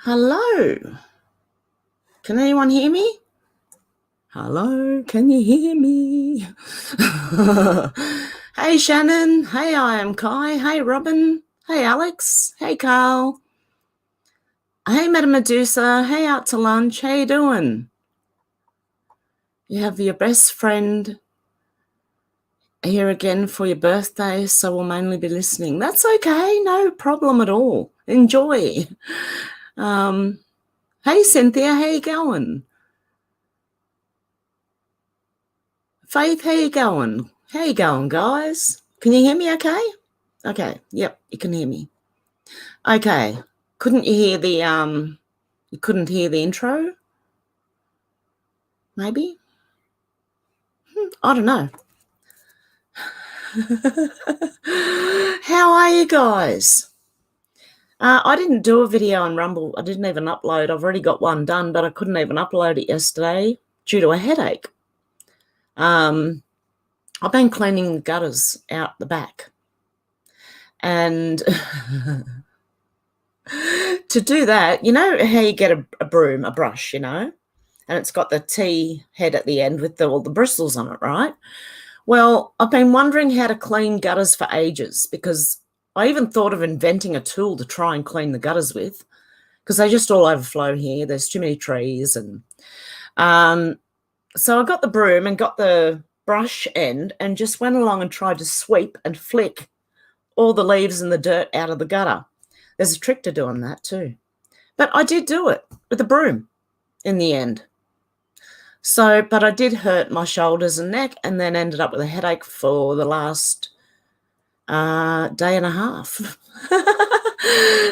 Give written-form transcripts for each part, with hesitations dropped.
Hello. Can anyone hear me? Hello, can you hear me? Hey, Shannon. Hey, I am Kai. Hey, Robin. Hey, Alex. Hey, Carl. Hey, Madam Medusa. Hey, out to lunch. How you doing? You have your best friend here again for your birthday, so we'll mainly be listening. That's okay. No problem at all. Enjoy. Hey, Cynthia. How you going? Faith, how you going? How you going, guys? Can you hear me okay? Okay, yep, you can hear me. Okay. Couldn't you hear the you couldn't hear the intro? Maybe? I don't know. How are you guys? I didn't do a video on Rumble. I didn't even upload. I've already got one done, but I couldn't even upload it yesterday due to a headache. I've been cleaning the gutters out the back. And to do that, you know how you get a broom, a brush, and it's got the T head at the end with all the bristles on it, right? Well, I've been wondering how to clean gutters for ages because I even thought of inventing a tool to try and clean the gutters with because they just all overflow here. There's too many trees. And so I got the broom and got the brush end and just went along and tried to sweep and flick all the leaves and the dirt out of the gutter. There's a trick to doing that too. But I did do it with a broom in the end. So, but I did hurt my shoulders and neck and then ended up with a headache for the last day and a half.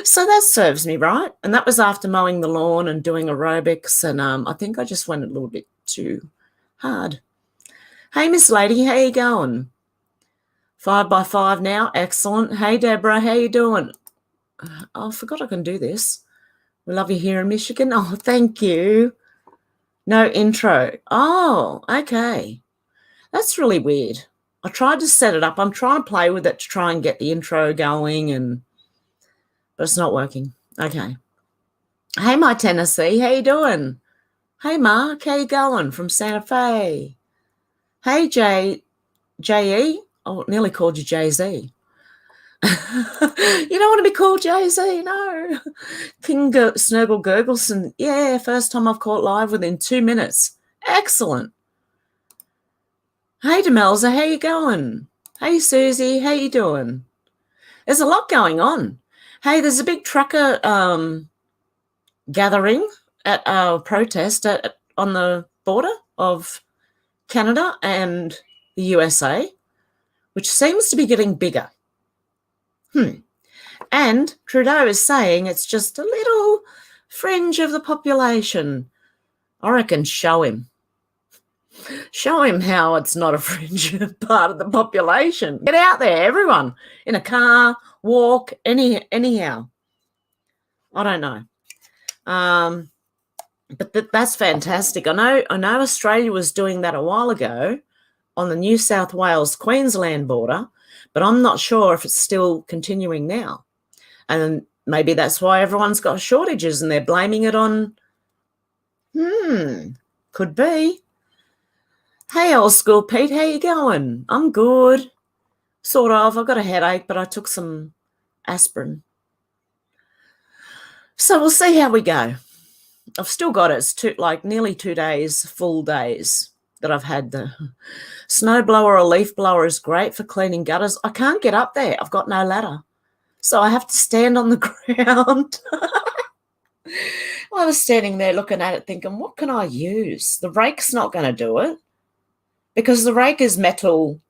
So that serves me right. And that was after mowing the lawn and doing aerobics. And I think I just went a little bit too hard. Hey, Miss Lady, how you going? 5x5 now. Excellent. Hey, Deborah, how you doing? Oh, I forgot I can do this. We love you here in Michigan. Oh, thank you. No intro. Oh, okay. That's really weird. I tried to set it up. I'm trying to play with it to try and get the intro going, but it's not working. Okay. Hey, my Tennessee, how you doing? Hey, Mark, how you going from Santa Fe? Hey, J.E. Oh, nearly called you Jay-Z. You don't want to be called Jay-Z, no. King Snurgle Gurgleson, yeah, first time I've caught live within 2 minutes. Excellent. Hey, Demelza, how you going? Hey, Susie, how you doing? There's a lot going on. Hey, there's a big trucker gathering at our protest on the border of Canada and the USA, which seems to be getting bigger. And Trudeau is saying it's just a little fringe of the population. I reckon show him. Show him how it's not a fringe part of the population. Get out there, everyone, in a car, walk, anyhow. I don't know. But that's fantastic. I know Australia was doing that a while ago on the New South Wales-Queensland border, but I'm not sure if it's still continuing now. And maybe that's why everyone's got shortages and they're blaming it on, could be. Hey, old school Pete, how you going? I'm good. Sort of. I've got a headache, but I took some aspirin. So we'll see how we go. I've still got it. It's nearly 2 days, full days that I've had the snow blower or leaf blower is great for cleaning gutters. I can't get up there. I've got no ladder. So I have to stand on the ground. I was standing there looking at it thinking, what can I use? The rake's not going to do it because the rake is metal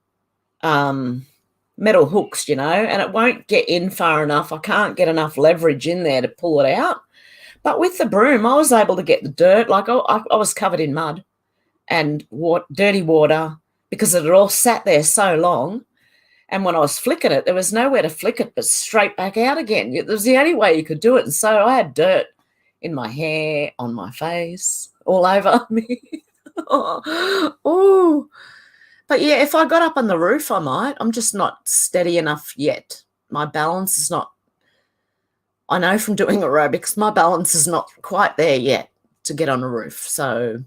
hooks, and it won't get in far enough. I can't get enough leverage in there to pull it out. But with the broom, I was able to get the dirt. Like I was covered in mud and dirty water because it had all sat there so long. And when I was flicking it, there was nowhere to flick it but straight back out again. It was the only way you could do it. And so I had dirt in my hair, on my face, all over me. Oh. But, yeah, if I got up on the roof, I might. I'm just not steady enough yet. My balance is not I know from doing aerobics, my balance is not quite there yet to get on a roof. So,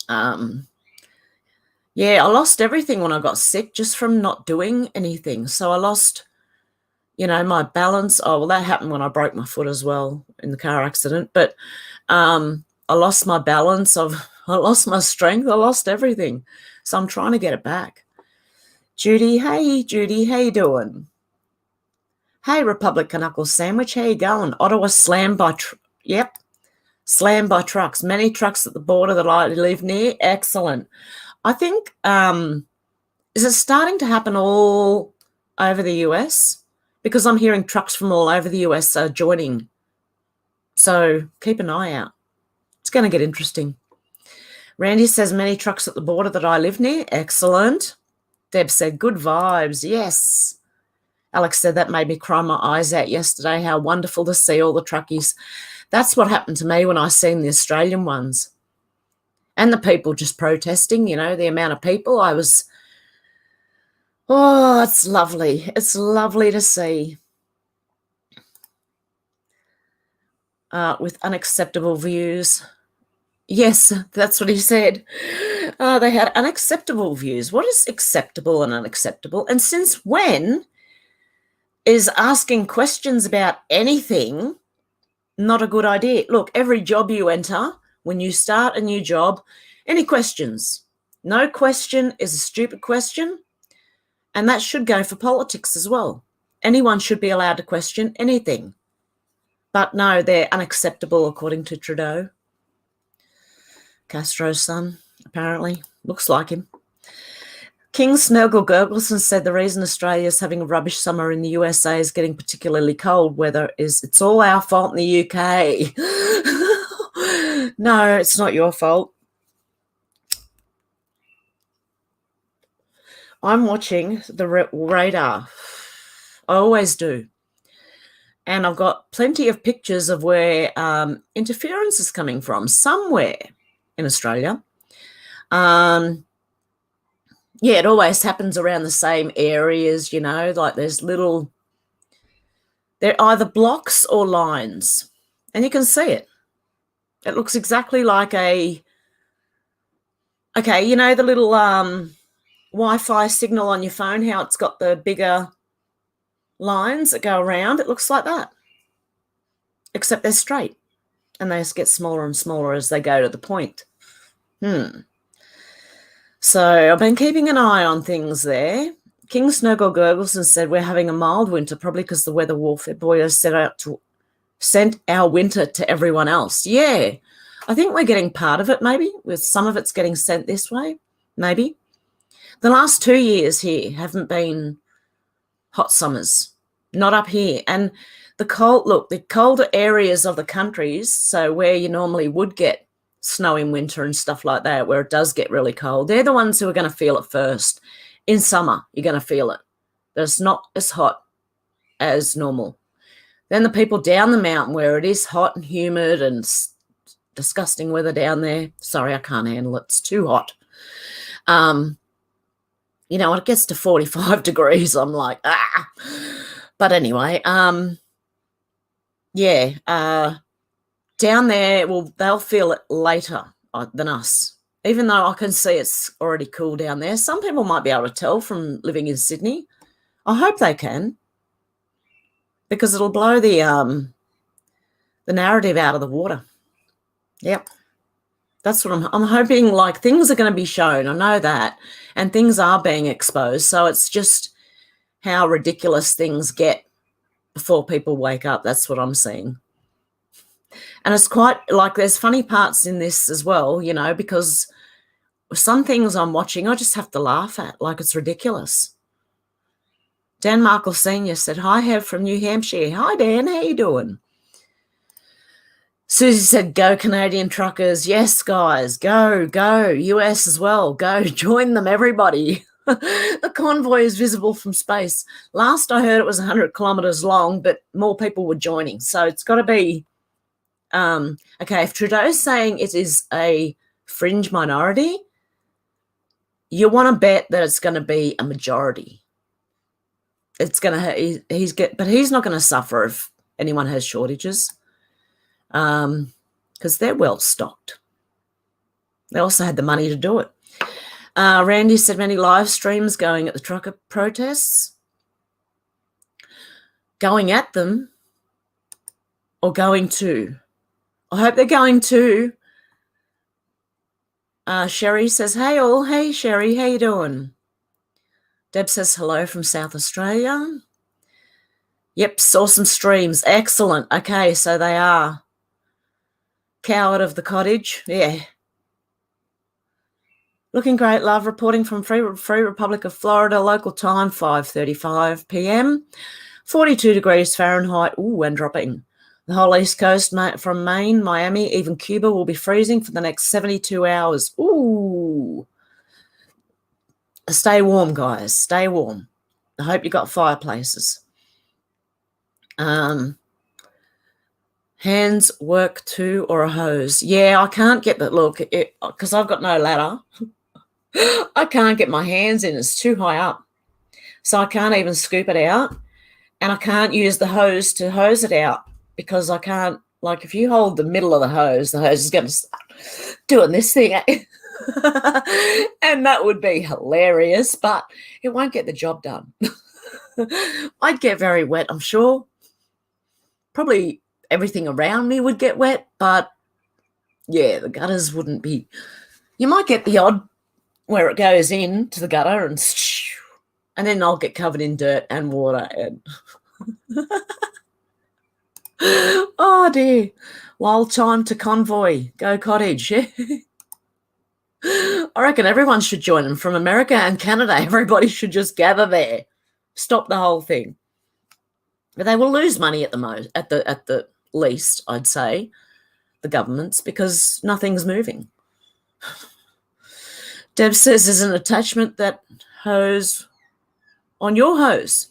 yeah, I lost everything when I got sick just from not doing anything. So I lost, my balance. Oh, well, that happened when I broke my foot as well in the car accident. But I lost my balance. I lost my strength. I lost everything. So I'm trying to get it back. Judy, how you doing? Hey, Republican Knuckle Sandwich, how you going? Ottawa slammed by, slammed by trucks. Many trucks at the border that I live near. Excellent. I think, is it starting to happen all over the US? Because I'm hearing trucks from all over the US are joining. So keep an eye out. It's going to get interesting. Randy says many trucks at the border that I live near. Excellent. Deb said good vibes. Yes. Alex said that made me cry my eyes out yesterday. How wonderful to see all the truckies. That's what happened to me when I seen the Australian ones. And the people just protesting, the amount of people. It's lovely. It's lovely to see. With unacceptable views. Yes, that's what he said. They had unacceptable views. What is acceptable and unacceptable? And since when is asking questions about anything not a good idea? Look, every job you enter, when you start a new job, any questions? No question is a stupid question, and that should go for politics as well. Anyone should be allowed to question anything. But no, they're unacceptable according to Trudeau. Castro's son, apparently. Looks like him. King Snurgle Gurgleson said the reason Australia is having a rubbish summer in the USA is getting particularly cold weather is it's all our fault in the UK. No, it's not your fault. I'm watching the radar. I always do. And I've got plenty of pictures of where interference is coming from somewhere in Australia. Yeah, it always happens around the same areas, like they're either blocks or lines, and you can see it. It looks exactly like the little Wi-Fi signal on your phone, how it's got the bigger lines that go around. It looks like that, except they're straight, and they just get smaller and smaller as they go to the point. So I've been keeping an eye on things there. King Snurgle Gurgleson said we're having a mild winter, probably because the weather warfare boys sent our winter to everyone else. Yeah, I think we're getting part of it maybe, with some of it's getting sent this way, maybe. The last 2 years here haven't been hot summers, not up here. And the colder areas of the countries, so where you normally would get snow in winter and stuff like that, where it does get really cold, they're the ones who are going to feel it first. In summer, you're going to feel it. It's not as hot as normal. Then the people down the mountain where it is hot and humid and disgusting weather down there, sorry, I can't handle it. It's too hot. When it gets to 45 degrees, I'm like, ah. But anyway, down there, they'll feel it later than us, even though I can see it's already cool down there. Some people might be able to tell from living in Sydney. I hope they can, because it'll blow the narrative out of the water. Yep. That's what I'm hoping, like things are going to be shown. I know that, and things are being exposed. So it's just how ridiculous things get before people wake up. That's what I'm seeing. And it's quite like there's funny parts in this as well, because some things I'm watching I just have to laugh at, like it's ridiculous. Dan Markle Sr. said, hi, Hev from New Hampshire. Hi, Dan, how you doing? Susie said, go Canadian truckers. Yes, guys, go, US as well. Go, join them, everybody. The convoy is visible from space. Last I heard it was 100 kilometres long, but more people were joining. So it's got to be, okay, if Trudeau's saying it is a fringe minority, you want to bet that it's going to be a majority. It's going to, but he's not going to suffer if anyone has shortages, because they're well stocked. They also had the money to do it. Randy said many live streams going at the trucker protests. Going at them or going to? I hope they're going to. Sherry says, hey all. Hey, Sherry, how you doing? Deb says hello from South Australia. Yep, saw some streams. Excellent. Okay, so they are. Coward of the cottage. Yeah. Looking great, love. Reporting from Free Republic of Florida, local time, 5:35 p.m. 42 degrees Fahrenheit. Ooh, and dropping. The whole East Coast from Maine, Miami, even Cuba will be freezing for the next 72 hours. Ooh. Stay warm, guys. Stay warm. I hope you got fireplaces. Hands work too or a hose? Yeah, I can't get that. Look, because I've got no ladder. I can't get my hands in. It's too high up. So I can't even scoop it out. And I can't use the hose to hose it out because I can't, like if you hold the middle of the hose is going to start doing this thing. And that would be hilarious, but it won't get the job done. I'd get very wet, I'm sure. Probably everything around me would get wet, but yeah, the gutters wouldn't be. You might get the odd where it goes into the gutter and then I'll get covered in dirt and water. And oh dear. Wild time to convoy. Go cottage. Yeah. I reckon everyone should join them from America and Canada. Everybody should just gather there. Stop the whole thing. But they will lose money at the least, I'd say, the governments, because nothing's moving. Deb says there's an attachment that hose on your hose.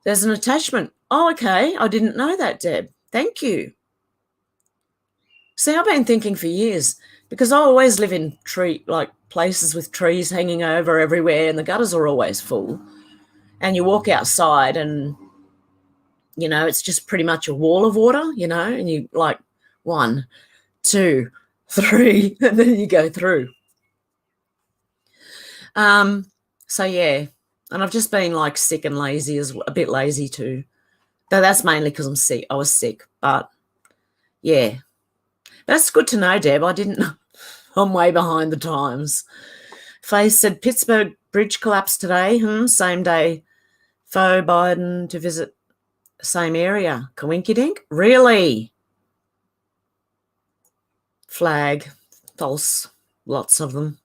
There's an attachment. Oh, okay. I didn't know that, Deb. Thank you. See, I've been thinking for years because I always live in places with trees hanging over everywhere and the gutters are always full. And you walk outside and, it's just pretty much a wall of water, and you 1, 2, 3, and then you go through. So yeah, and I've just been sick and lazy, a bit lazy too. Though that's mainly because I'm sick. I was sick, but yeah. That's good to know, Deb. I didn't know. I'm way behind the times. Faye said Pittsburgh bridge collapsed today. Same day. Foe Biden to visit same area. Coinkydink? Really? Flag. False. Lots of them.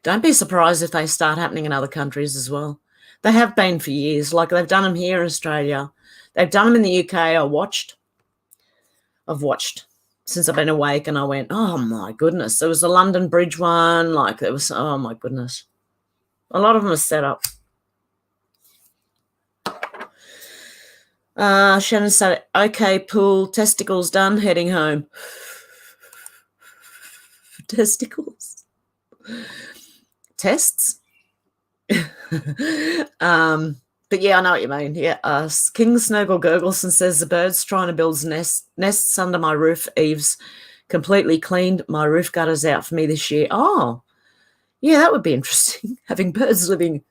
Don't be surprised if they start happening in other countries as well. They have been for years. They've done them here in Australia. They've done them in the UK. I've watched since I've been awake, and I went, oh, my goodness. There was the London Bridge one. There was, oh, my goodness. A lot of them are set up. Shannon said, okay, pool, testicles done, heading home. Testicles? Tests? But yeah, I know what you mean. Yeah, King Snuggle Gurgleson says the bird's trying to build nests under my roof eaves. Completely cleaned my roof gutters out for me this year. Oh, yeah, that would be interesting. Having birds living,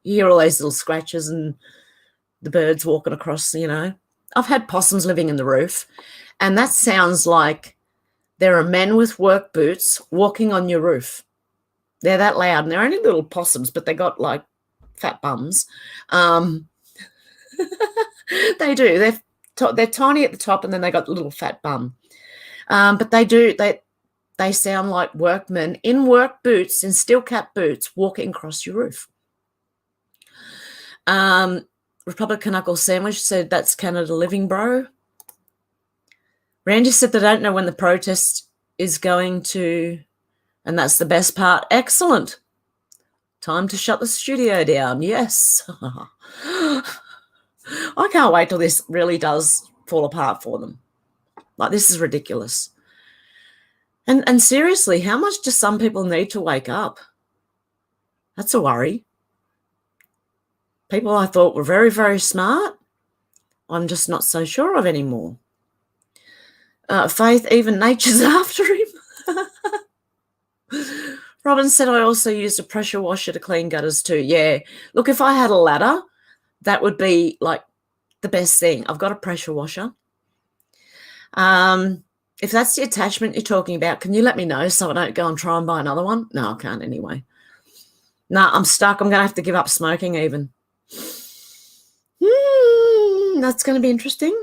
you hear all those little scratches and the birds walking across. I've had possums living in the roof, and that sounds like there are men with work boots walking on your roof. They're that loud, and they're only little possums, but they got fat bums. They do. They're tiny at the top, and then they got a little fat bum. But they sound like workmen in work boots, in steel cap boots, walking across your roof. Republican Knuckle Sandwich said that's Canada living, bro. Randy said they don't know when the protest is going to, and that's the best part. Excellent. Time to shut the studio down. Yes. I can't wait till this really does fall apart for them. This is ridiculous. And seriously, how much do some people need to wake up? That's a worry. People I thought were very, very smart, I'm just not so sure of anymore. Faith, even nature's after him. Robin said, I also used a pressure washer to clean gutters too. Yeah. Look, if I had a ladder, that would be like the best thing. I've got a pressure washer. If that's the attachment you're talking about, can you let me know so I don't go and try and buy another one? No, I can't anyway. No, I'm stuck. I'm going to have to give up smoking even. That's going to be interesting.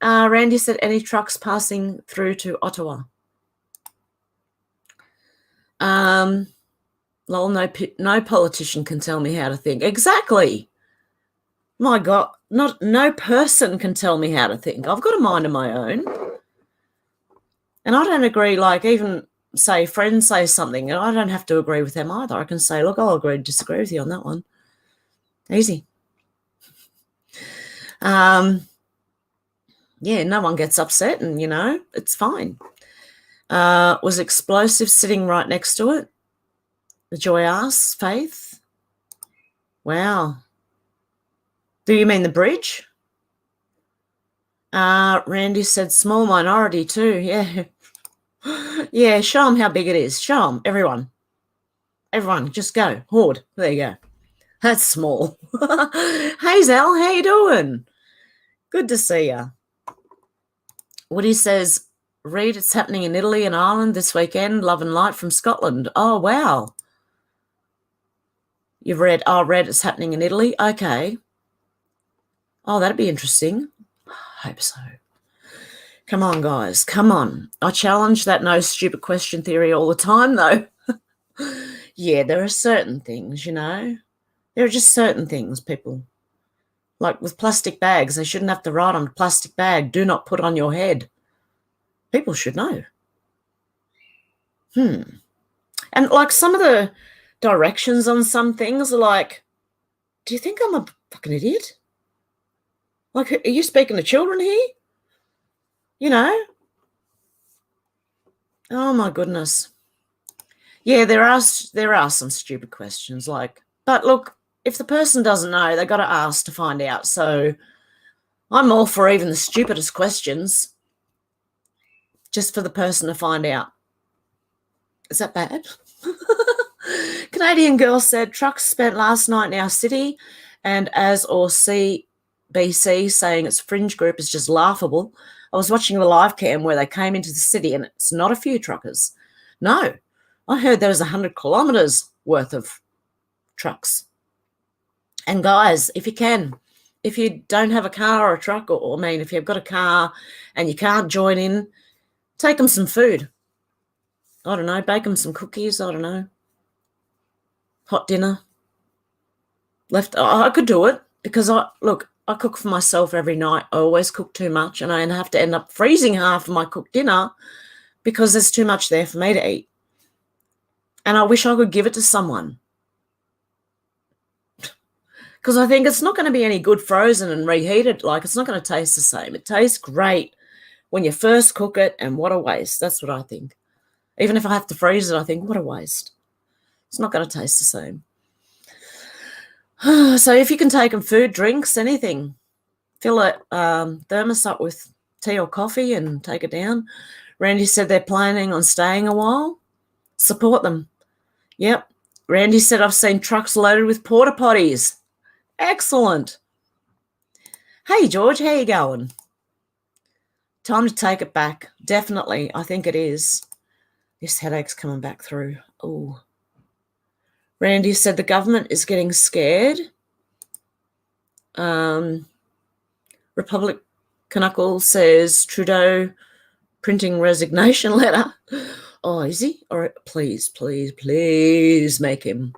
Randy said, any trucks passing through to Ottawa? Lol, no politician can tell me how to think. Exactly. My God, no person can tell me how to think. I've got a mind of my own. And I don't agree, like even say friends say something, and I don't have to agree with them either. I can say, look, I'll agree to disagree with you on that one. Easy. Yeah, no one gets upset and, it's fine. Was explosive sitting right next to it? The Joy asks, Faith. Wow. Do you mean the bridge? Randy said small minority too. Yeah. Yeah, show them how big it is. Show them, everyone. Everyone, just go. Horde. There you go. That's small. Hey, Zal, how you doing? Good to see you. Woody says, read, it's happening in Italy and Ireland this weekend. Love and Light from Scotland. Oh, wow. You've read, it's happening in Italy. Okay. Oh, that'd be interesting. I hope so. Come on, guys. Come on. I challenge that no stupid question theory all the time, though. Yeah, there are certain things, There are just certain things, people. Like with plastic bags, they shouldn't have to write on a plastic bag, do not put on your head. People should know. And like some of the directions on some things are like, do you think I'm a fucking idiot? Like, are you speaking to children here? Oh my goodness. Yeah, there are some stupid questions, like, but look, if the person doesn't know, they got to ask to find out. So I'm all for even the stupidest questions, just for the person to find out. Is that bad? Canadian girl said, trucks spent last night in our city, and as or CBC saying its fringe group is just laughable. I was watching the live cam where they came into the city, and it's not a few truckers. No, I heard there was 100 kilometres worth of trucks. And guys, if you don't have a car or a truck, or if you've got a car and you can't join in, take them some food. I don't know, bake them some cookies, I don't know. Hot dinner. I could do it because I cook for myself every night. I always cook too much, and I have to end up freezing half of my cooked dinner because there's too much there for me to eat. And I wish I could give it to someone. Because I think it's not going to be any good frozen and reheated. Like, it's not going to taste the same. It tastes great when you first cook it, and what a waste. That's what I think. Even if I have to freeze it, I think, what a waste. It's not going to taste the same. So if you can take them food, drinks, anything, fill a thermos up with tea or coffee and take it down. Randy said they're planning on staying a while. Support them. Yep. Randy said, I've seen trucks loaded with porta potties. Excellent. Hey, George, how you going? Time to take it back. Definitely. I think it is. This headache's coming back through. Oh. Randy said the government is getting scared. Republic Knuckle says Trudeau printing resignation letter. Oh, is he? All right, please, please, please make him.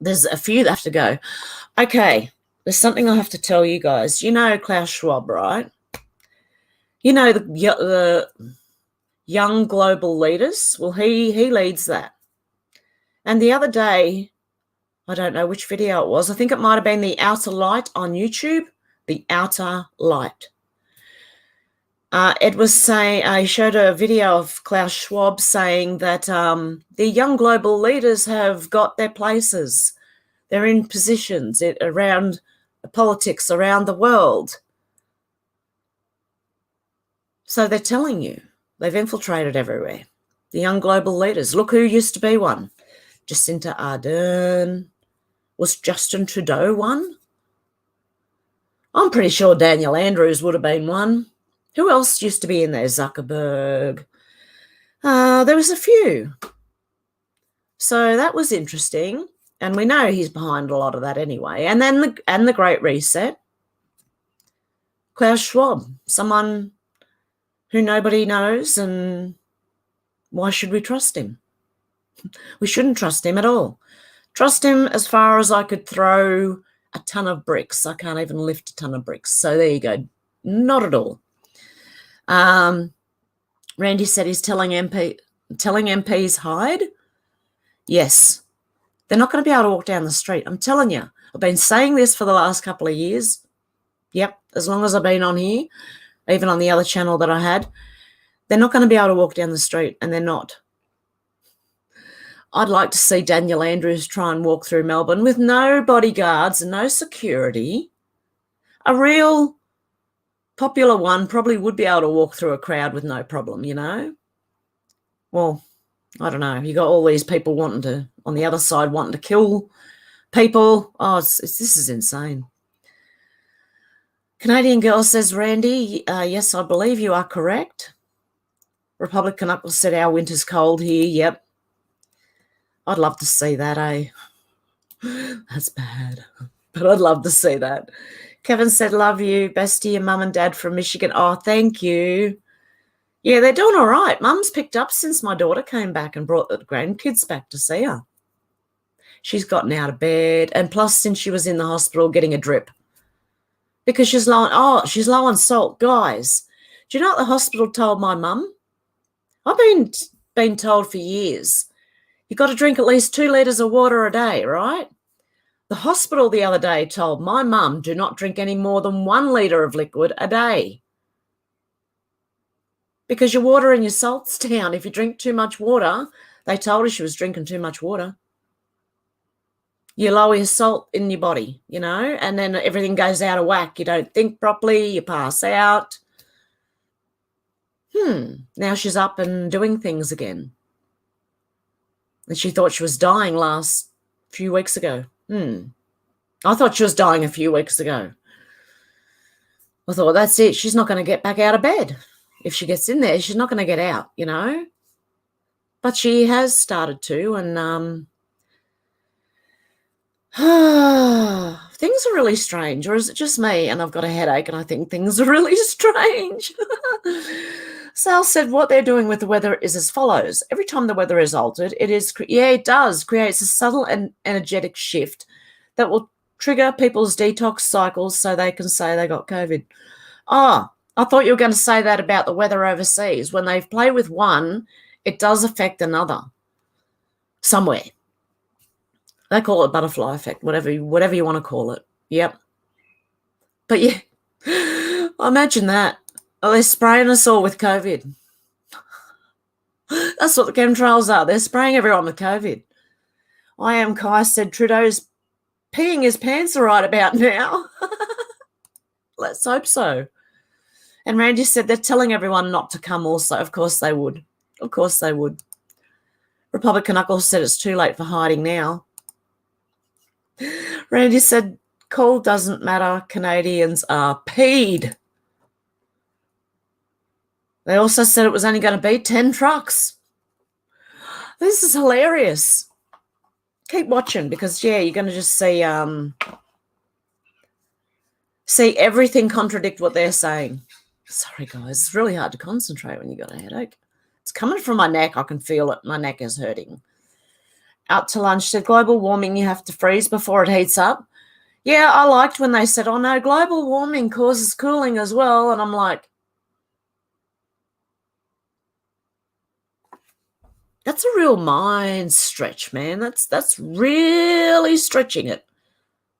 There's a few that have to go. Okay, there's something I have to tell you guys. You know Klaus Schwab, right? You know the young global leaders? Well, he leads that. And the other day, I don't know which video it was. I think it might have been The Outer Light on YouTube. The Outer Light. It was saying, I showed a video of Klaus Schwab saying that the young global leaders have got their places. They're in positions around politics around the world. So they're telling you. They've infiltrated everywhere. The young global leaders. Look who used to be one. Jacinta Ardern. Was Justin Trudeau one? I'm pretty sure Daniel Andrews would have been one. Who else used to be in there? Zuckerberg. There was a few. So that was interesting. And we know he's behind a lot of that anyway. And then the Great Reset. Klaus Schwab, someone who nobody knows, and why should we trust him? We shouldn't trust him at all. Trust him as far as I could throw a ton of bricks. I can't even lift a ton of bricks. So there you go. Not at all. Randy said he's telling MPs hide. Yes. They're not going to be able to walk down the street. I'm telling you. I've been saying this for the last couple of years. Yep, as long as I've been on here, even on the other channel that I had, they're not going to be able to walk down the street, and they're not. I'd like to see Daniel Andrews try and walk through Melbourne with no bodyguards and no security. A real popular one probably would be able to walk through a crowd with no problem, you know. Well, I don't know. You got all these people on the other side wanting to kill people. Oh, this is insane. Canadian Girl says, Randy, yes, I believe you are correct. Republican Uncle said our winter's cold here. Yep. I'd love to see that, eh? That's bad. But I'd love to see that. Kevin said, love you. Best to your mum and dad from Michigan. Oh, thank you. Yeah, they're doing all right. Mum's picked up since my daughter came back and brought the grandkids back to see her. She's gotten out of bed. And plus, since she was in the hospital getting a drip. Because she's low on salt. Guys, do you know what the hospital told my mum? I've been told for years, you've got to drink at least 2 litres of water a day, right? The hospital the other day told my mum, do not drink any more than 1 litre of liquid a day. Because your water and your salt's down. If you drink too much water, they told her she was drinking too much water. You lower your salt in your body, you know, and then everything goes out of whack. You don't think properly, you pass out. Now she's up and doing things again. And she thought she was dying last few weeks ago. I thought she was dying a few weeks ago. I thought, that's it. She's not going to get back out of bed. If she gets in there, she's not going to get out, you know. But she has started to, and things are really strange. Or is it just me and I've got a headache and I think things are really strange? Sal said what they're doing with the weather is as follows. Every time the weather is altered, it does, creates a subtle and energetic shift that will trigger people's detox cycles so they can say they got COVID. Oh, I thought you were going to say that about the weather overseas. When they play with one, it does affect another somewhere. They call it butterfly effect, whatever you want to call it. Yep. But yeah, imagine that. Oh, they're spraying us all with COVID. That's what the chemtrails are. They're spraying everyone with COVID. I am Kai said Trudeau's peeing his pants right about now. Let's hope so. And Randy said they're telling everyone not to come also. Of course they would. Of course they would. Republican Uncle said it's too late for hiding now. Randy said, cold doesn't matter. Canadians are peed. They also said it was only going to be 10 trucks. This is hilarious. Keep watching because, yeah, you're going to just see everything contradict what they're saying. Sorry, guys. It's really hard to concentrate when you got a headache. It's coming from my neck. I can feel it. My neck is hurting. Out to lunch said, global warming, you have to freeze before it heats up. Yeah, I liked when they said, oh, no, global warming causes cooling as well. And I'm like, that's a real mind stretch, man. That's really stretching it.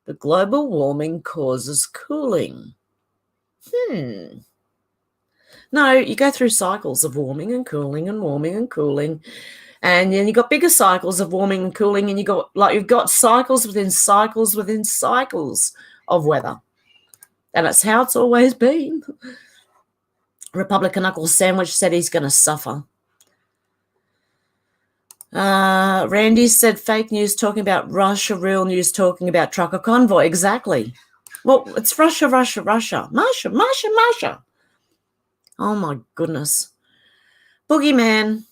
The global warming causes cooling. No, you go through cycles of warming and cooling and warming and cooling. And then you've got bigger cycles of warming and cooling, and you've got cycles within cycles within cycles of weather. And that's how it's always been. Republican Knuckles Sandwich said he's going to suffer. Randy said fake news talking about Russia, real news talking about trucker convoy. Exactly. Well, it's Russia, Russia, Russia. Masha, Masha, Masha. Oh, my goodness. Boogeyman,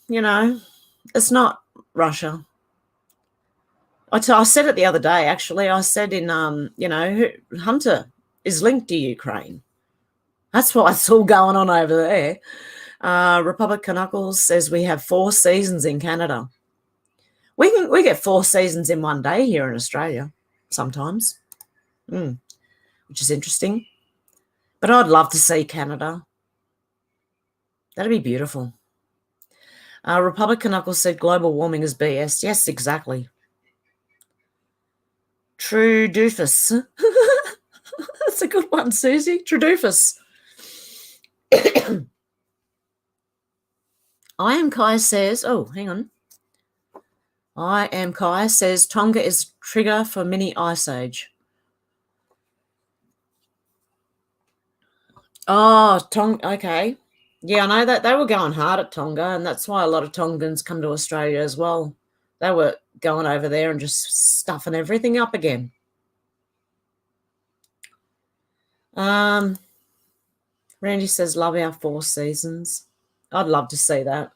it's not Russia. I said it the other day, actually. I said Hunter is linked to Ukraine. That's why it's all going on over there. Republican Knuckles says we have 4 seasons in Canada. We get 4 seasons in one day here in Australia sometimes, which is interesting. But I'd love to see Canada. That'd be beautiful. Republican Knuckles said global warming is BS. Yes, exactly. True doofus. That's a good one, Susie. True doofus. I am Kai says, oh, hang on. I am Kai says Tonga is trigger for mini ice age. Oh, Tonga, okay. Yeah, I know that they were going hard at Tonga, and that's why a lot of Tongans come to Australia as well. They were going over there and just stuffing everything up again. Randy says, love our 4 seasons. I'd love to see that.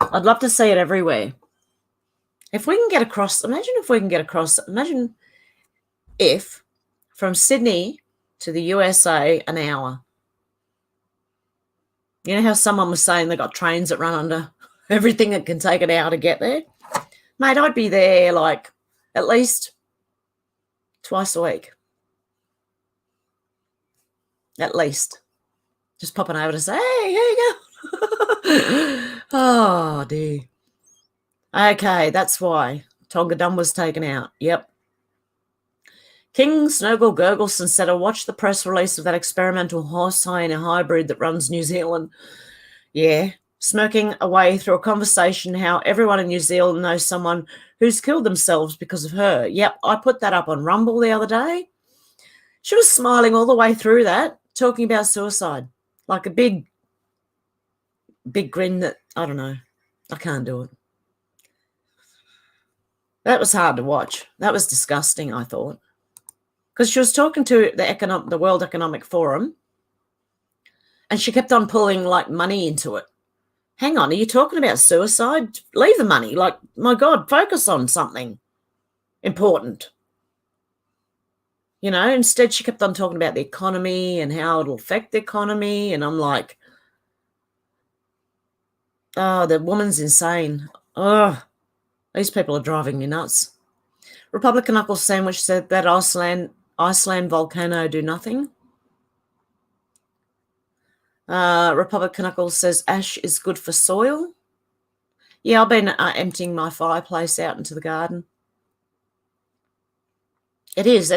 I'd love to see it everywhere. If we can get across, imagine if from Sydney to the USA an hour. You know how someone was saying they got trains that run under everything that can take an hour to get there? Mate, I'd be there like at least twice a week. At least. Just popping over to say, hey, here you go. Oh, dear. Okay, that's why Tonga Dum was taken out. Yep. King Snowgle Gurgleson said, I watched the press release of that experimental horse hyena hybrid that runs New Zealand. Yeah, smirking away through a conversation how everyone in New Zealand knows someone who's killed themselves because of her. Yep, I put that up on Rumble the other day. She was smiling all the way through that, talking about suicide. Like a big grin that, I don't know, I can't do it. That was hard to watch. That was disgusting, I thought. Because she was talking to the World Economic Forum, and she kept on pulling, like, money into it. Hang on, are you talking about suicide? Leave the money. Like, my God, focus on something important. Instead she kept on talking about the economy and how it'll affect the economy, and I'm like, oh, the woman's insane. Oh, these people are driving me nuts. Republican Knuckles Sandwich said that Iceland volcano do nothing. Republican Knuckles says ash is good for soil. Yeah, I've been emptying my fireplace out into the garden. It is.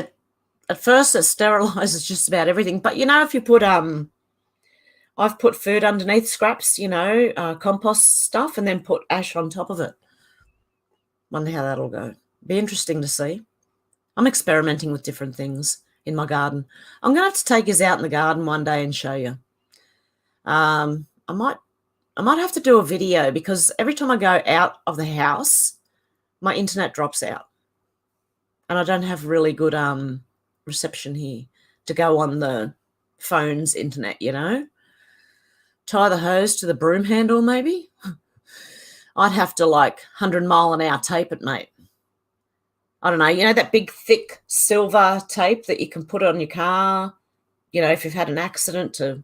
At first it sterilizes just about everything. But, if you put I've put food underneath scraps, compost stuff, and then put ash on top of it. Wonder how that'll go. Be interesting to see. I'm experimenting with different things in my garden. I'm going to have to take you out in the garden one day and show you. I might have to do a video because every time I go out of the house, my internet drops out. And I don't have really good reception here to go on the phone's internet, Tie the hose to the broom handle, maybe. I'd have to 100-mile-an-hour tape it, mate. I don't know, that big, thick silver tape that you can put on your car, if you've had an accident to,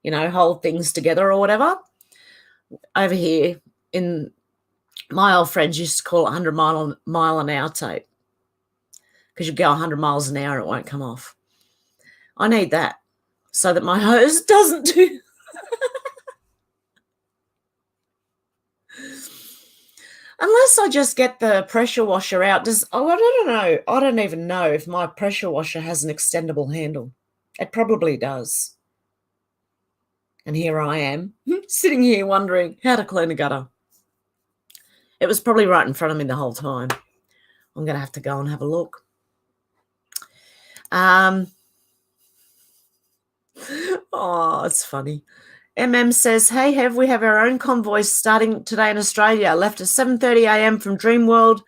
hold things together or whatever. Over here, in my old friends used to call it 100-mile-an-hour tape because you go 100 miles an hour, it won't come off. I need that so that my hose doesn't do... Unless I just get the pressure washer out. I don't know. I don't even know if my pressure washer has an extendable handle. It probably does. And here I am, sitting here wondering how to clean a gutter. It was probably right in front of me the whole time. I'm going to have to go and have a look. Oh, it's funny. MM says, hey, Hev, we have our own convoys starting today in Australia. Left at 7:30 a.m. from Dreamworld,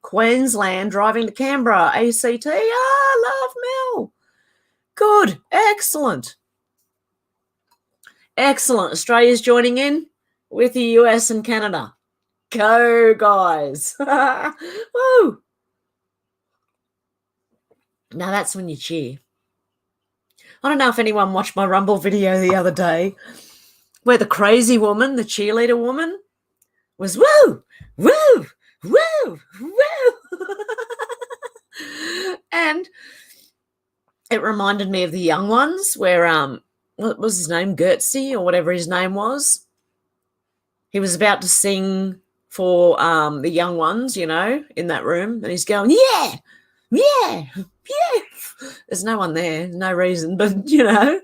Queensland, driving to Canberra, ACT. Love Mel. Good. Excellent. Excellent. Australia's joining in with the US and Canada. Go, guys. Woo. Now that's when you cheer. I don't know if anyone watched my Rumble video the other day where the crazy woman, the cheerleader woman, was woo, woo, woo, woo. And it reminded me of the young ones where, what was his name? Gertzy or whatever his name was. He was about to sing for the young ones, you know, in that room. And he's going, yeah, yeah, yeah. There's no one there, no reason, but, you know.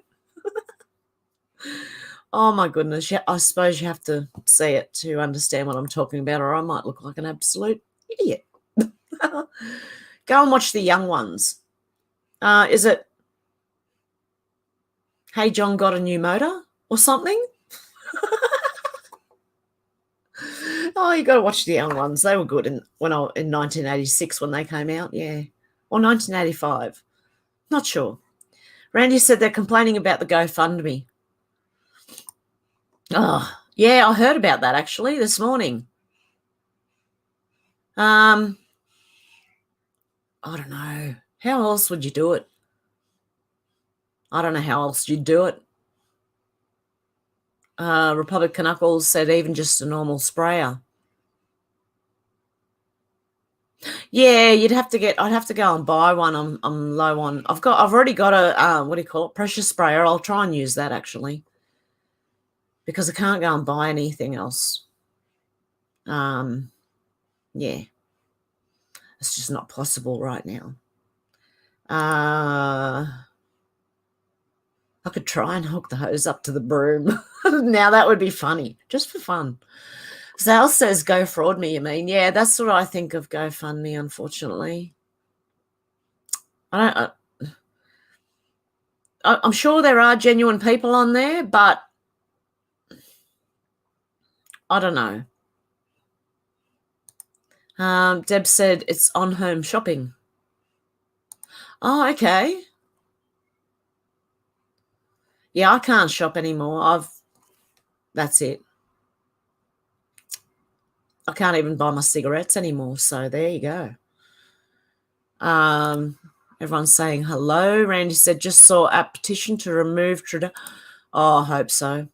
Oh, my goodness. I suppose you have to see it to understand what I'm talking about, or I might look like an absolute idiot. Go and watch the young ones. Is it, hey, John got a new motor or something? Oh, you got to watch the young ones. They were good in 1986 when they came out, yeah. Or 1985. Not sure. Randy said they're complaining about the GoFundMe. Oh, yeah, I heard about that actually this morning. I don't know. How else would you do it? I don't know how else you'd do it. Republic Knuckles said even just a normal sprayer. Yeah, I'd have to go and buy one. I'm low on. I've already got a what do you call it? Pressure sprayer. I'll try and use that actually, because I can't go and buy anything else. Yeah, it's just not possible right now. I could try and hook the hose up to the broom. Now that would be funny, just for fun. Zal says, go fraud me, you mean? Yeah, that's what I think of GoFundMe, unfortunately. I'm sure there are genuine people on there, but I don't know. Deb said it's on home shopping. Oh, okay. Yeah, I can't shop anymore. That's it. I can't even buy my cigarettes anymore. So there you go. Everyone's saying hello. Randy said, just saw a petition to remove Trudeau. Oh, I hope so.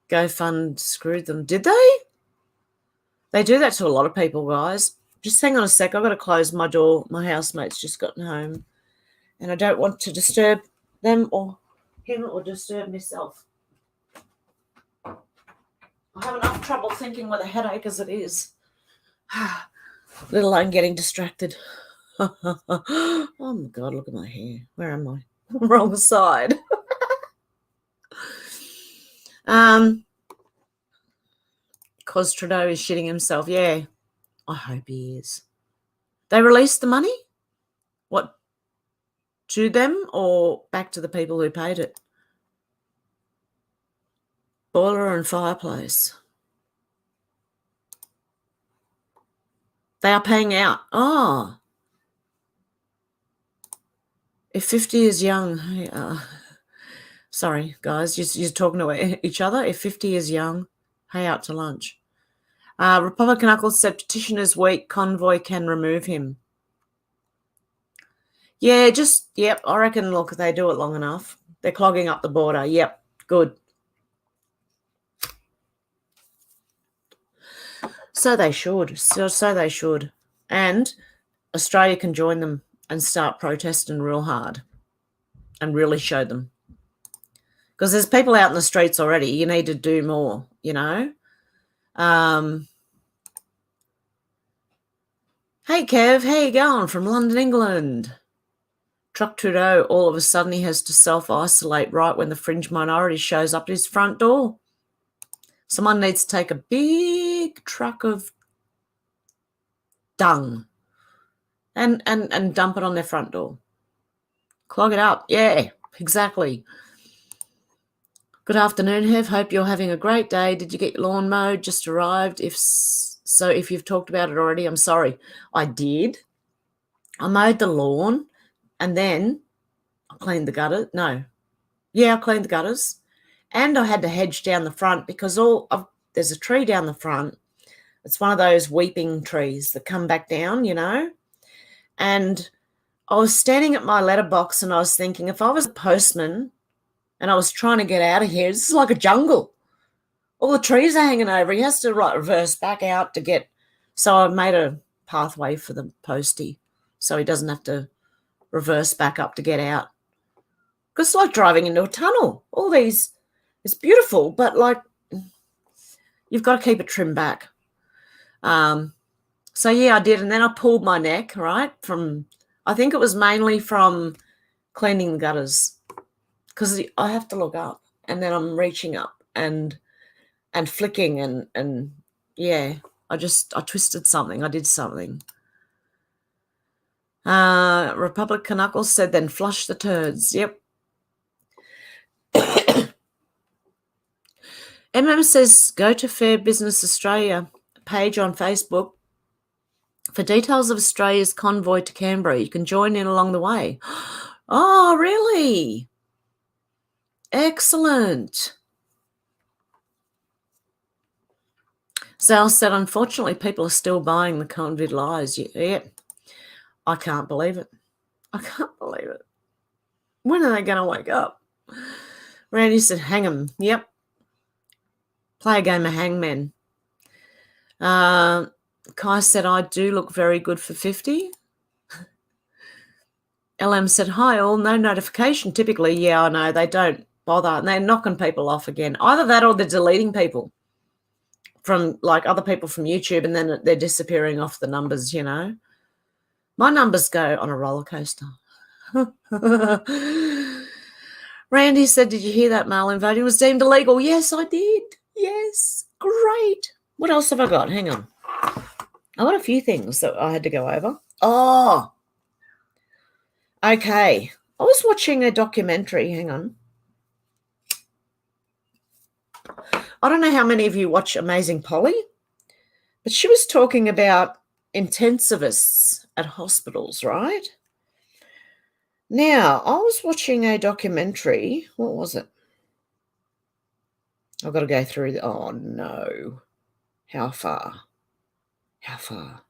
GoFund screwed them. Did they? They do that to a lot of people, guys. Just hang on a sec. I've got to close my door. My housemate's just gotten home. And I don't want to disturb them or him or disturb myself. I have enough trouble thinking with a headache as it is. Let alone getting distracted. Oh, my God, look at my hair. Where am I? Wrong side. Because Trudeau is shitting himself. Yeah, I hope he is. They released the money? What, to them or back to the people who paid it? Boiler and fireplace. They are paying out. Oh. If 50 is young, sorry, guys, you're talking to each other. If 50 is young, pay out to lunch. Republican Knuckles said petitioner's weak, convoy can remove him. Yeah, yep, I reckon, look, they do it long enough. They're clogging up the border. Yep, good. So they should. So they should. And Australia can join them and start protesting real hard and really show them. Because there's people out in the streets already. You need to do more, you know. Hey, Kev, how you going from London, England? Truck Trudeau, all of a sudden he has to self-isolate right when the fringe minority shows up at his front door. Someone needs to take a big truck of dung and dump it on their front door. Clog it up. Yeah, exactly. Good afternoon, Hev. Hope you're having a great day. Did you get your lawn mowed? Just arrived. If you've talked about it already, I'm sorry. I did. I mowed the lawn and then I cleaned the gutter. No. Yeah, I cleaned the gutters. And I had to hedge down the front because there's a tree down the front. It's one of those weeping trees that come back down, And I was standing at my letterbox and I was thinking, if I was a postman and I was trying to get out of here, this is like a jungle. All the trees are hanging over. He has to reverse back out to get. So I made a pathway for the postie so he doesn't have to reverse back up to get out. Because it's like driving into a tunnel. All these, it's beautiful, but you've got to keep it trimmed back. So yeah, I did. And then I pulled my neck, right, I think it was mainly from cleaning the gutters because I have to look up and then I'm reaching up and flicking and yeah, I twisted something. I did something. Republican Knuckles said, then flush the turds. Yep. MM says, go to Fair Business Australia page on Facebook for details of Australia's convoy to Canberra. You can join in along the way. Oh, really? Excellent. Sal said, unfortunately, people are still buying the COVID lies. Yeah. I can't believe it. I can't believe it. When are they going to wake up? Randy said, hang 'em. Yep. Play a game of hangman. Kai said, I do look very good for 50. LM said, hi all, no notification. Typically, yeah, I know, they don't bother. And they're knocking people off again. Either that or they're deleting people from other people from YouTube and then they're disappearing off the numbers, My numbers go on a roller coaster. Randy said, did you hear that mail-in voting was deemed illegal? Yes, I did. Yes. Great. What else have I got? Hang on. I got a few things that I had to go over. Oh, okay. I was watching a documentary. Hang on. I don't know how many of you watch Amazing Polly, but she was talking about intensivists at hospitals, right? Now, I was watching a documentary. What was it? I've got to go through oh, no. How far? How far?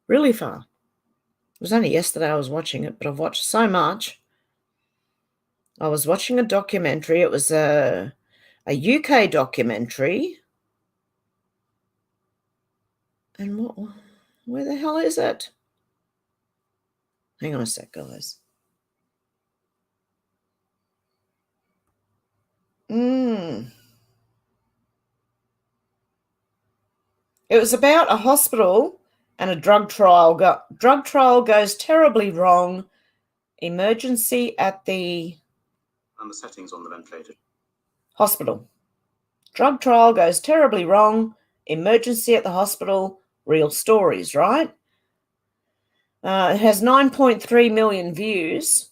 Really far. It was only yesterday I was watching it, but I've watched so much. I was watching a documentary. It was a UK documentary. And where the hell is it? Hang on a sec, guys. It was about a hospital and a drug trial. Drug trial goes terribly wrong. Emergency at the... And the settings on the ventilator. Hospital. Drug trial goes terribly wrong. Emergency at the hospital. Real stories, right? It has 9.3 million views.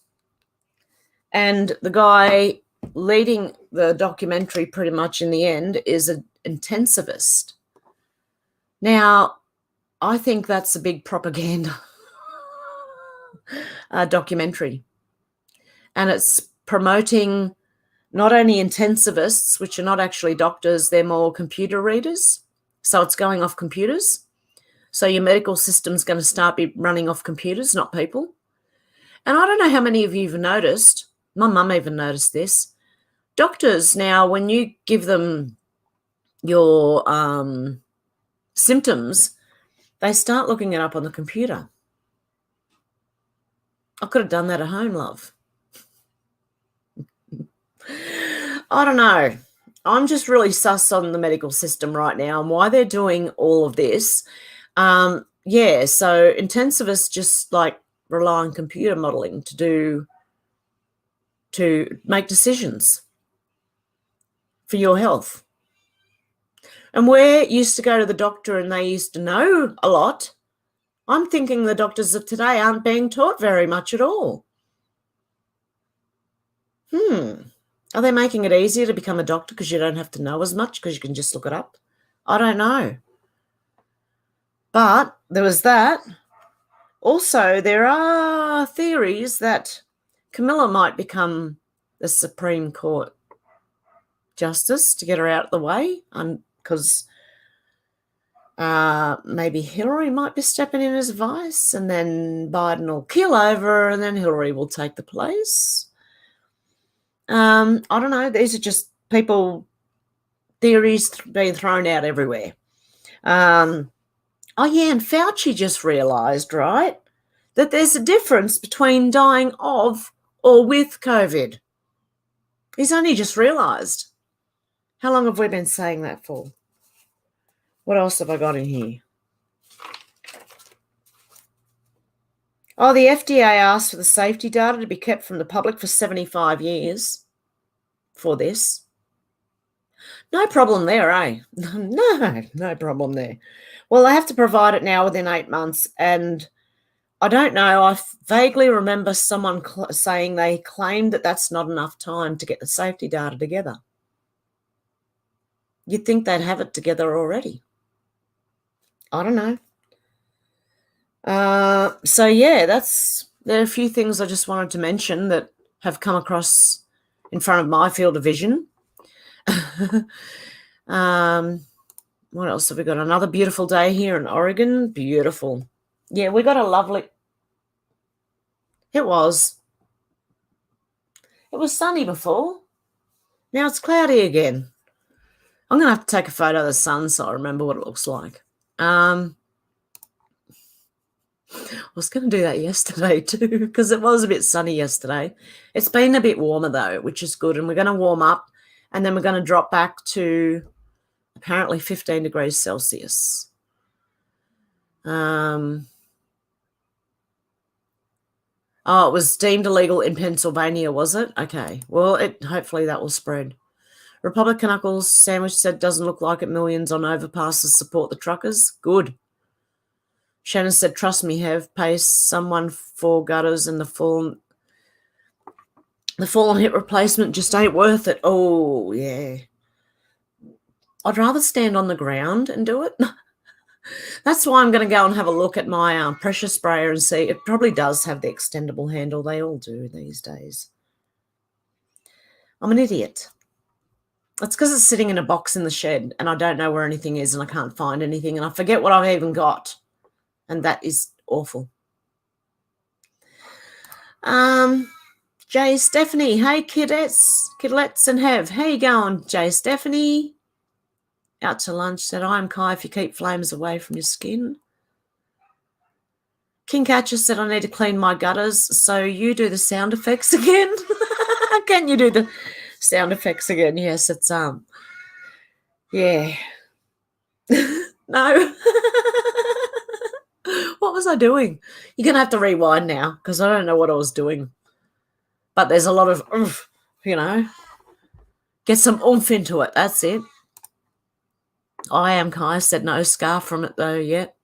And the guy leading the documentary pretty much in the end is an intensivist. Now, I think that's a big propaganda documentary. And it's promoting not only intensivists, which are not actually doctors, they're more computer readers. So it's going off computers. So your medical system's going to start be running off computers, not people. And I don't know how many of you have noticed, my mum even noticed this, doctors now, when you give them your symptoms, they start looking it up on the computer. I could have done that at home, love. I don't know. I'm just really sus on the medical system right now and why they're doing all of this. Yeah, so intensivists just rely on computer modeling to make decisions for your health. And we're used to go to the doctor and they used to know a lot. I'm thinking the doctors of today aren't being taught very much at all. Are they making it easier to become a doctor because you don't have to know as much because you can just look it up? I don't know. But there was that. Also, there are theories that Camilla might become the Supreme Court justice to get her out of the way, because maybe Hillary might be stepping in as vice, and then Biden will keel over, and then Hillary will take the place. I don't know. These are just theories being thrown out everywhere. Oh, yeah, and Fauci just realised, right, that there's a difference between dying of or with COVID. He's only just realised. How long have we been saying that for? What else have I got in here? Oh, the FDA asked for the safety data to be kept from the public for 75 years for this. No problem there, eh? No problem there. Well, they have to provide it now within 8 months, and I don't know. I vaguely remember someone saying they claimed that that's not enough time to get the safety data together. You'd think they'd have it together already. I don't know. So, yeah, there are a few things I just wanted to mention that have come across in front of my field of vision. What else have we got? Another beautiful day here in Oregon. Beautiful. Yeah, we got a lovely... It was sunny before. Now it's cloudy again. I'm going to have to take a photo of the sun so I remember what it looks like. I was going to do that yesterday too because it was a bit sunny yesterday. It's been a bit warmer though, which is good. And we're going to warm up and then we're going to drop back to apparently 15 degrees Celsius. Oh, it was deemed illegal in Pennsylvania, was it? Okay. Well, hopefully that will spread. Republican Knuckles Sandwich said doesn't look like it. Millions on overpasses support the truckers. Good. Shannon said, trust me, Hev, pay someone for gutters and the fallen hip replacement just ain't worth it. Oh, yeah. I'd rather stand on the ground and do it. That's why I'm going to go and have a look at my pressure sprayer and see. It probably does have the extendable handle. They all do these days. I'm an idiot. That's because it's sitting in a box in the shed and I don't know where anything is and I can't find anything and I forget what I've even got. And that is awful. Jay Stephanie. Hey, kidlets and Hev. How you going, Jay Stephanie? Out to lunch. Said, I'm Kai if you keep flames away from your skin. King Catcher said, I need to clean my gutters. So you do the sound effects again? Can you do the sound effects again? Yes, it's, yeah. No. What was I doing? You're going to have to rewind now because I don't know what I was doing. But there's a lot of oomph, get some oomph into it. That's it. I am Kai said no scar from it though yet.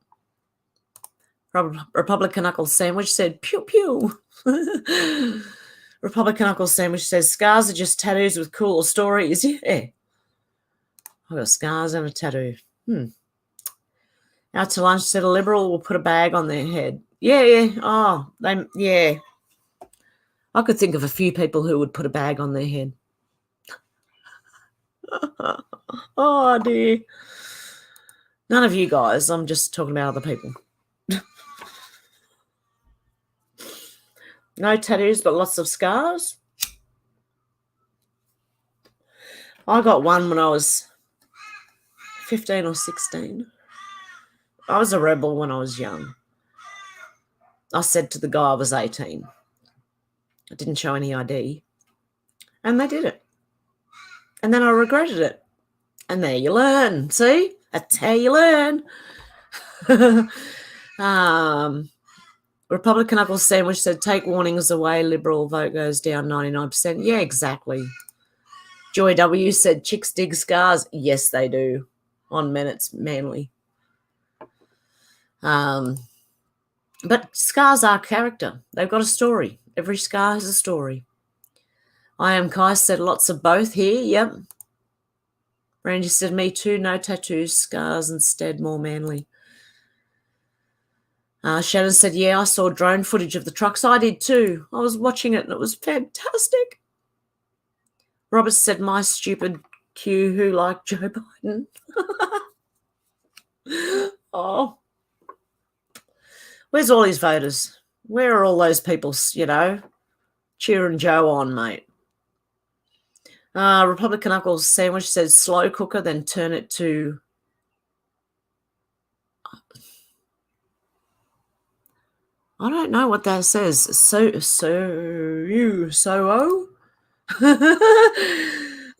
Republican Knuckles Sandwich said pew pew. Republican Knuckles Sandwich says scars are just tattoos with cooler stories. Yeah. I've got scars and a tattoo. Out to lunch said a Liberal will put a bag on their head. Yeah. Oh, yeah. I could think of a few people who would put a bag on their head. Oh, dear. None of you guys. I'm just talking about other people. No tattoos, but lots of scars. I got one when I was 15 or 16. I was a rebel when I was young. I said to the guy I was 18. I didn't show any ID. And they did it. And then I regretted it. And there you learn. See? That's how you learn. Republican Knuckles Sandwich said, take warnings away, Liberal vote goes down 99%. Yeah, exactly. Joy W said, chicks dig scars. Yes, they do. On men, it's manly. But scars are character. They've got a story. Every scar has a story. I am Kai said lots of both here. Yep. Randy said me too. No tattoos, scars instead, more manly. Shannon said, yeah, I saw drone footage of the trucks. I did too. I was watching it and it was fantastic. Robert said, my stupid Q who liked Joe Biden. Oh. Where's all his voters? Where are all those people, cheering Joe on, mate? Republican Uncle Sandwich says slow cooker, then turn it to... I don't know what that says. So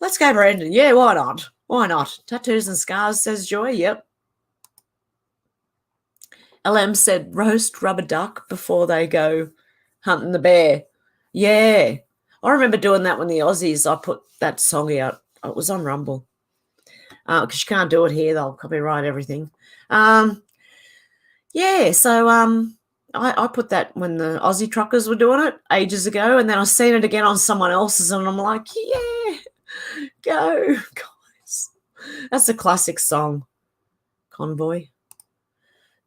Let's go, Brandon. Yeah, why not? Why not? Tattoos and scars, says Joy. Yep. LM said roast rubber duck before they go hunting the bear. Yeah. I remember doing that when the Aussies, I put that song out. It was on Rumble. Because you can't do it here. They'll copyright everything. Yeah, so I put that when the Aussie truckers were doing it ages ago, and then I seen it again on someone else's, and I'm like, yeah, go, guys. That's a classic song. Convoy.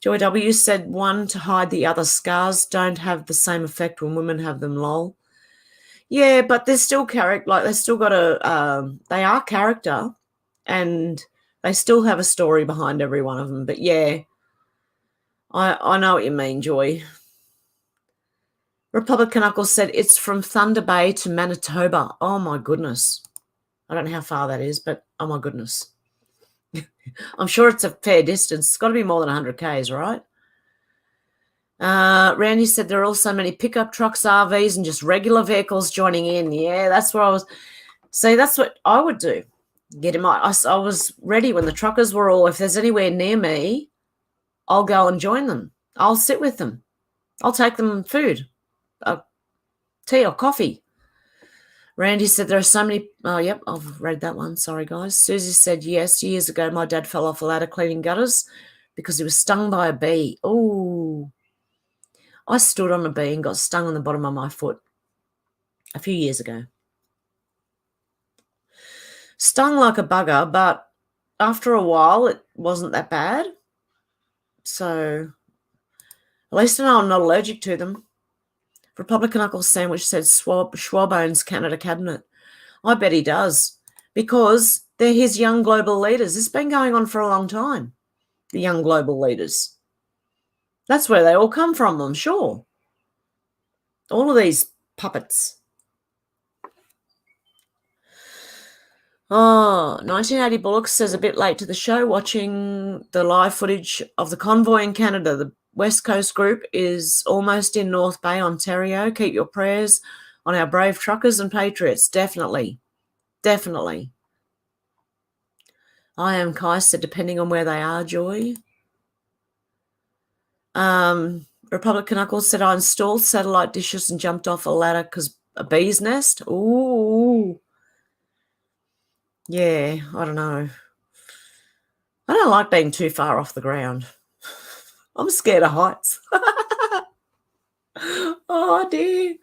Joy W said one to hide the other. Scars don't have the same effect when women have them, lol. Yeah, but they're still character, like they still got they are character, and they still have a story behind every one of them. But yeah, I know what you mean, Joy. Republican Uncle said it's from Thunder Bay to Manitoba. Oh, my goodness. I don't know how far that is, but oh, my goodness. I'm sure it's a fair distance. It's got to be more than 100 Ks, right? Randy said there are also many pickup trucks, RVs, and just regular vehicles joining in. Yeah, that's where I was. See, that's what I would do. Get him. I was ready when the truckers were all, if there's anywhere near me, I'll go and join them. I'll sit with them. I'll take them food, tea or coffee. Randy said there are so many. Oh, yep, I've read that one. Sorry, guys. Susie said, yes, years ago, my dad fell off a ladder cleaning gutters because he was stung by a bee. Oh, I stood on a bee and got stung on the bottom of my foot a few years ago. Stung like a bugger, but after a while, it wasn't that bad. So at least I know I'm not allergic to them. Republican Uncle Sandwich said Schwab owns Canada Cabinet. I bet he does, because they're his young global leaders. It's been going on for a long time, the young global leaders. That's where they all come from, I'm sure. All of these puppets. Oh, 1980 Bullock says a bit late to the show, watching the live footage of the convoy in Canada. The West Coast group is almost in North Bay, Ontario. Keep your prayers on our brave truckers and patriots. Definitely. Definitely. I am Kai said, depending on where they are, Joy. Republican Uncle said, I installed satellite dishes and jumped off a ladder because a bee's nest. Ooh. Yeah, I don't know. I don't like being too far off the ground. I'm scared of heights. Oh, dear.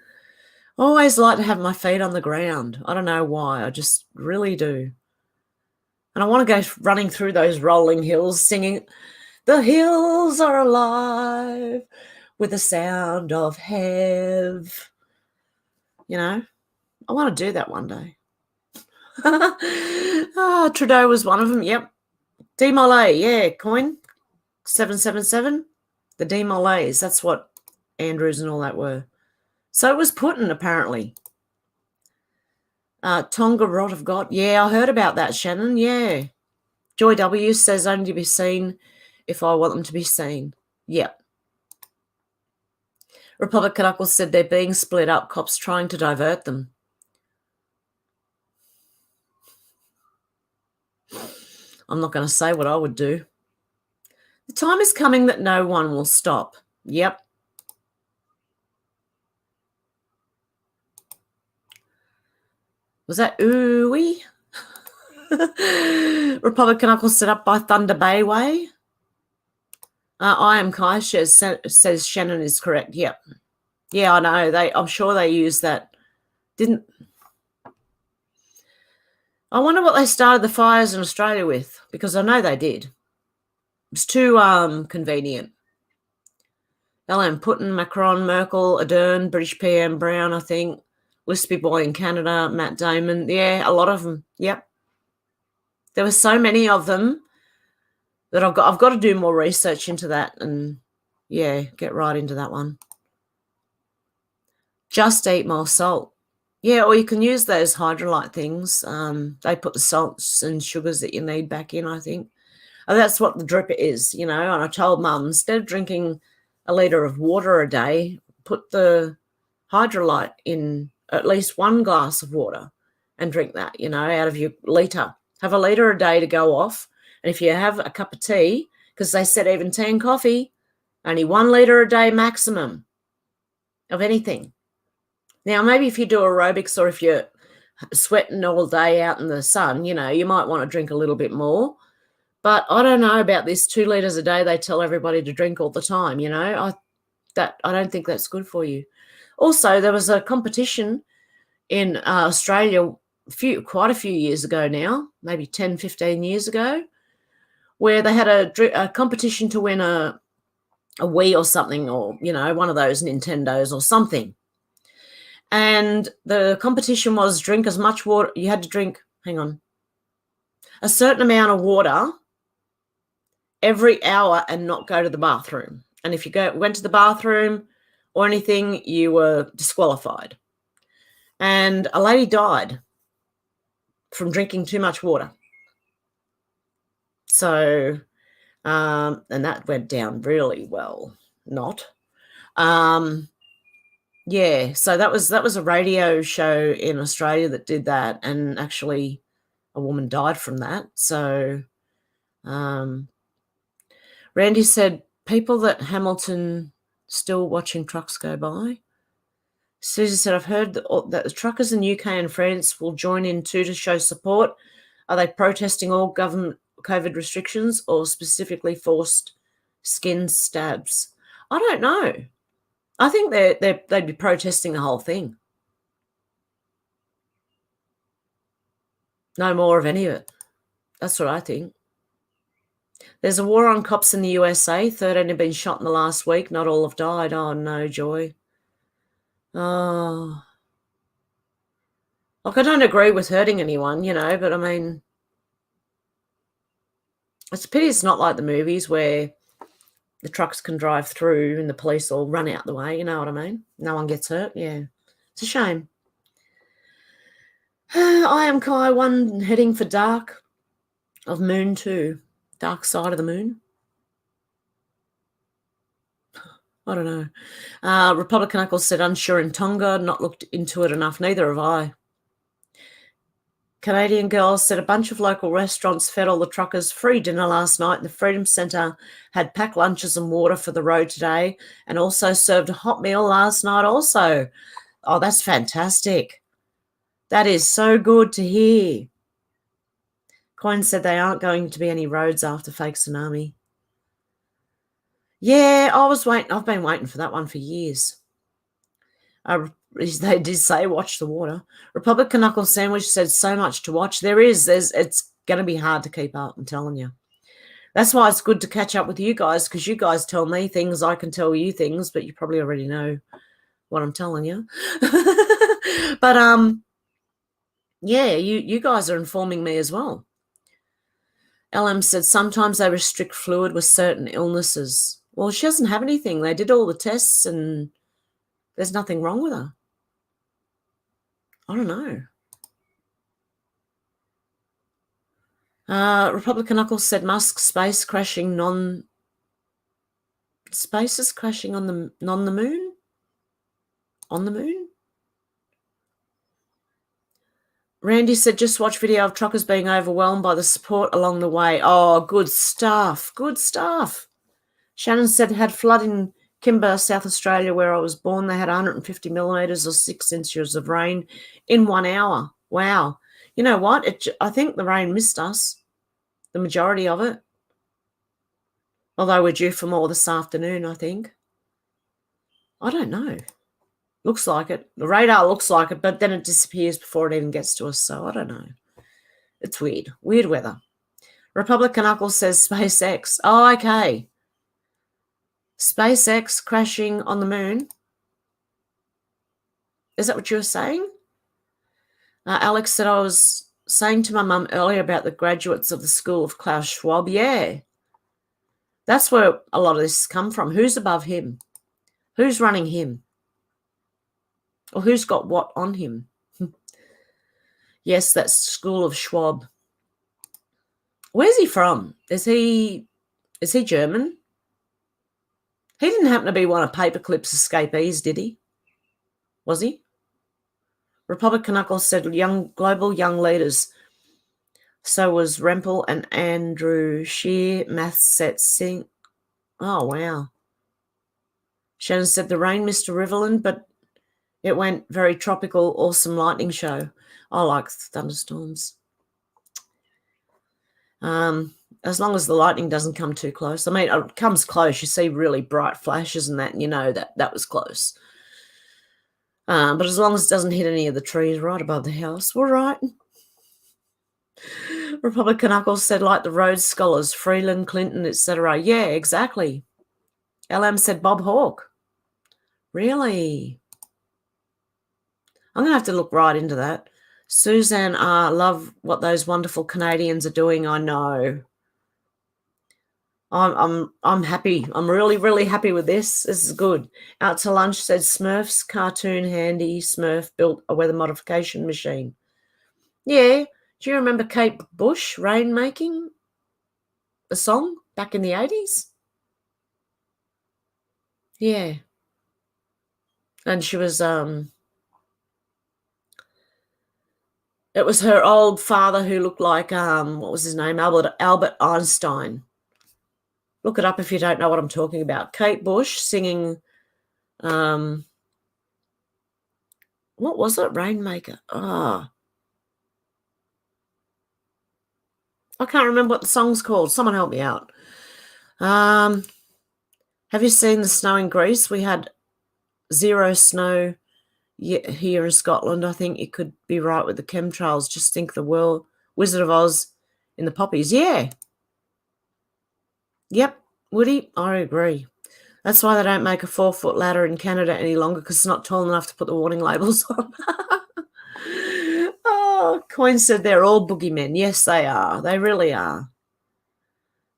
I always like to have my feet on the ground. I don't know why. I just really do. And I want to go running through those rolling hills singing, the hills are alive with the sound of Hev. You know, I want to do that one day. Trudeau was one of them. Yep. Demolay, yeah, coin 777. The Demolays, that's what Andrews and all that were. So it was Putin, apparently. Tonga Rot of God. Yeah, I heard about that, Shannon. Yeah. Joy W says only to be seen if I want them to be seen. Yep. Republican Uncle said they're being split up, cops trying to divert them. I'm not going to say what I would do. The time is coming that no one will stop. Yep. Was that ooey? Republican Uncle set up by Thunder Bay Way. I am Kai says Shannon is correct. Yep. Yeah, I know. I'm sure they use that. I wonder what they started the fires in Australia with, because I know they did. It's too convenient. LM Putin, Macron, Merkel, Ardern, British PM, Brown, I think, Lispy Boy in Canada, Matt Damon. Yeah, a lot of them. Yep. There were so many of them that I've got to do more research into that and, yeah, get right into that one. Just eat more salt. Yeah, or you can use those hydrolyte things. They put the salts and sugars that you need back in, I think. And that's what the drip is, you know. And I told Mum, instead of drinking a litre of water a day, put the hydrolyte in at least 1 glass of water and drink that, you know, out of your litre. Have a litre a day to go off. And if you have a cup of tea, because they said even tea and coffee, only 1 litre a day maximum of anything. Now, maybe if you do aerobics or if you're sweating all day out in the sun, you know, you might want to drink a little bit more. But I don't know about this 2 litres a day they tell everybody to drink all the time, you know. I don't think that's good for you. Also, there was a competition in Australia quite a few years ago now, maybe 10, 15 years ago, where they had a competition to win a Wii or something, or, you know, one of those Nintendos or something. And the competition was drink as much water. You had to drink, a certain amount of water every hour and not go to the bathroom. And if you went to the bathroom or anything, you were disqualified. And a lady died from drinking too much water. So, and that went down really well. Yeah, so that was a radio show in Australia that did that, and actually a woman died from that. So, Randy said, people that Hamilton still watching trucks go by. Susie said, I've heard that the truckers in UK and France will join in too to show support. Are they protesting all government COVID restrictions or specifically forced skin stabs? I don't know. I think they'd be protesting the whole thing. No more of any of it. That's what I think. There's a war on cops in the USA. 13 have been shot in the last week. Not all have died. Oh, no, Joy. Oh. Look, I don't agree with hurting anyone, you know, but I mean, it's a pity it's not like the movies where the trucks can drive through and the police all run out the way, you know what I mean? No one gets hurt, yeah. It's a shame. I am Kai 1 heading for Dark of Moon 2. Dark Side of the Moon. I don't know. Republican Uncle said unsure in Tonga, not looked into it enough. Neither have I. Canadian Girls said a bunch of local restaurants fed all the truckers free dinner last night. The Freedom Centre had packed lunches and water for the road today and also served a hot meal last night also. Oh, that's fantastic. That is so good to hear. Coin said they aren't going to be any roads after fake tsunami. Yeah, I've been waiting for that one for years. They did say watch the water. Republican Knuckle Sandwich said so much to watch. It's going to be hard to keep up, I'm telling you. That's why it's good to catch up with you guys, because you guys tell me things, I can tell you things, but you probably already know what I'm telling you. But yeah, you guys are informing me as well. LM said sometimes they restrict fluid with certain illnesses. Well, she doesn't have anything. They did all the tests and there's nothing wrong with her. I don't know. Republican Knuckles said Musk space crashing spaces crashing on the moon? On the moon? Randy said just watch video of truckers being overwhelmed by the support along the way. Oh, good stuff. Good stuff. Shannon said had flood in Kimber, South Australia, where I was born. They had 150 millimetres or 6 inches of rain in 1 hour. Wow. You know what? I think the rain missed us, the majority of it. Although we're due for more this afternoon, I think. I don't know. Looks like it. The radar looks like it, but then it disappears before it even gets to us, so I don't know. It's weird. Weird weather. Republican Uncle says SpaceX. Oh, okay. SpaceX crashing on the moon. Is that what you were saying? Alex said, I was saying to my mum earlier about the graduates of the school of Klaus Schwab. Yeah. That's where a lot of this has come from. Who's above him? Who's running him? Or who's got what on him? Yes, that's School of Schwab. Where's he from? Is he German? He didn't happen to be one of Paperclip's escapees, did he? Was he? Republican Uncle said global young leaders. So was Rempel and Andrew Scheer, math set sing. Oh, wow. Shannon said the rain, Mr. Riverland, but it went very tropical, awesome lightning show. I like thunderstorms. As long as the lightning doesn't come too close. I mean, it comes close. You see really bright flashes and that, and you know that was close. But as long as it doesn't hit any of the trees right above the house, we're right. Republican Uncle said, like the Rhodes Scholars, Freeland, Clinton, etc. Yeah, exactly. LM said Bob Hawke. Really? I'm going to have to look right into that. Suzanne love what those wonderful Canadians are doing. I know. I'm happy. I'm really, really happy with this. This is good. Out to lunch said Smurfs, cartoon handy. Smurf built a weather modification machine. Yeah. Do you remember Kate Bush, Rainmaking? The song back in the 80s? Yeah. And she was it was her old father who looked like what was his name? Albert Einstein. Look it up if you don't know what I'm talking about. Kate Bush singing what was it? Rainmaker. Oh. I can't remember what the song's called. Someone help me out. Have you seen the snow in Greece? We had 0 snow here in Scotland. I think you could be right with the chemtrails. Just think the Wizard of Oz in the poppies. Yeah. Yep, Woody, I agree. That's why they don't make a 4-foot ladder in Canada any longer, because it's not tall enough to put the warning labels on. Oh, Coin said they're all boogeymen. Yes, they are. They really are.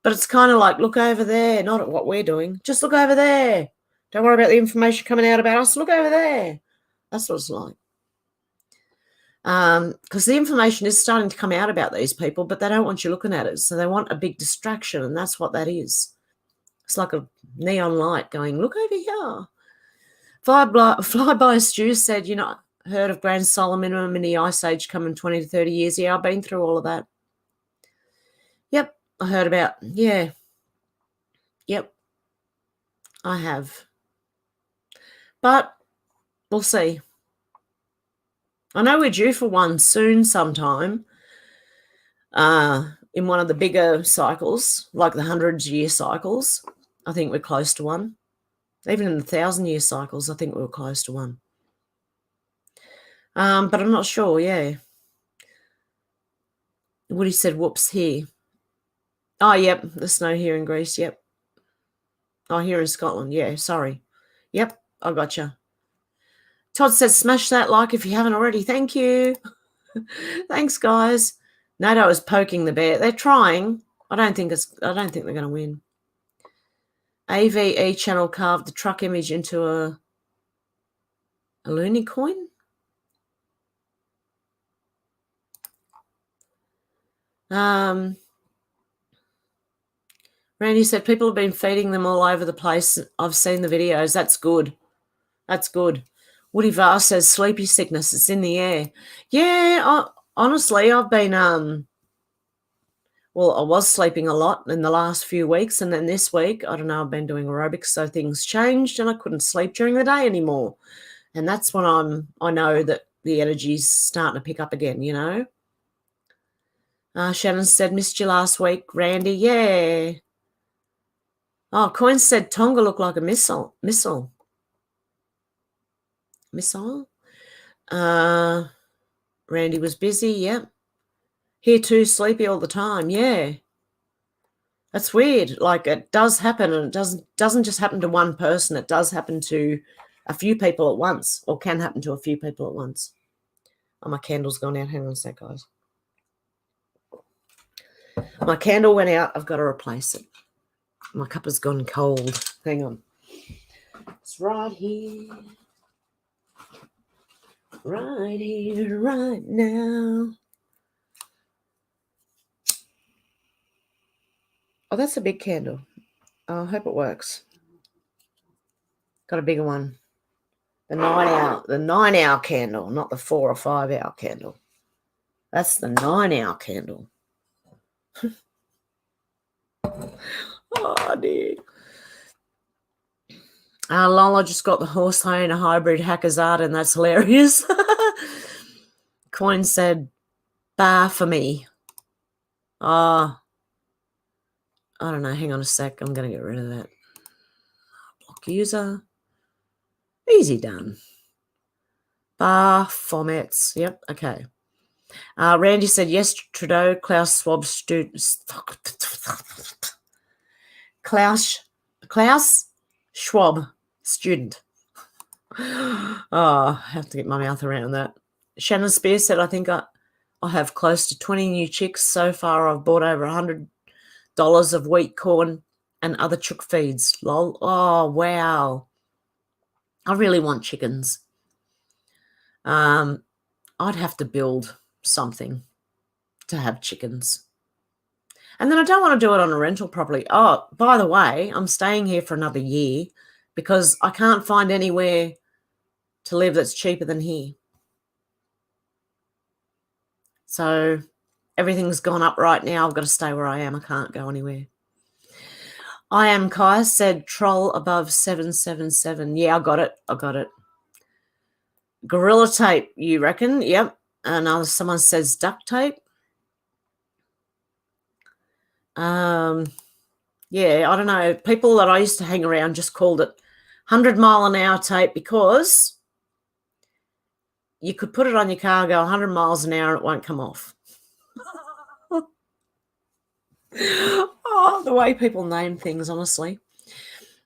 But it's kind of like, look over there, not at what we're doing. Just look over there. Don't worry about the information coming out about us. Look over there. That's what it's like. Because the information is starting to come out about these people, but they don't want you looking at it. So they want a big distraction, and that's what that is. It's like a neon light going, look over here. Flyby Stew said, you know, heard of Grand Solar Minimum in the Ice Age coming 20 to 30 years. Yeah, I've been through all of that. Yep, I heard about, yeah. Yep, I have. But we'll see. I know we're due for one soon sometime in one of the bigger cycles, like the 100-year cycles. I think we're close to one. Even in the 1,000-year cycles, I think we were close to one. But I'm not sure, yeah. Woody said, whoops, here. Oh, yep, the snow here in Greece, yep. Oh, here in Scotland, yeah, sorry. Yep, I gotcha. Todd says, smash that like if you haven't already. Thank you. Thanks, guys. NATO is poking the bear. They're trying. I don't think they're going to win. AVE channel carved the truck image into a loony coin. Randy said people have been feeding them all over the place. I've seen the videos. That's good. That's good. Woody Var says sleepy sickness. It's in the air. Yeah, honestly, I've been well, I was sleeping a lot in the last few weeks, and then this week, I don't know, I've been doing aerobics, so things changed, and I couldn't sleep during the day anymore. And that's when I know that the energy's starting to pick up again, you know. Shannon said, missed you last week, Randy. Yeah. Oh, Coin said Tonga looked like a missile. Missile. Randy was busy, yep. Here too, sleepy all the time. Yeah. That's weird. Like, it does happen, and it doesn't just happen to one person. It does happen to a few people at once, or can happen to a few people at once. Oh, my candle's gone out. Hang on a sec, guys. My candle went out. I've got to replace it. My cup has gone cold. Hang on. It's right here. Right here, right now. Oh, that's a big candle. I hope it works. Got a bigger one. The 9-hour candle, not the 4 or 5 hour candle. That's the 9-hour candle. Oh, dear. Lola just got the horse hyena hybrid Hackazard, and that's hilarious. Coin said, bar for me. I don't know. Hang on a sec. I'm going to get rid of that. Block user. Easy done. Bar formats. Yep. Okay. Randy said, yes, Trudeau, Klaus Schwab students. Klaus Schwab student. Oh, I have to get my mouth around that. Shannon Spears said, I think I have close to 20 new chicks. So far, I've bought over $100 of wheat, corn, and other chook feeds. Lol. Oh, wow. I really want chickens. I'd have to build something to have chickens. And then I don't want to do it on a rental property. Oh, by the way, I'm staying here for another year because I can't find anywhere to live that's cheaper than here. So everything's gone up right now. I've got to stay where I am. I can't go anywhere. I am Kai said troll above 777. Yeah, I got it. Gorilla tape, you reckon? Yep. And someone says duct tape. Yeah, I don't know. People that I used to hang around just called it 100-mile-an-hour tape because you could put it on your car, go 100 miles an hour, and it won't come off. Oh, the way people name things, honestly.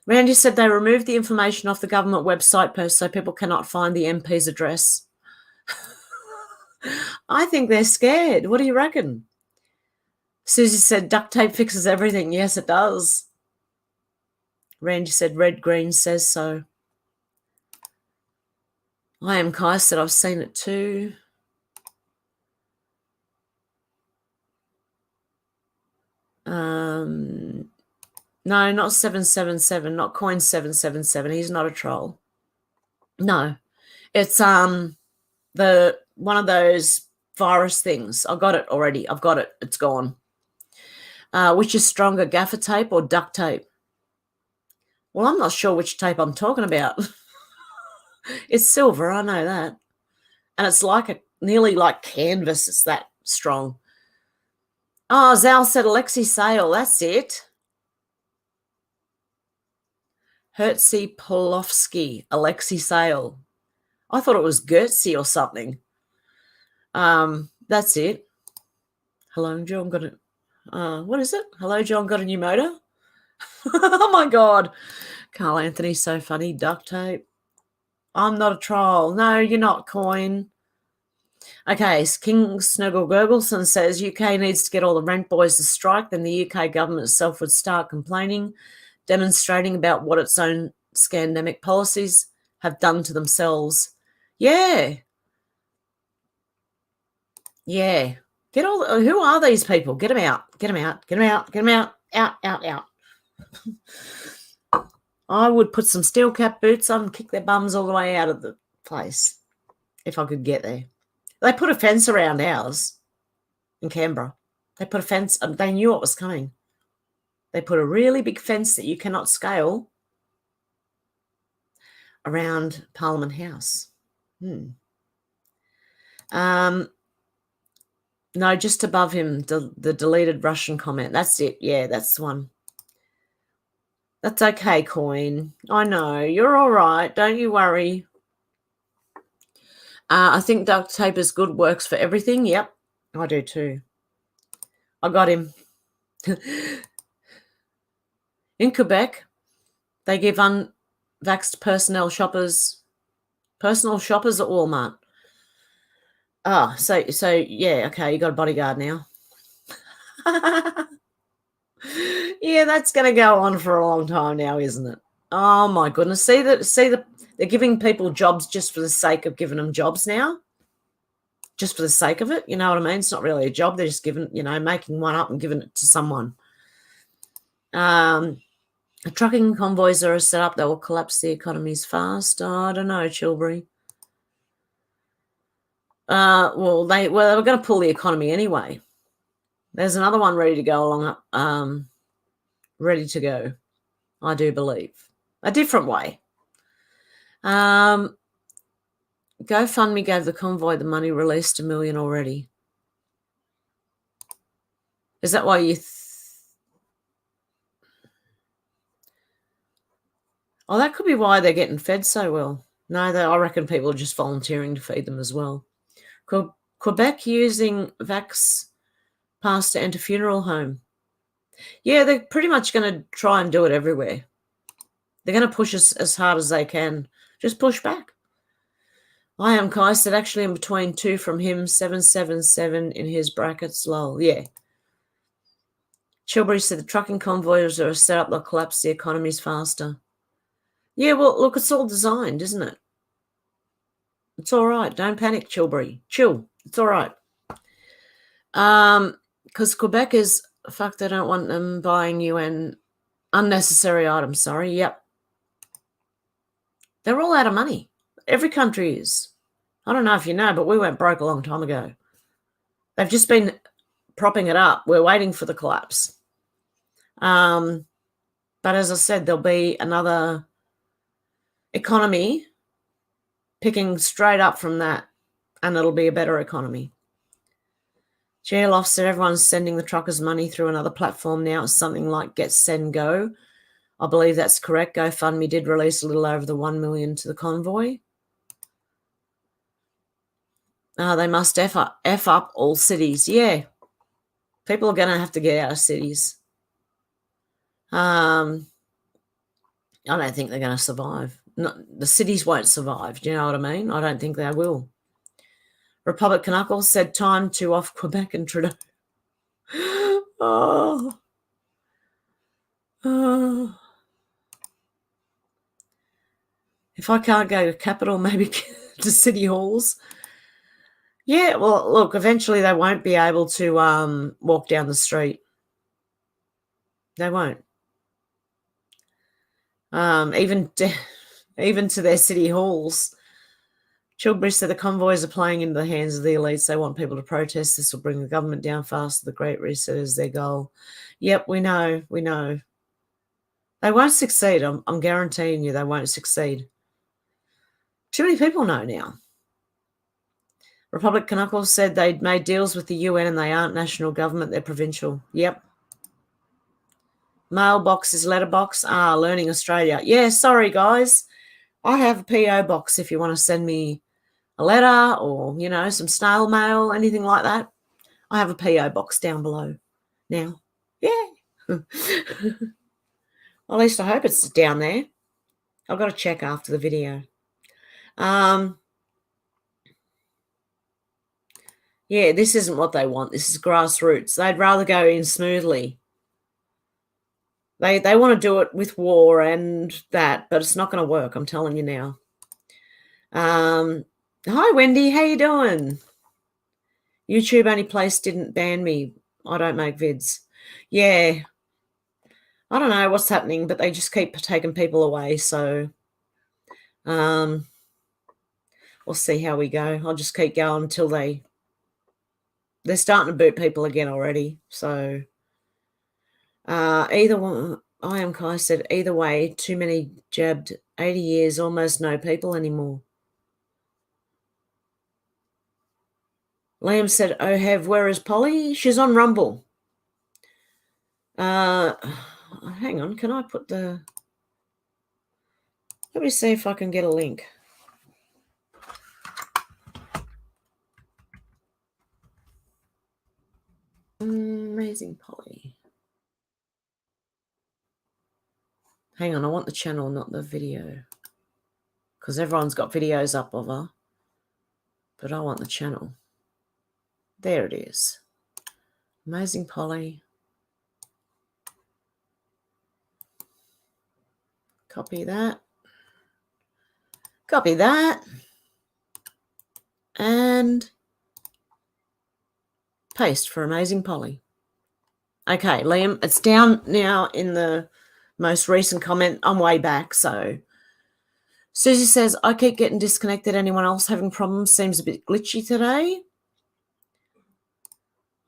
Randy said they removed the information off the government website post so people cannot find the MP's address. I think they're scared. What do you reckon? Susie said duct tape fixes everything. Yes, it does. Randy said red green says so. I am Kai said I've seen it too. No, not 777, not coin 777. He's not a troll. No. It's the one of those virus things. I got it already. I've got it. It's gone. Which is stronger, gaffer tape or duct tape? Well, I'm not sure which tape I'm talking about. It's silver, I know that. And it's like nearly like canvas. It's that strong. Oh, Zal said Alexei Sale. That's it. Hertzi Polovsky, Alexei Sale. I thought it was Gertzy or something. That's it. Hello, John. Got it. What is it? Hello, John. Got a new motor? Oh, my God. Carl Anthony's so funny. Duct tape. I'm not a troll. No, you're not, Coin. Okay, King Snuggle Gurgleson says UK needs to get all the rent boys to strike, then the UK government itself would start complaining, demonstrating about what its own scandemic policies have done to themselves. Yeah. Yeah. Who are these people? Get them out. Get them out. Get them out. Get them out. Out. I would put some steel cap boots on and kick their bums all the way out of the place if I could get there. They put a fence around ours in Canberra. They put a fence. They knew what was coming. They put a really big fence that you cannot scale around Parliament House. No, just above him, the deleted Russian comment. That's it. Yeah, that's the one. That's okay, Coin. I know. You're all right. Don't you worry. I think duct tape is good. Works for everything. Yep, I do too. I got him. In Quebec, they give unvaxxed personal shoppers at Walmart. Oh, so yeah, okay, you got a bodyguard now. Yeah, that's going to go on for a long time now, isn't it? Oh my goodness! They're giving people jobs just for the sake of giving them jobs now, just for the sake of it. You know what I mean? It's not really a job. They're just giving, making one up and giving it to someone. Trucking convoys are set up that will collapse the economies fast. Oh, I don't know, Chilbury. Well, they were going to pull the economy anyway. There's another one ready to go along. Ready to go, I do believe. A different way. GoFundMe gave the convoy the money, released $1 million already. Is that why you? Oh, that could be why they're getting fed so well. No, I reckon people are just volunteering to feed them as well. Quebec using Vax Pass to enter funeral home. Yeah, they're pretty much going to try and do it everywhere. They're going to push as hard as they can. Just push back. I am Kai said actually in between two from him, 777 in his brackets, lol. Yeah. Chilbury said the trucking convoys are set up, they'll collapse the economies faster. Yeah, well, look, it's all designed, isn't it? It's all right. Don't panic, Chilbury. Chill. It's all right. Because Quebec is, fuck, they don't want them buying UN unnecessary items, sorry. Yep. They're all out of money. Every country is. I don't know if you know, but we went broke a long time ago. They've just been propping it up. We're waiting for the collapse. But as I said, there'll be another economy picking straight up from that, and it'll be a better economy. GLOF said everyone's sending the truckers money through another platform now. It's something like Get Send Go. I believe that's correct. GoFundMe did release a little over the 1 million to the convoy. They must F up all cities. Yeah. People are going to have to get out of cities. I don't think they're going to survive. The cities won't survive. Do you know what I mean? I don't think they will. Republic Knuckles said time to off Quebec and Trudeau. Oh. If I can't go to capital, maybe to city halls. Yeah, well, look, eventually they won't be able to walk down the street. They won't. Even to their city halls. Chilbury said the convoys are playing into the hands of the elites. They want people to protest. This will bring the government down faster. The Great Reset is their goal. Yep, we know. They won't succeed. I'm guaranteeing you they won't succeed. Too many people know now. Republic Knuckles said they'd made deals with the UN and they aren't national government, they're provincial. Yep. Mailbox is letterbox. Learning Australia. Yeah, sorry, guys. I have a P.O. box if you want to send me a letter or, some snail mail, anything like that. I have a P.O. box down below now. Yeah. At least I hope it's down there. I've got to check after the video. Yeah, this isn't what they want. This is grassroots. They'd rather go in smoothly. They want to do it with war and that, but it's not going to work. I'm telling you now. Hi, Wendy. How you doing? YouTube only place didn't ban me. I don't make vids. Yeah. I don't know what's happening, but they just keep taking people away. So we'll see how we go. I'll just keep going until they're starting to boot people again already. So either one, I am Kai said, either way, too many jabbed. 80 years, almost no people anymore. Liam said, oh, Hev, where is Polly? She's on Rumble. Hang on, can I put the... Let me see if I can get a link. Amazing Polly. Hang on, I want the channel, not the video. Because everyone's got videos up of her. But I want the channel. There it is. Amazing Polly. Copy that. Copy that. And paste for Amazing Polly. Okay, Liam, it's down now in the most recent comment. I'm way back, so. Susie says, I keep getting disconnected. Anyone else having problems? Seems a bit glitchy today.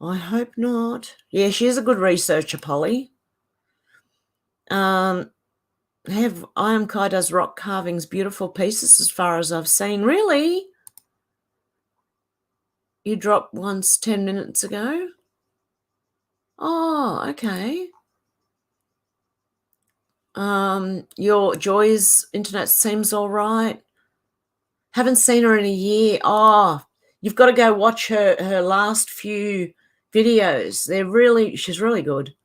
I hope not. Yeah, she is a good researcher, Polly. I Am Kai does rock carvings, beautiful pieces as far as I've seen. Really? You dropped once 10 minutes ago? Oh, okay. Your Joy's internet seems all right. Haven't seen her in a year. Oh, you've got to go watch her last few videos. She's really good.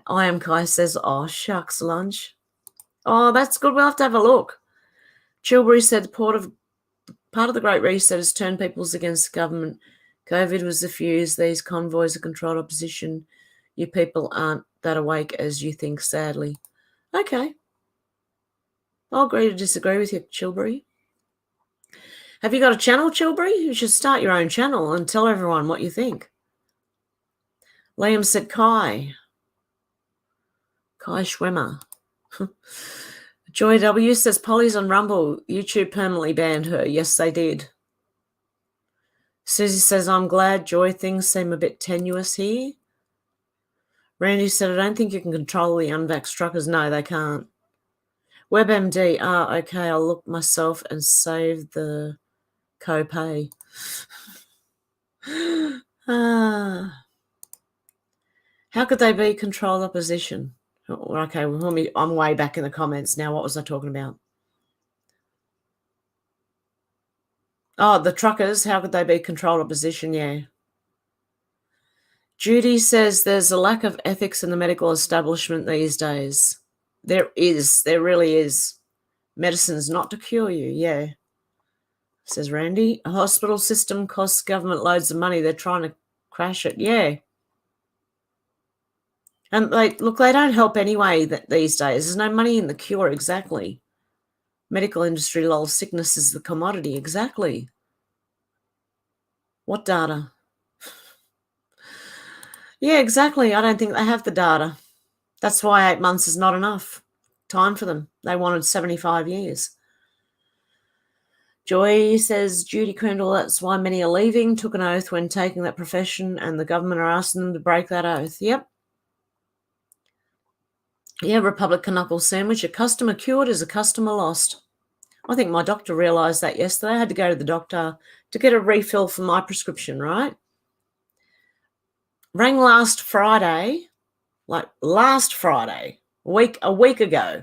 I Am Kai says, oh, shucks, lunch. Oh, that's good. We'll have to have a look. Chilbury said part of the Great Reset has turned peoples against government. COVID was the fuse. These convoys are controlled opposition. You people aren't that awake as you think, sadly. Okay. I'll agree to disagree with you, Chilbury. Have you got a channel, Chilbury? You should start your own channel and tell everyone what you think. Liam said Kai Schwemmer. Joy W says Polly's on Rumble. YouTube permanently banned her. Yes, they did. Susie says, I'm glad. Joy, things seem a bit tenuous here. Randy said, I don't think you can control the unvaxxed truckers. No, they can't. WebMD, okay, I'll look myself and save the copay. How could they be controlled opposition? Okay, well, I'm way back in the comments now. What was I talking about? Oh, the truckers, how could they be controlled opposition? Yeah. Judy says there's a lack of ethics in the medical establishment these days. There really is. Medicine's not to cure you, yeah. Says Randy. A hospital system costs government loads of money. They're trying to crash it, yeah. And they don't help anyway these days. There's no money in the cure, exactly. Medical industry, lol, sickness is the commodity, exactly. What data? Yeah, exactly. I don't think they have the data. That's why 8 months is not enough time for them. They wanted 75 years. Joy says, Judy Crandall, that's why many are leaving, took an oath when taking that profession, and the government are asking them to break that oath. Yep. Yeah, Republican knuckle sandwich. A customer cured is a customer lost. I think my doctor realised that yesterday. I had to go to the doctor to get a refill for my prescription, right? Rang last Friday, a week ago,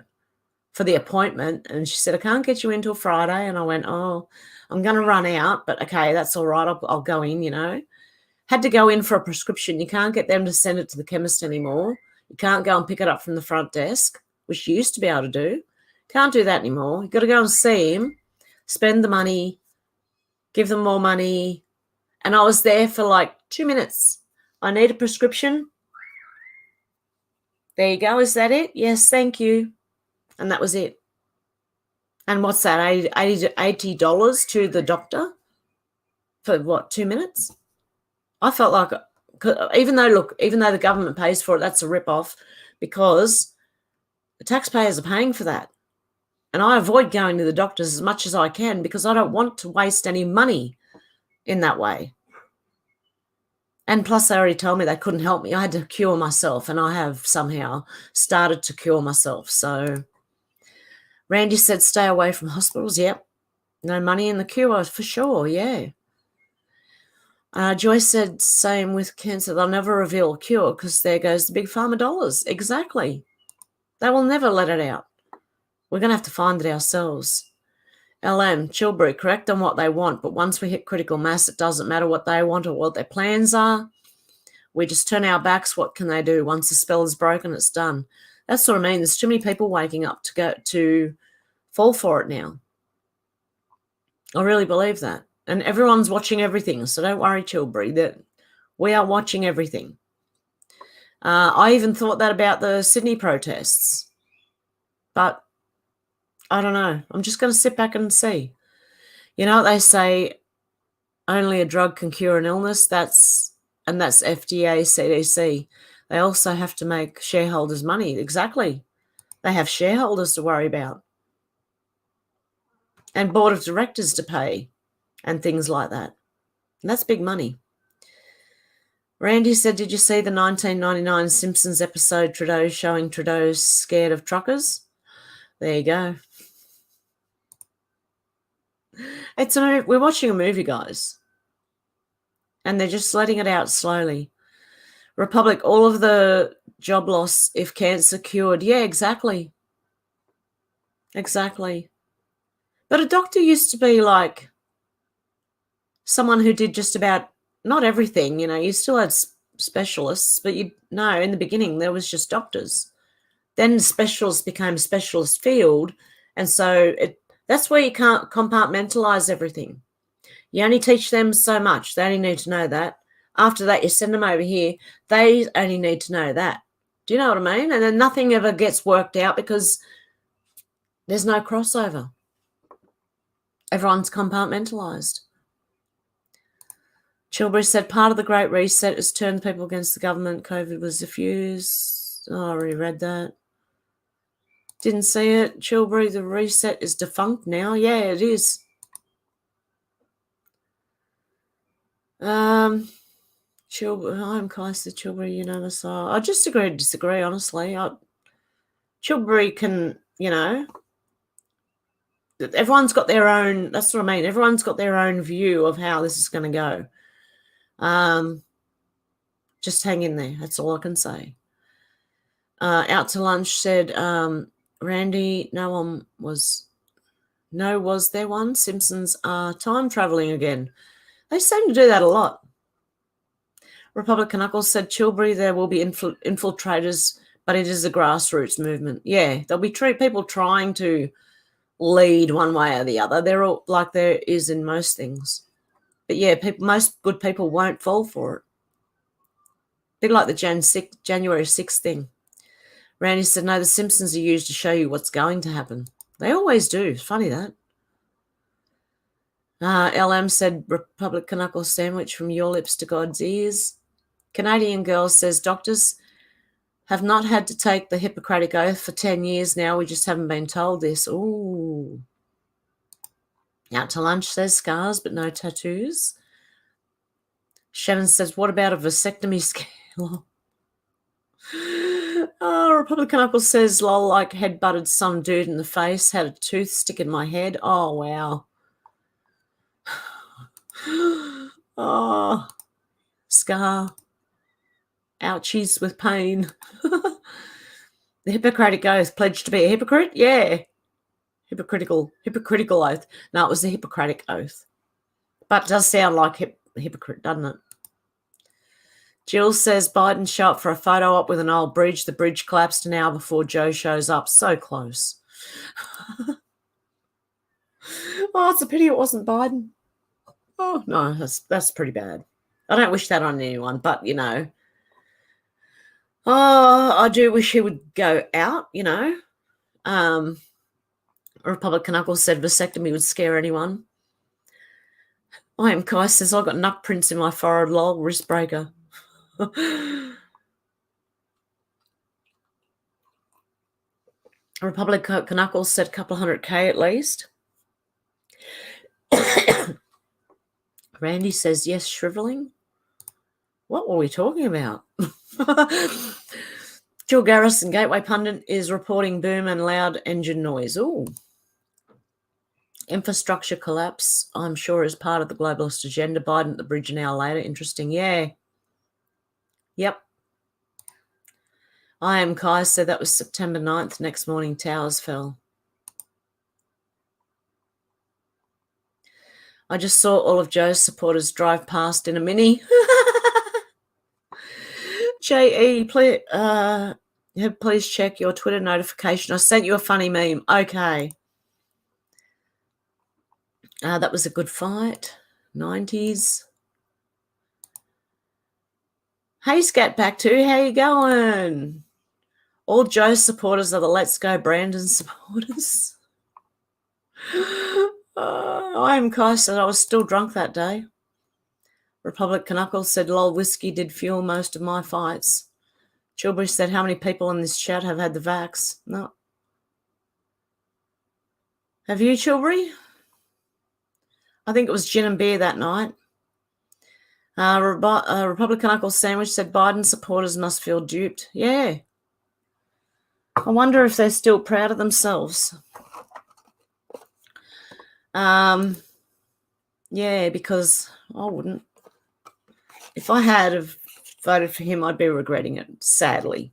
for the appointment, and she said, I can't get you in till Friday. And I went, oh, I'm going to run out, but okay, that's all right. I'll go in, Had to go in for a prescription. You can't get them to send it to the chemist anymore. You can't go and pick it up from the front desk, which you used to be able to do. Can't do that anymore. You've got to go and see him, spend the money, give them more money. And I was there for 2 minutes. I need a prescription. There you go. Is that it? Yes, thank you. And that was it. And what's that, $80 to the doctor for what, 2 minutes? I felt like, even though the government pays for it, that's a rip-off, because the taxpayers are paying for that. And I avoid going to the doctors as much as I can because I don't want to waste any money in that way. And plus, they already told me they couldn't help me. I had to cure myself, and I have somehow started to cure myself. So Randy said stay away from hospitals. Yep. No money in the cure for sure, yeah. Joyce said same with cancer. They'll never reveal a cure because there goes the big pharma dollars. Exactly. They will never let it out. We're going to have to find it ourselves. LM, Chilbury, correct on what they want, but once we hit critical mass, it doesn't matter what they want or what their plans are. We just turn our backs. What can they do? Once the spell is broken, it's done. That's what I mean. There's too many people waking up to fall for it now. I really believe that. And everyone's watching everything. So don't worry, Chilbury, that we are watching everything. I even thought that about the Sydney protests. But I don't know. I'm just going to sit back and see. You know what they say, only a drug can cure an illness. That's FDA, CDC. They also have to make shareholders money. Exactly. They have shareholders to worry about. And board of directors to pay and things like that. And that's big money. Randy said, did you see the 1999 Simpsons episode Trudeau showing Trudeau's scared of truckers? There you go. We're watching a movie, guys. And they're just letting it out slowly. Republic, all of the job loss if cancer cured. Yeah, exactly. Exactly. But a doctor used to be like someone who did just about not everything, you still had specialists, but in the beginning there was just doctors. Then specialists became specialist field, and so that's where you can't compartmentalize everything. You only teach them so much. They only need to know that. After that, you send them over here. They only need to know that. Do you know what I mean? And then nothing ever gets worked out because there's no crossover. Everyone's compartmentalized. Chilbury said, part of the Great Reset has turned people against the government. COVID was diffused. Oh, I already read that. Didn't see it. Chilbury, the reset is defunct now. Yeah, it is. Chilbury, I'm Kaiser Chilbury, unanimous. I just agree to disagree, honestly. Chilbury can, everyone's got their own, that's what I mean. Everyone's got their own view of how this is going to go. Just hang in there. That's all I can say. Out to lunch said, Randy, was there one? Simpsons are time traveling again. They seem to do that a lot. Republican Knuckles said, Chilbury, there will be infiltrators, but it is a grassroots movement. Yeah, there'll be people trying to lead one way or the other. They're all like there is in most things. But yeah, most good people won't fall for it. Bit like the January 6th thing. Randy said, no, the Simpsons are used to show you what's going to happen. They always do. It's funny that. LM said, Republican knuckle sandwich from your lips to God's ears. Canadian girl says, doctors have not had to take the Hippocratic Oath for 10 years now. We just haven't been told this. Ooh. Out to lunch says, scars but no tattoos. Shannon says, what about a vasectomy scale? Republican Uncle says, lol, like head-butted some dude in the face, had a tooth stick in my head. Oh, wow. Oh, scar. Ouchies with pain. The Hippocratic Oath, pledged to be a hypocrite? Yeah. Hypocritical oath. No, it was the Hippocratic Oath. But it does sound like hypocrite, doesn't it? Jill says, Biden show up for a photo op with an old bridge. The bridge collapsed an hour before Joe shows up. So close. Oh, it's a pity it wasn't Biden. Oh, no, that's pretty bad. I don't wish that on anyone, but, I do wish he would go out, Republican Uncle said vasectomy would scare anyone. I am Kai says, I got nut prints in my forehead, lol, wrist breaker. Republican Knuckles said a couple 100K at least. Randy says, yes, shriveling. What were we talking about? Jill Garrison, Gateway Pundit, is reporting boom and loud engine noise. Ooh. Infrastructure collapse, I'm sure, is part of the globalist agenda. Biden at the bridge an hour later. Interesting. Yeah. Yep. I am Kai said that was September 9th. Next morning, towers fell. I just saw all of Joe's supporters drive past in a Mini. J.E., please check your Twitter notification. I sent you a funny meme. Okay. That was a good fight. 90s. Hey, Scatback 2, how you going? All Joe's supporters are the Let's Go Brandon supporters. I am Kai said I was still drunk that day. Republic Knuckles said, lol, whiskey did fuel most of my fights. Chilbury said, how many people in this chat have had the vax? No. Have you, Chilbury? I think it was gin and beer that night. Republic Knuckles Sandwich said, Biden supporters must feel duped. Yeah. I wonder if they're still proud of themselves. Yeah, because I wouldn't. If I had have voted for him, I'd be regretting it, sadly.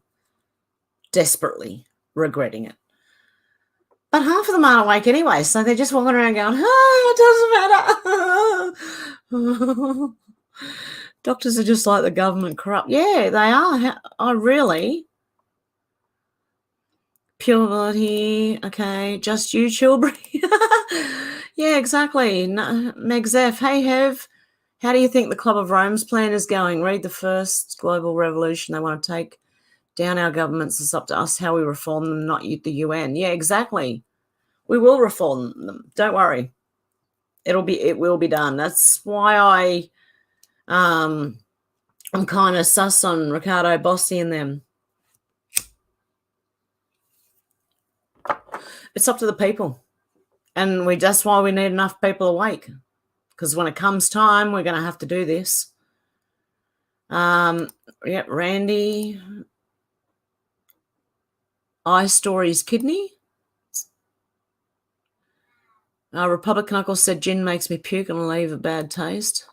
Desperately regretting it. But half of them aren't awake anyway, so they're just walking around going, it doesn't matter. Doctors are just like the government corrupt. Yeah, they are. I really... Purity, okay, just you, Chilbury. Yeah, exactly. No, Megs F, hey, Hev, how do you think the Club of Rome's plan is going? Read the first global revolution. They want to take down our governments. It's up to us how we reform them, not the UN. Yeah, exactly. We will reform them. Don't worry. It will be done. That's why I'm kind of sus on Ricardo Bossi and them. It's up to the people. And that's why we need enough people awake. Because when it comes time, we're going to have to do this. Yeah, Randy. Eye Stories Kidney. Republic Knuckles said gin makes me puke and leave a bad taste.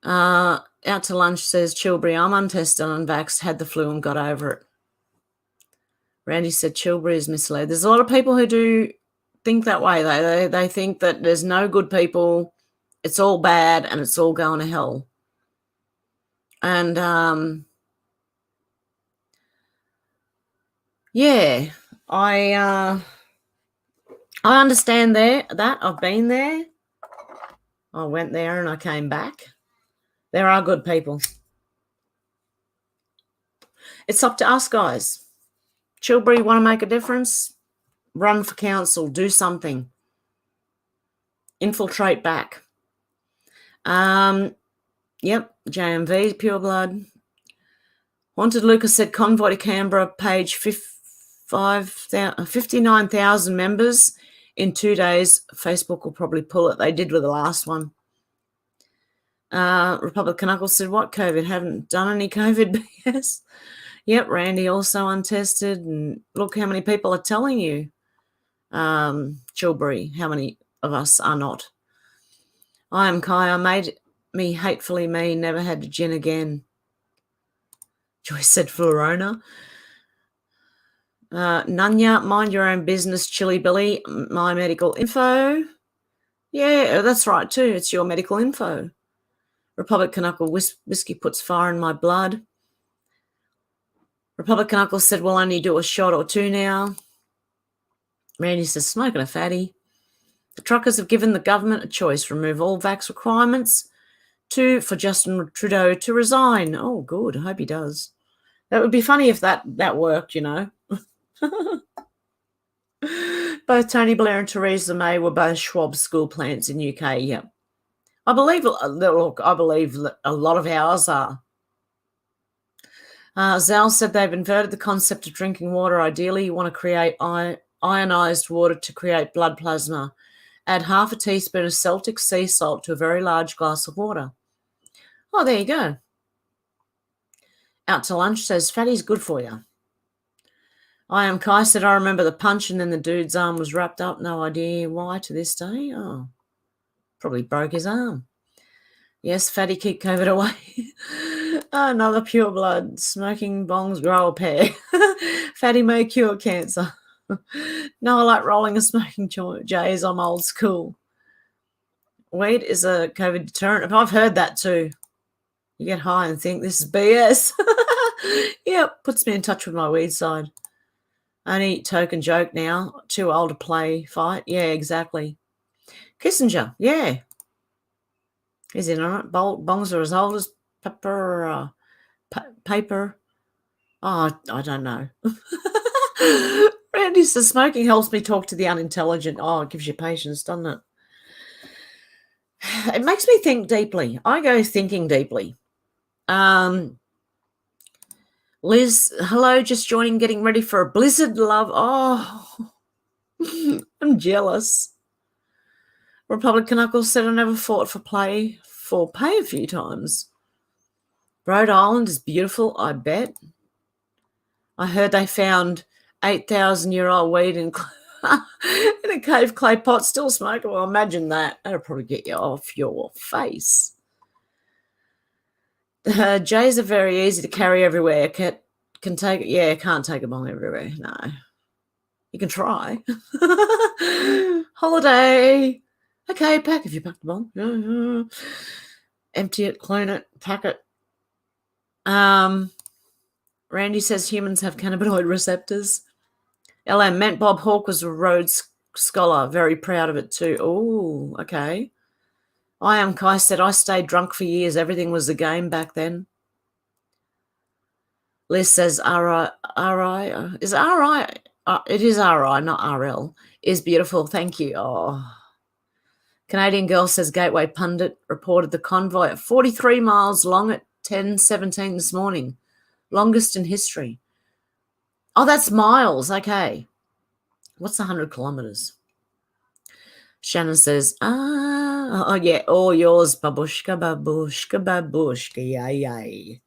Out to lunch says Chilbury, I'm untested, unvaxxed, had the flu and got over it. Randy said Chilbury is misled. There's a lot of people who do think that way. They think that there's no good people. It's all bad and it's all going to hell. And yeah, I understand that. I've been there. I went there and I came back. There are good people. It's up to us, guys. Chilbury, want to make a difference? Run for council. Do something. Infiltrate back. Yep, JMV, Pure Blood. Wanted Lucas said Convoy to Canberra, page 59,000 members in 2 days. Facebook will probably pull it. They did with the last one. Republic Knuckles said, what COVID? Haven't done any COVID BS. Yep, Randy also untested. And look how many people are telling you, Chilbury, how many of us are not. I am Kai. I made me hatefully me, never had to gin again. Joyce said Florona. Nunya, mind your own business, Chili Billy, my medical info. Yeah, that's right too. It's your medical info. Republic Knuckle, whiskey puts fire in my blood. Republic Knuckle said we'll only do a shot or two now. Randy says smoking a fatty. The truckers have given the government a choice. Remove all vax requirements for Justin Trudeau to resign. Oh, good. I hope he does. That would be funny if that worked, you know. Both Tony Blair and Theresa May were both Schwab school plants in UK. Yeah, I believe a lot of ours are. Zal said they've inverted the concept of drinking water. Ideally, you want to create ionized water to create blood plasma. Add half a teaspoon of Celtic sea salt to a very large glass of water. Oh, there you go. Out to lunch says fatty's good for you. I am Kai said I remember the punch and then the dude's arm was wrapped up. No idea why to this day. Oh, probably broke his arm. Yes, fatty, keep COVID away. Another pure blood. Smoking bongs grow a pair. Fatty may cure cancer. No, I like rolling and smoking J's. I'm old school. Weed is a COVID deterrent. I've heard that too. You get high and think this is BS. Yep, puts me in touch with my weed side. Only token joke now. Too old to play fight. Yeah, exactly. Kissinger, yeah. He's in on it. Bongs are as old as paper. Paper. Oh, I don't know. Randy says smoking helps me talk to the unintelligent. Oh, it gives you patience, doesn't it? It makes me think deeply. I go thinking deeply. Liz, hello, just joining, getting ready for a blizzard, love. Oh, I'm jealous. Republican Knuckles said I never fought for pay a few times. Rhode Island is beautiful, I bet. I heard they found 8,000-year-old weed in a cave clay pot, still smoking. Well, imagine that. That'll probably get you off your face. Jays are very easy to carry everywhere. Can't take a bong everywhere. No. You can try. Holiday. Okay, pack if you pack the bong. Empty it, clean it, pack it. Randy says humans have cannabinoid receptors. LM meant Bob Hawke was a Rhodes Scholar. Very proud of it too. Oh, okay. I am Kai said I stayed drunk for years. Everything was a game back then. Liz says RI is RI. It is RI, not RL. Is beautiful. Thank you. Oh. Canadian girl says Gateway Pundit reported the convoy at 43 miles long at 10:17 this morning. Longest in history. Oh, that's miles. Okay. What's 100 kilometers? Shannon says, oh, yeah, all yours, babushka, babushka, babushka, yay, yay.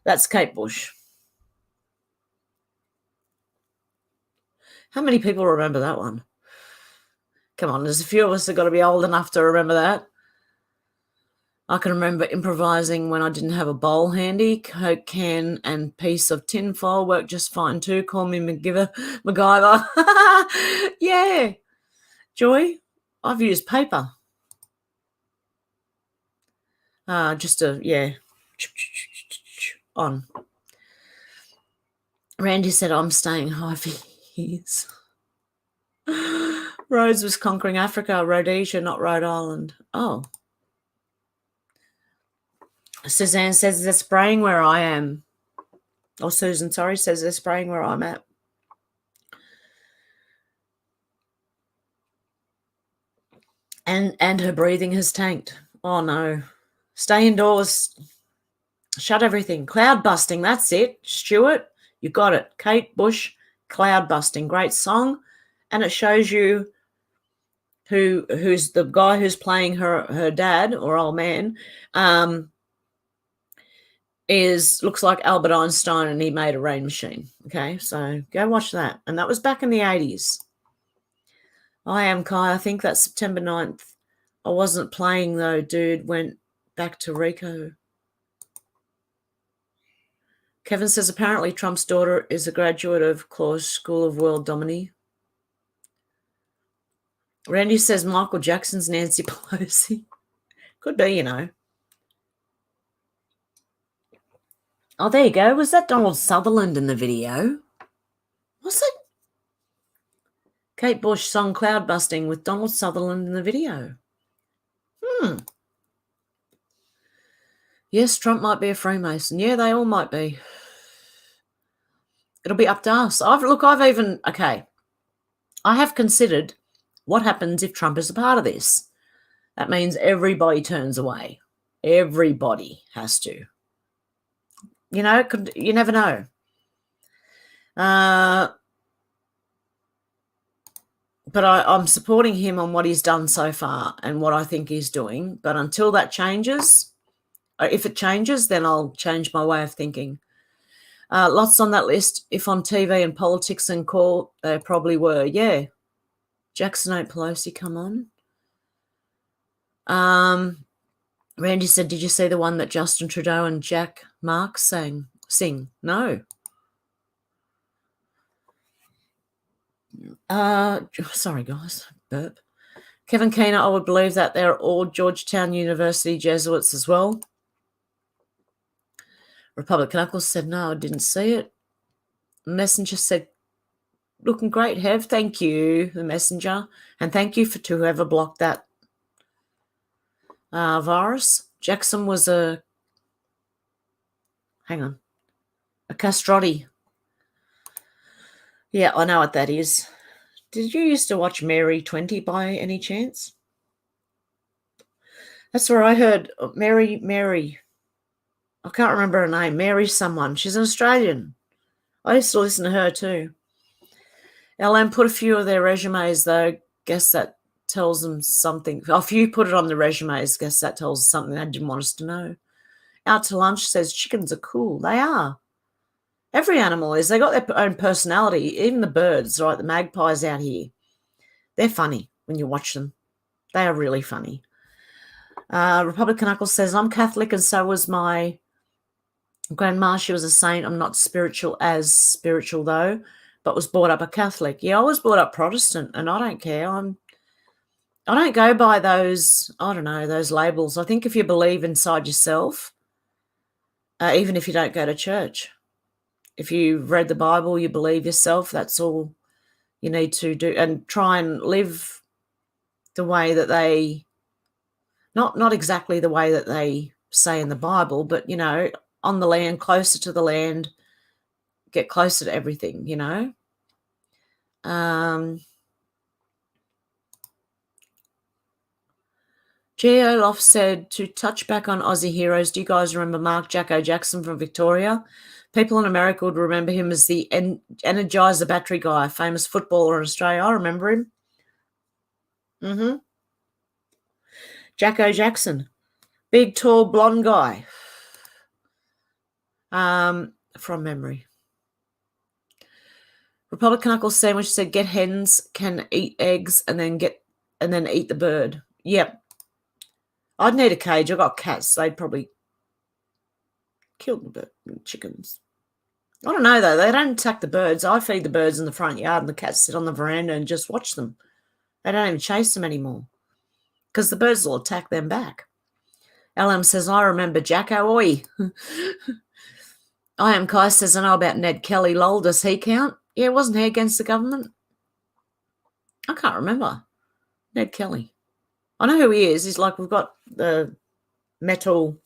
That's Kate Bush. How many people remember that one? Come on, there's a few of us that got to be old enough to remember that. I can remember improvising when I didn't have a bowl handy. Coke can and piece of tin foil worked just fine too. Call me MacGyver. Yeah. Joy, I've used paper. On. Randy said, I'm staying high for years. Rhodes was conquering Africa, Rhodesia, not Rhode Island. Oh. Suzanne says they're spraying where I am. Or Susan, sorry, says they're spraying where I'm at. And her breathing has tanked. Oh, no. Stay indoors. Shut everything. Cloud busting, that's it. Stuart, you got it. Kate Bush, cloud busting. Great song. And it shows you who's the guy who's playing her dad or old man looks like Albert Einstein, and he made a rain machine. Okay, so go watch that. And that was back in the 80s. I am Kai. I think that's September 9th. I wasn't playing though, dude. Went back to Rico. Kevin says apparently Trump's daughter is a graduate of Claus School of World Dominee. Randy says Michael Jackson's Nancy Pelosi. Could be, you know. Oh, there you go. Was that Donald Sutherland in the video? Was it? Kate Bush song Cloud Busting with Donald Sutherland in the video. Yes, Trump might be a Freemason. Yeah, they all might be. It'll be up to us. I have considered what happens if Trump is a part of this. That means everybody turns away. Everybody has to. You know, you never know. But I'm supporting him on what he's done so far and what I think he's doing. But until that changes, if it changes, then I'll change my way of thinking. Lots on that list. If on TV and politics and court, they probably were. Yeah. Jackson ain't Pelosi, come on. Randy said, did you see the one that Justin Trudeau and Jack Mark sing? No. Sorry, guys. Burp. Kevin Keener, I would believe that they're all Georgetown University Jesuits as well. Republican Uncle said, no, I didn't see it. Messenger said, looking great, Hev. Thank you, the messenger. And thank you to whoever blocked that virus. Jackson was a castrati. Yeah, I know what that is. Did you used to watch Mary 20 by any chance? That's where I heard Mary. I can't remember her name. Mary someone. She's an Australian. I used to listen to her too. LM put a few of their resumes, though. Guess that tells them something. If you put it on the resumes, guess that tells us something they didn't want us to know. Out to Lunch says chickens are cool. They are. Every animal is. They got their own personality. Even the birds, right? The magpies out here. They're funny when you watch them. They are really funny. Republican Uncle says, I'm Catholic and so was my grandma. She was a saint. I'm not spiritual though, but was brought up a Catholic. Yeah, I was brought up Protestant and I don't care. I don't go by those, I don't know, those labels. I think if you believe inside yourself, even if you don't go to church, if you've read the Bible, you believe yourself, that's all you need to do, and try and live the way that they, not exactly the way that they say in the Bible, but, you know, on the land, closer to the land, get closer to everything, you know. Geo Loft said, to touch back on Aussie heroes, do you guys remember Mark Jacko Jackson from Victoria? People in America would remember him as the Energizer battery guy, famous footballer in Australia. I remember him. Jacko Jackson. Big, tall, blonde guy. From memory. Republican Uncle Sandwich said, get hens, can eat eggs, and then eat the bird. Yep. I'd need a cage. I've got cats. They'd probably kill the chickens. I don't know, though. They don't attack the birds. I feed the birds in the front yard and the cats sit on the veranda and just watch them. They don't even chase them anymore because the birds will attack them back. LM says, I remember Jacko. Oi. I am Kai says, I know about Ned Kelly. Lol, does he count? Yeah, wasn't he against the government? I can't remember. Ned Kelly. I know who he is. He's like, we've got the metal.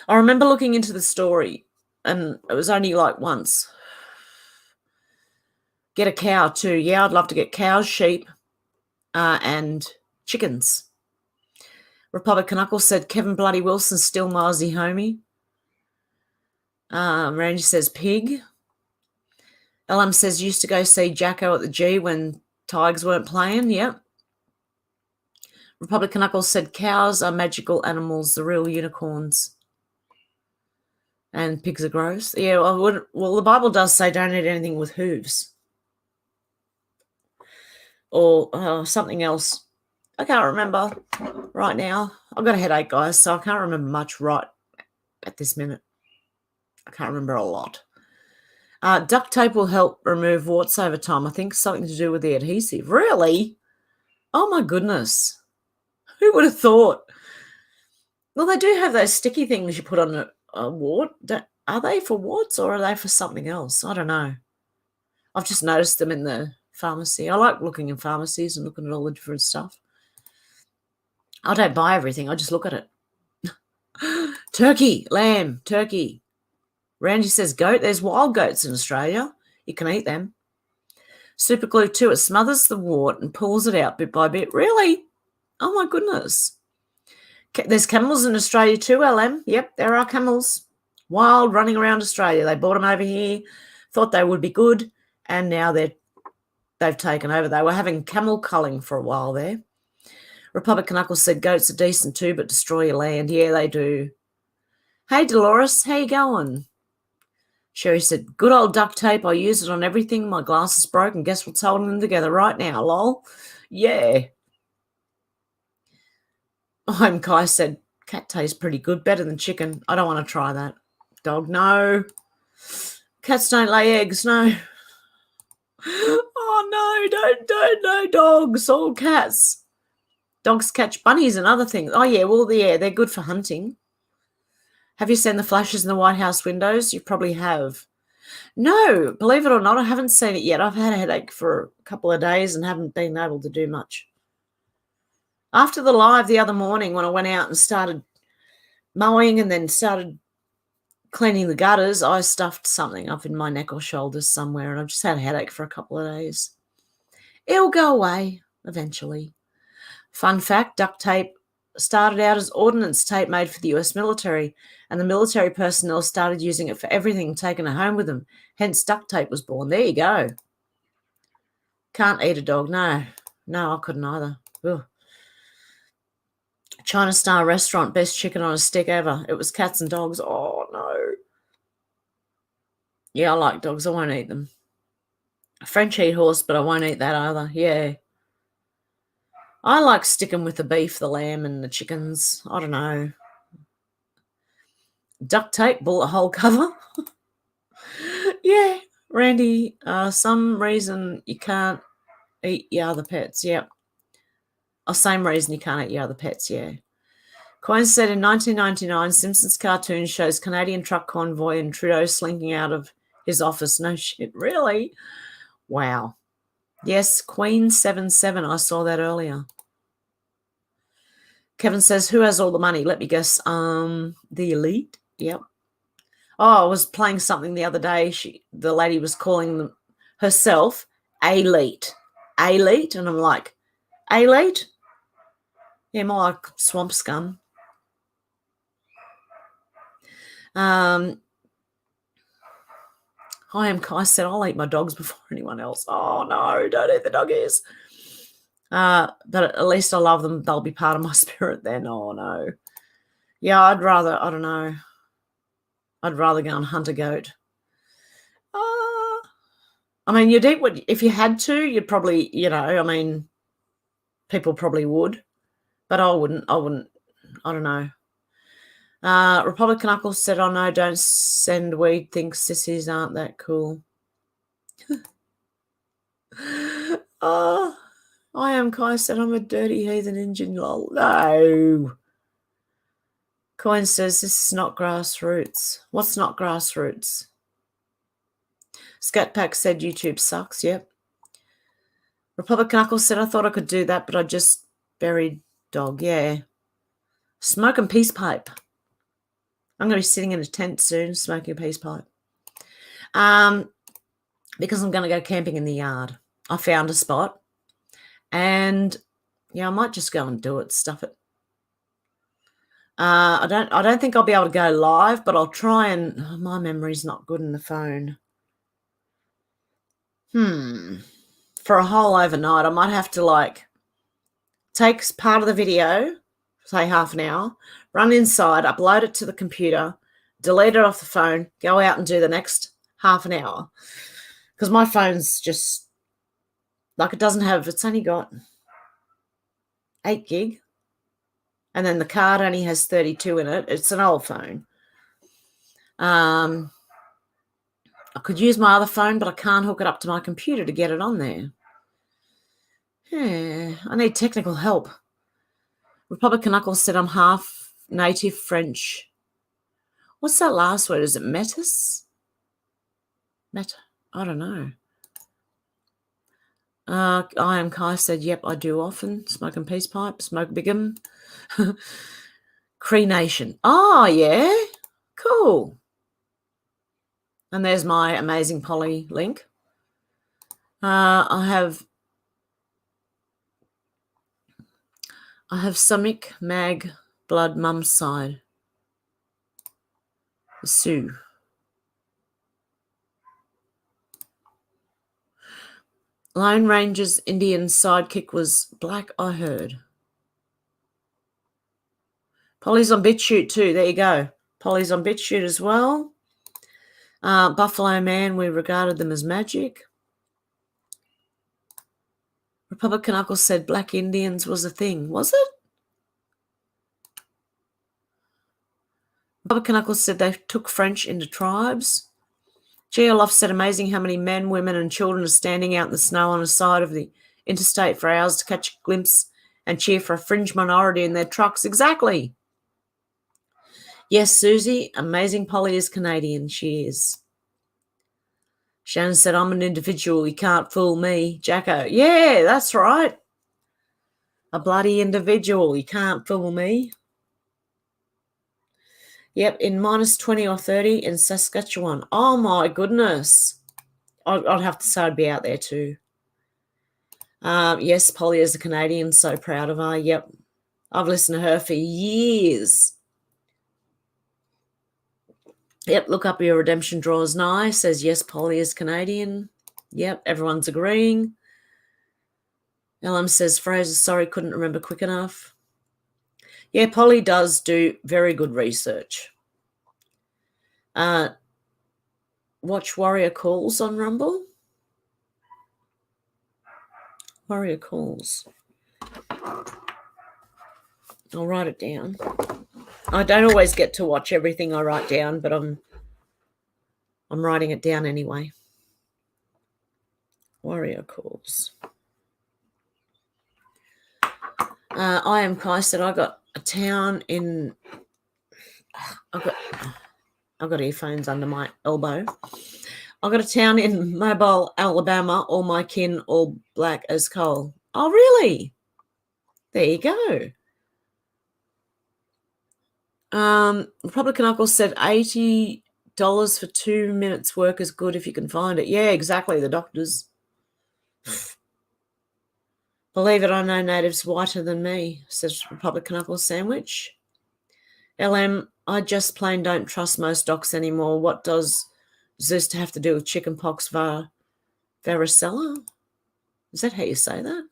I remember looking into the story, and it was only like once. Get a cow too. Yeah, I'd love to get cows, sheep, and chickens. Republican Uncle said, Kevin Bloody Wilson still my Aussie homie. Randy says, pig. LM says, used to go see Jacko at the G when Tigers weren't playing. Yep. Republican Uncle said, cows are magical animals, the real unicorns. And pigs are gross. Yeah, well, the Bible does say don't eat anything with hooves. Or something else. I can't remember right now. I've got a headache, guys, so I can't remember much right at this minute. I can't remember a lot. Duct tape will help remove warts over time. I think something to do with the adhesive. Really? Oh, my goodness. Who would have thought? Well, they do have those sticky things you put on a wart. Are they for warts or are they for something else? I don't know. I've just noticed them in the pharmacy. I like looking in pharmacies and looking at all the different stuff. I don't buy everything. I just look at it. Turkey, lamb, turkey. Randy says goat. There's wild goats in Australia. You can eat them. Super glue too. It smothers the wart and pulls it out bit by bit. Really? Oh, my goodness. There's camels in Australia too, LM. Yep, there are camels. Wild, running around Australia. They brought them over here, thought they would be good, and now they've taken over. They were having camel culling for a while there. Republican Uncle said goats are decent too, but destroy your land. Yeah, they do. Hey, Dolores, how you going? Sherry said, good old duct tape. I use it on everything. My glass is broken. Guess what's holding them together right now, lol? Yeah. I'm Kai said, cat tastes pretty good, better than chicken. I don't want to try that. Dog, no. Cats don't lay eggs, no. Oh, no, no dogs, all cats. Dogs catch bunnies and other things. Oh, yeah, well, yeah, they're good for hunting. Have you seen the flashes in the White House windows? You probably have. No, believe it or not, I haven't seen it yet. I've had a headache for a couple of days and haven't been able to do much. After the live the other morning when I went out and started mowing and then started cleaning the gutters, I stuffed something up in my neck or shoulders somewhere and I've just had a headache for a couple of days. It'll go away eventually. Fun fact, duct tape started out as ordnance tape made for the US military, and the military personnel started using it for everything, taking it home with them. Hence, duct tape was born. There you go. Can't eat a dog. No, I couldn't either. Ugh. China Star Restaurant, best chicken on a stick ever. It was cats and dogs. Oh, no. Yeah, I like dogs. I won't eat them. French eat horse, but I won't eat that either. Yeah. I like sticking with the beef, the lamb, and the chickens. I don't know. Duct tape, bullet hole cover. Yeah, Randy, some reason you can't eat your other pets. Yep. Same reason you can't eat your other pets, yeah. Coin said in 1999, Simpsons cartoon shows Canadian truck convoy and Trudeau slinking out of his office. No shit, really? Wow. Yes, Queen77, I saw that earlier. Kevin says, who has all the money? Let me guess. The elite? Yep. Oh, I was playing something the other day. The lady was calling them herself elite. Elite? And I'm like, elite? Yeah, more like swamp scum. I am Kai said, I'll eat my dogs before anyone else. Oh, no, don't eat the doggies. But at least I love them. They'll be part of my spirit then. Oh, no. Yeah, I don't know. I'd rather go and hunt a goat. I mean, you'd eat what, if you had to, you'd probably, people probably would. But I wouldn't. I don't know. Republican Uncle said, oh, no, don't send weed. Think sissies aren't that cool. I am Kai said, I'm a dirty heathen engine, lol. No. Coin says, this is not grassroots. What's not grassroots? Scatpack said, YouTube sucks. Yep. Republican Uncle said, I thought I could do that, but I just buried dog. Yeah. Smoking peace pipe. I'm going to be sitting in a tent soon, smoking a peace pipe. Because I'm going to go camping in the yard. I found a spot. And, yeah, I might just go and do it, stuff it. I don't think I'll be able to go live, but I'll try and... Oh, my memory's not good in the phone. For a whole overnight, I might have to, take part of the video, say half an hour, run inside, upload it to the computer, delete it off the phone, go out and do the next half an hour. Because my phone's just... it doesn't have... It's only got 8 gig. And then the card only has 32 in it. It's an old phone. I could use my other phone, but I can't hook it up to my computer to get it on there. Yeah, I need technical help. Republican Uncle said I'm half native French. What's that last word? Is it metis? Meta? I don't know. I am Kai said, yep, I do often. Smoking peace pipe, smoke bigum. Cree Nation. Oh, yeah. Cool. And there's my Amazing Polly link. I have Samick Mag Blood Mum's side. Sue. Lone Ranger's Indian sidekick was black, I heard. Polly's on Bitchute too. There you go. Polly's on Bitchute as well. Buffalo Man, we regarded them as magic. Republican Uncle said black Indians was a thing. Was it? Republican Uncle said they took French into tribes. GLF said amazing how many men, women and children are standing out in the snow on the side of the interstate for hours to catch a glimpse and cheer for a fringe minority in their trucks. Exactly. Yes, Susie, amazing Polly is Canadian. She is. Shannon said, I'm an individual. You can't fool me. Jacko, yeah, that's right. A bloody individual. You can't fool me. Yep, in minus 20 or 30 in Saskatchewan. Oh, my goodness. I'd have to say I'd be out there too. Yes, Polly is a Canadian. So proud of her. Yep. I've listened to her for years. Yep, look up your redemption draws nice. Says, yes, Polly is Canadian. Yep, everyone's agreeing. LM says, Fraser, sorry, couldn't remember quick enough. Yeah, Polly does do very good research. Watch Warrior Calls on Rumble. Warrior Calls. I'll write it down. I don't always get to watch everything I write down, but I'm writing it down anyway. Warrior Calls. I am Kai said I got a town in. I've got earphones under my elbow. I got a town in Mobile, Alabama. All my kin, all black as coal. Oh, really? There you go. Republican Uncle said $80 for 2 minutes work is good if you can find it. Yeah, exactly. The doctors. Believe it, I know natives whiter than me, says Republican Uncle Sandwich. LM, I just plain don't trust most docs anymore. What does Zeus have to do with chickenpox varicella? Is that how you say that?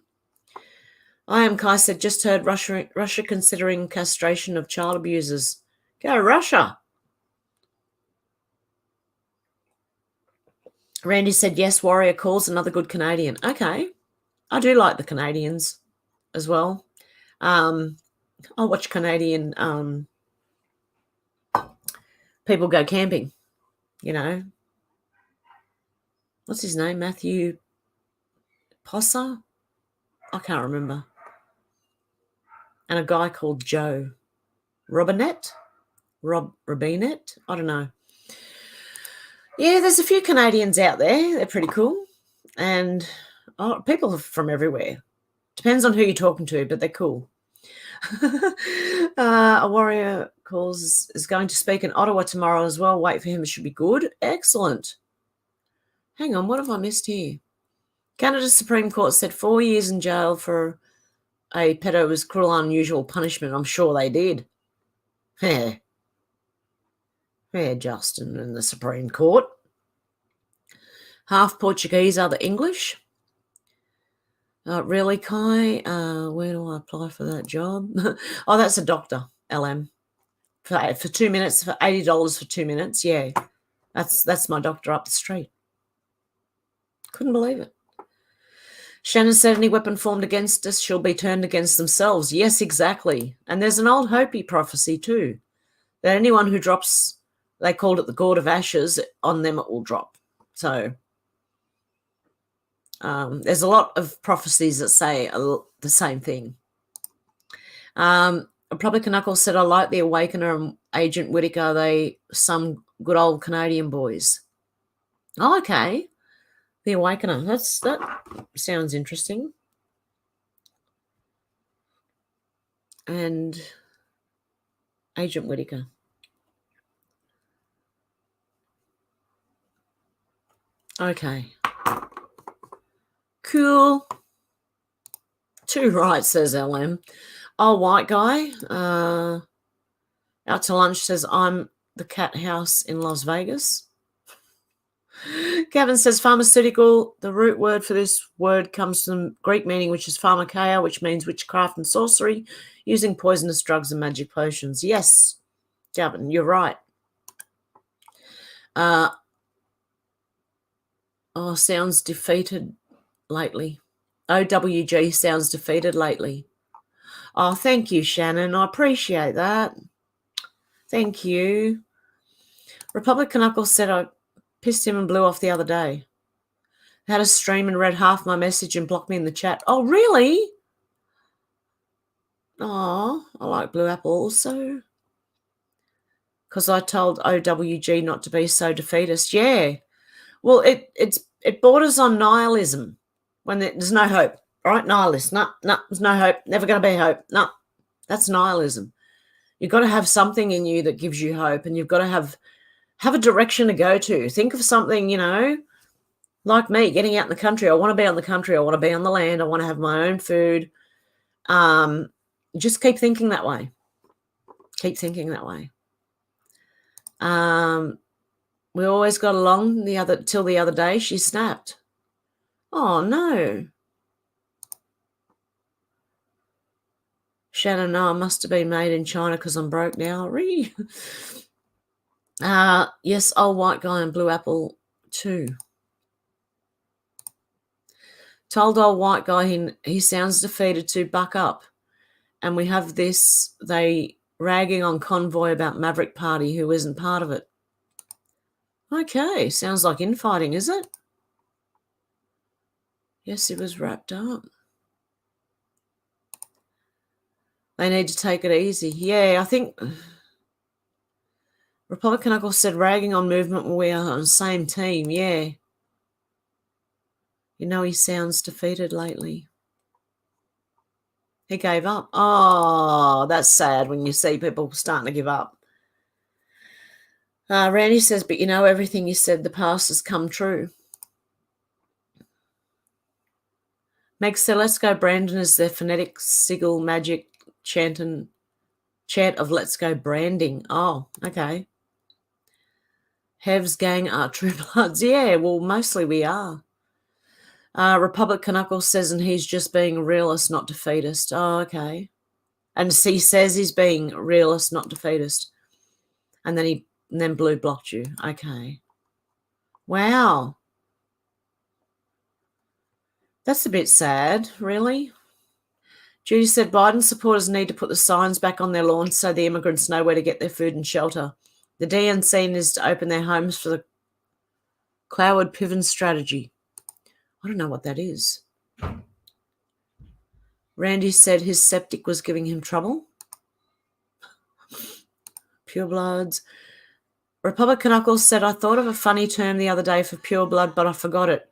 I am Kai said, just heard Russia considering castration of child abusers. Go Russia. Randy said, yes, Warrior Calls, another good Canadian. Okay. I do like the Canadians as well. I watch Canadian people go camping, you know. What's his name? Matthew Posser? I can't remember. And a guy called Joe Robinette? Robinette? I don't know. Yeah, there's a few Canadians out there. They're pretty cool. And people from everywhere. Depends on who you're talking to, but they're cool. A Warrior Calls is going to speak in Ottawa tomorrow as well. Wait for him. It should be good. Excellent. Hang on. What have I missed here? Canada's Supreme Court said 4 years in jail for a pedo was cruel and unusual punishment. I'm sure they did. Fair, Justin, in the Supreme Court. Half Portuguese, other English. Really, Kai? Where do I apply for that job? Oh, that's a doctor, LM. For 2 minutes, for $80 for 2 minutes. Yeah, that's my doctor up the street. Couldn't believe it. Shannon said, any weapon formed against us shall be turned against themselves. Yes, exactly. And there's an old Hopi prophecy too, that anyone who drops, they called it the gourd of ashes, on them it will drop. So there's a lot of prophecies that say the same thing. Republican Knuckles said, I like the Awakener and Agent Whitaker. They some good old Canadian boys. Oh, okay. The Awakener. That sounds interesting. And Agent Whitaker. Okay. Cool. Too right, says LM. Oh, white guy. Out to lunch says, I'm the cat house in Las Vegas. Gavin says, pharmaceutical. The root word for this word comes from Greek meaning, which is pharmakeia, which means witchcraft and sorcery, using poisonous drugs and magic potions. Yes, Gavin, you're right. Sounds defeated lately. OWG sounds defeated lately. Oh, thank you, Shannon. I appreciate that. Thank you. Republican Uncle said I pissed him and blew off the other day. Had a stream and read half my message and blocked me in the chat. Oh, really? Oh, I like Blue Apple also. because I told OWG not to be so defeatist. Yeah. Well, it borders on nihilism when there's no hope, right? Nihilist. No, there's no hope. Never going to be hope. No, that's nihilism. You've got to have something in you that gives you hope, and you've got to have a direction to go to. Think of something, like me, getting out in the country. I want to be on the country. I want to be on the land. I want to have my own food. Just keep thinking that way. Keep thinking that way. We always got along till the other day. She snapped. Oh, no. Shannon, no, I must have been made in China because I'm broke now. Yes, old white guy and blue apple too. Told old white guy he sounds defeated to buck up. And we have they ragging on Convoy about Maverick Party who isn't part of it. Okay, sounds like infighting, is it? Yes, he was wrapped up. They need to take it easy. Yeah, I think Republican Uncle said ragging on movement when we are on the same team. Yeah. He sounds defeated lately. He gave up. Oh, that's sad when you see people starting to give up. Randy says, but everything you said, the past has come true. Meg said, let's go Brandon is their phonetic sigil magic chant of let's go branding. Oh, okay. Hev's gang are true bloods. Yeah, well, mostly we are. Republican Knuckles says, and he's just being a realist, not defeatist. Oh, okay. And he says he's being realist, not defeatist. And then blue blocked you. Okay. Wow. That's a bit sad, really. Judy said Biden supporters need to put the signs back on their lawns so the immigrants know where to get their food and shelter. The DNC needs to open their homes for the Cloward Piven strategy. I don't know what that is. Randy said his septic was giving him trouble. Pure bloods. Republican Knuckles said, I thought of a funny term the other day for pure blood, but I forgot it.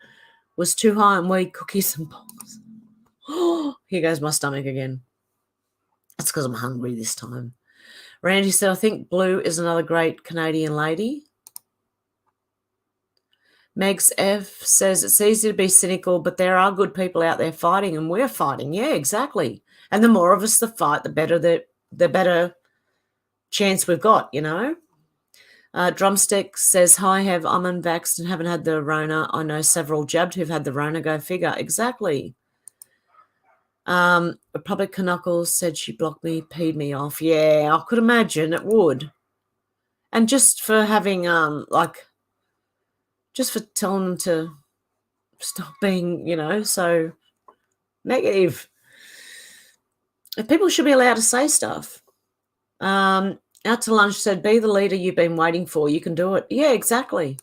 Was too high on weed, cookies, and balls. Oh, here goes my stomach again. That's because I'm hungry this time. Randy said, I think Blue is another great Canadian lady. Megs F says, it's easy to be cynical, but there are good people out there fighting, and we're fighting. Yeah, exactly. And the more of us that fight, the better chance we've got, Drumstick says, hi, I'm unvaxxed and haven't had the Rona. I know several jabbed who've had the Rona. Go figure. Exactly. Republican Knuckles said she blocked me, peed me off. Yeah, I could imagine it would. And just for having, just for telling them to stop being, so negative. If people should be allowed to say stuff. Out to lunch said, be the leader you've been waiting for. You can do it. Yeah, exactly.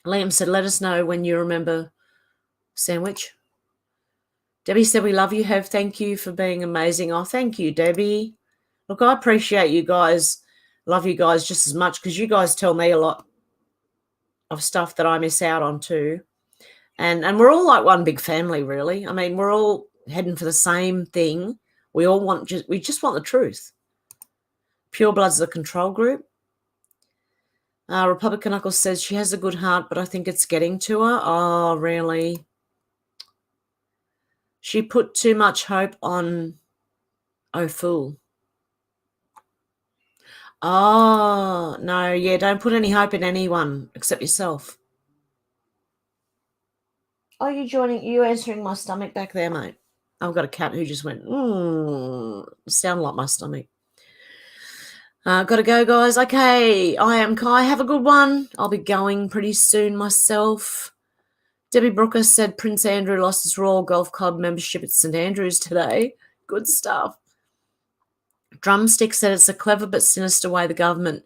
Liam said, let us know when you remember sandwich. Debbie said, we love you, Hev. Thank you for being amazing. Oh, thank you, Debbie. Look, I appreciate you guys. Love you guys just as much because you guys tell me a lot of stuff that I miss out on too. And we're all like one big family, really. I mean, we're all heading for the same thing. We just want the truth. Pure Blood's the control group. Republican Knuckles says she has a good heart, but I think it's getting to her. Oh, really? She put too much hope on fool. Oh, no, yeah, don't put any hope in anyone except yourself. Oh, you answering my stomach back there, mate? I've got a cat who just went, sound like my stomach. Got to go, guys. Okay, I am Kai. Have a good one. I'll be going pretty soon myself. Debbie Brooker said Prince Andrew lost his Royal Golf Club membership at St Andrews today. Good stuff. Drumstick said it's a clever but sinister way the government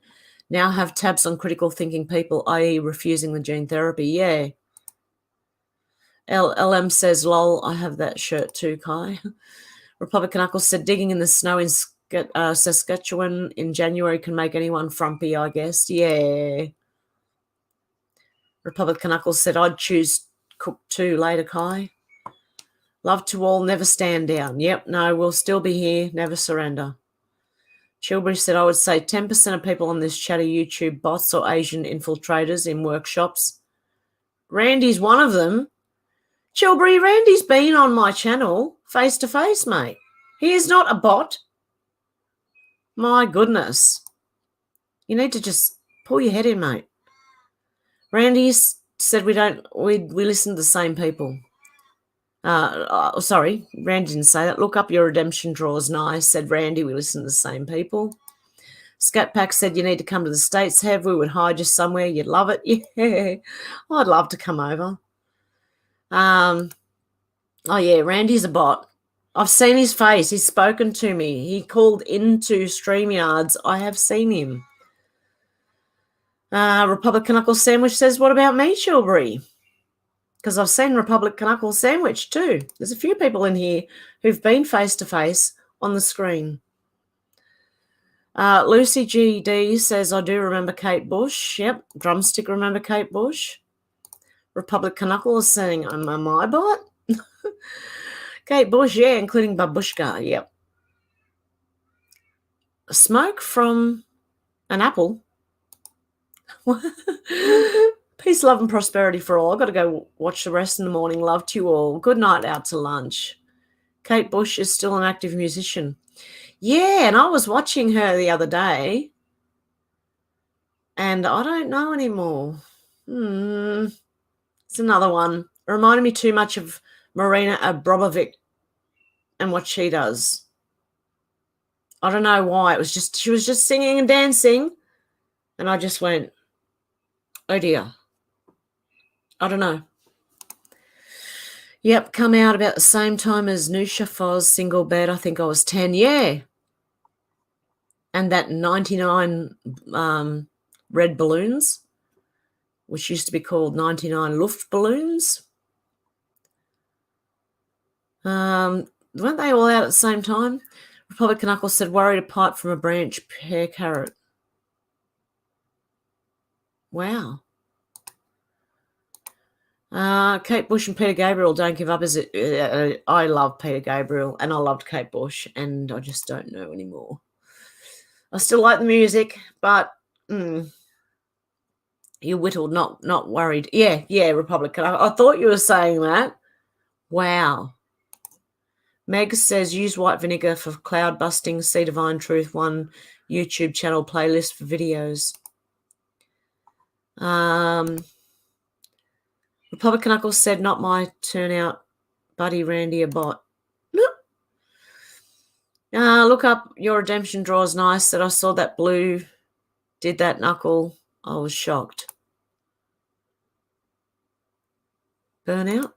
now have tabs on critical thinking people, i.e. refusing the gene therapy. Yeah. LM says, lol, I have that shirt too, Kai. Republican Knuckles said digging in the snow in Saskatchewan in January can make anyone frumpy, I guess. Yeah. Republican Knuckles said, I'd choose Cook too. Later, Kai. Love to all, never stand down. Yep, no, we'll still be here, never surrender. Chilbury said, I would say 10% of people on this chat are YouTube bots or Asian infiltrators in workshops. Randy's one of them. Chilbury, Randy's been on my channel face to face, mate. He is not a bot. My goodness. You need to just pull your head in, mate. Randy said we listen to the same people. Sorry, Randy didn't say that. Look up your redemption draws. Nice, said Randy. We listen to the same people. Scat Pack said you need to come to the States, Hev. We would hide you somewhere. You'd love it. Yeah, I'd love to come over. Oh, yeah, Randy's a bot. I've seen his face. He's spoken to me. He called into StreamYards. I have seen him. Republican Knuckle Sandwich says, what about me, Chilbury? Because I've seen Republican Knuckle Sandwich too. There's a few people in here who've been face-to-face on the screen. Lucy GD says, I do remember Kate Bush. Yep, Drumstick remember Kate Bush. Republican Knuckle is saying, am I bot? Kate Bush, yeah, including Babushka, yep. Smoke from an apple. Peace, love, and prosperity for all. I've got to go watch the rest in the morning. Love to you all. Good night, out to lunch. Kate Bush is still an active musician. Yeah, and I was watching her the other day, and I don't know anymore. It's another one. It reminded me too much of Marina Abramovic and what she does. I don't know why. She was just singing and dancing, and I just went, oh dear. I don't know. Yep, come out about the same time as Nusha Foz, single bed. I think I was 10. Yeah. And that 99 red balloons, which used to be called 99 Luft balloons. Weren't they all out at the same time? Republican Knuckles said, worried a pipe from a branch, pear carrot. Wow. Kate Bush and Peter Gabriel, don't give up. I love Peter Gabriel and I loved Kate Bush, and I just don't know anymore. I still like the music, but you whittled, not worried. Yeah, Republican. I thought you were saying that. Wow. Meg says, use white vinegar for cloud busting. See Divine Truth 1 YouTube channel playlist for videos. Republican Knuckles said, not my turnout, buddy Randy a bot. Look up your redemption draws. Nice that I saw that Blue did that, Knuckle. I was shocked. Burnout.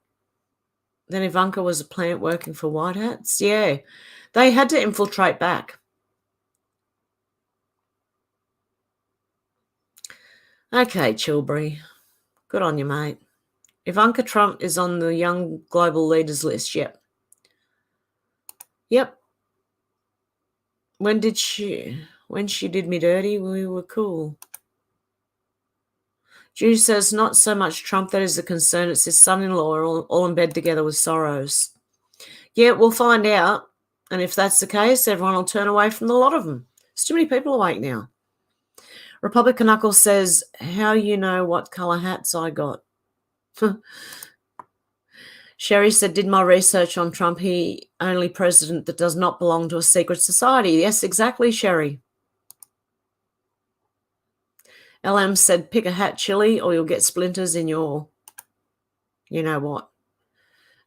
Then Ivanka was a plant working for White Hats. Yeah, they had to infiltrate back. Okay, Chilbury. Good on you, mate. Ivanka Trump is on the young global leaders list. Yep. When she did me dirty, we were cool. Jew says, not so much Trump that is a concern. It's his son-in-law all in bed together with Soros. Yeah, we'll find out. And if that's the case, everyone will turn away from the lot of them. There's too many people awake now. Republican Knuckles says, how you know what colour hats I got? Sherry said, did my research on Trump. He only president that does not belong to a secret society. Yes, exactly, Sherry. LM said, pick a hat, Chili, or you'll get splinters in your, you know what.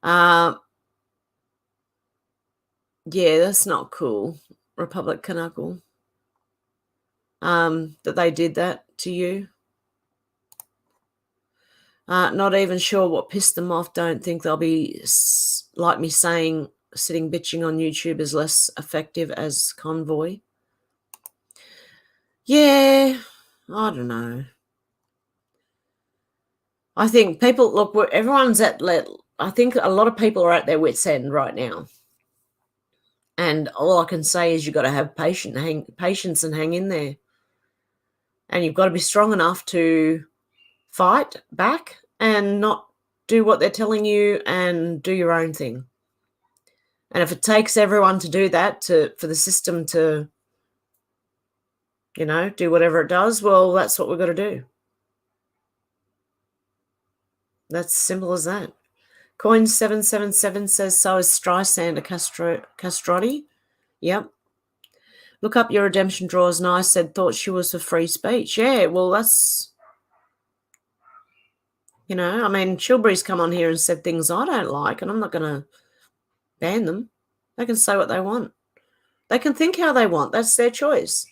Yeah, that's not cool, Republican Knuckle. That they did that to you. Not even sure what pissed them off. Don't think they'll be like me saying sitting bitching on YouTube is less effective as convoy. Yeah, I don't know. I think people, look, everyone's I think a lot of people are at their wits' end right now. And all I can say is you've got to have patience and hang in there. And you've got to be strong enough to fight back and not do what they're telling you and do your own thing. And if it takes everyone to do that, for the system to, do whatever it does, well, that's what we've got to do. That's simple as that. Coin777 says, so is Streisand a Castrotti? Yep. Look up your redemption draws. Nice said, thought she was for free speech. Yeah, well, that's, I mean, Chilbury's come on here and said things I don't like, and I'm not going to ban them. They can say what they want. They can think how they want. That's their choice.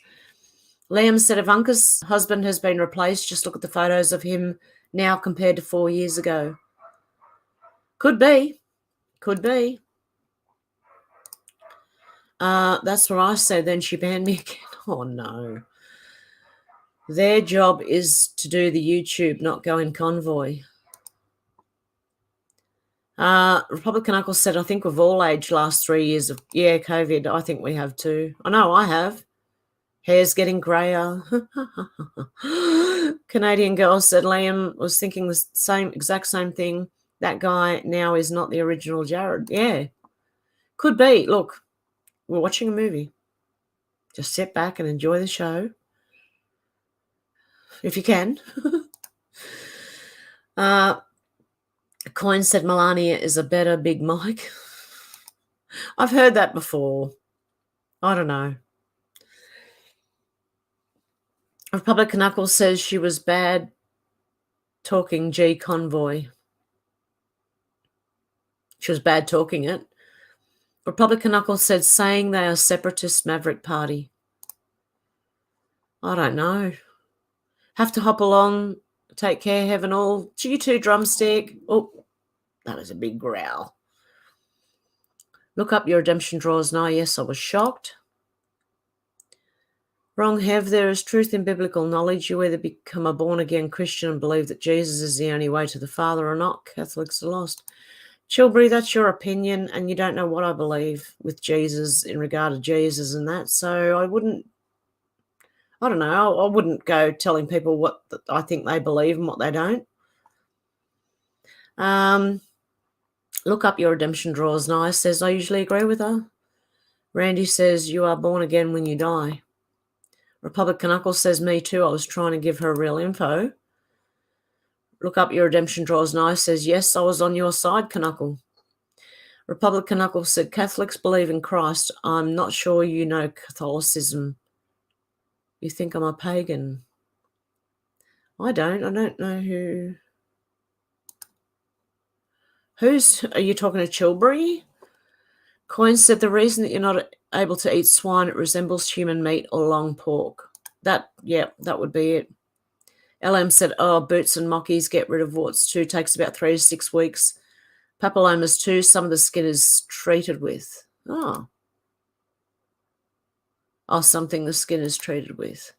Liam said, Ivanka's husband has been replaced. Just look at the photos of him now compared to 4 years ago. Could be. Could be. That's what I said. Then she banned me again. Oh, no. Their job is to do the YouTube, not go in convoy. Republican Uncle said, I think we've all aged last 3 years of, COVID. I think we have too. I know I have. Hair's getting grayer. Canadian girl said, Liam was thinking the exact same thing. That guy now is not the original Jared. Yeah, could be. Look, we're watching a movie. Just sit back and enjoy the show. If you can. Coin said Melania is a better Big Mike. I've heard that before. I don't know. Republican Knuckles says she was bad talking G convoy. She was bad talking it. Republican Knuckles said saying they are separatist Maverick Party. I don't know. Have to hop along. Take care, Hev and all. G2 drumstick. Oh, that was a big growl. Look up your redemption draws now. Yes, I was shocked. Wrong, Hev. There is truth in biblical knowledge. You either become a born-again Christian and believe that Jesus is the only way to the Father or not. Catholics are lost. Chilbury, that's your opinion, and you don't know what I believe with Jesus in regard to Jesus and that. So I wouldn't go telling people what I think they believe and what they don't. Look up your redemption draws. Nice says, I usually agree with her. Randy says, you are born again when you die. Republican Knuckles says, me too. I was trying to give her real info. Look up your redemption draws. Nice says, yes, I was on your side, Knuckle. Republican Knuckles said, Catholics believe in Christ. I'm not sure you know Catholicism. You think I'm a pagan. I don't know who. Are you talking to Chilbury? Coin said the reason that you're not able to eat swine, it resembles human meat or long pork. That would be it. LM said, boots and mockies get rid of warts too. Takes about 3 to 6 weeks. Papillomas too. Some of the skin is treated with. Something the skin is treated with.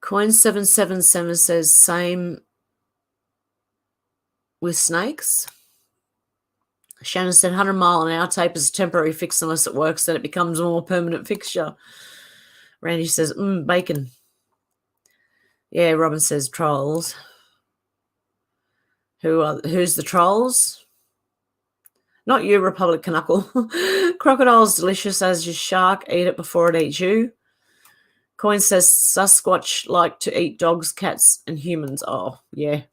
Coin777 says, same with snakes. Shannon said 100 mile an hour tape is a temporary fix unless it works, then it becomes a more permanent fixture. Randy says, bacon. Yeah, Robin says trolls. Who's the trolls? Not you, Republican Knuckle. Crocodile's delicious as your shark. Eat it before it eats you. Coin says Sasquatch like to eat dogs, cats, and humans. Oh, yeah.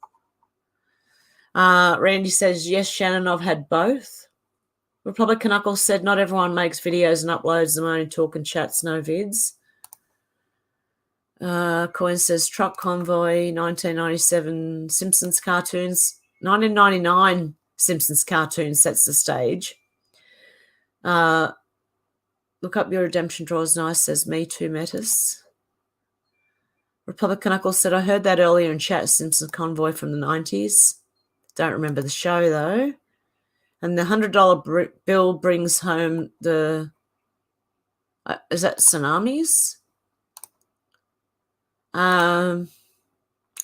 Randy says, yes, Shannon, I've had both. Republican Knuckles said, not everyone makes videos and uploads them, only talk and chats, no vids. Coin says, truck convoy, 1997 Simpsons cartoons. 1999 Simpsons cartoons sets the stage. Look up your redemption draws. Nice says, me too, Metis. Republican Knuckles said, I heard that earlier in chat, Simpsons convoy from the 90s. Don't remember the show, though. And the $100 bill brings home the... is that tsunamis?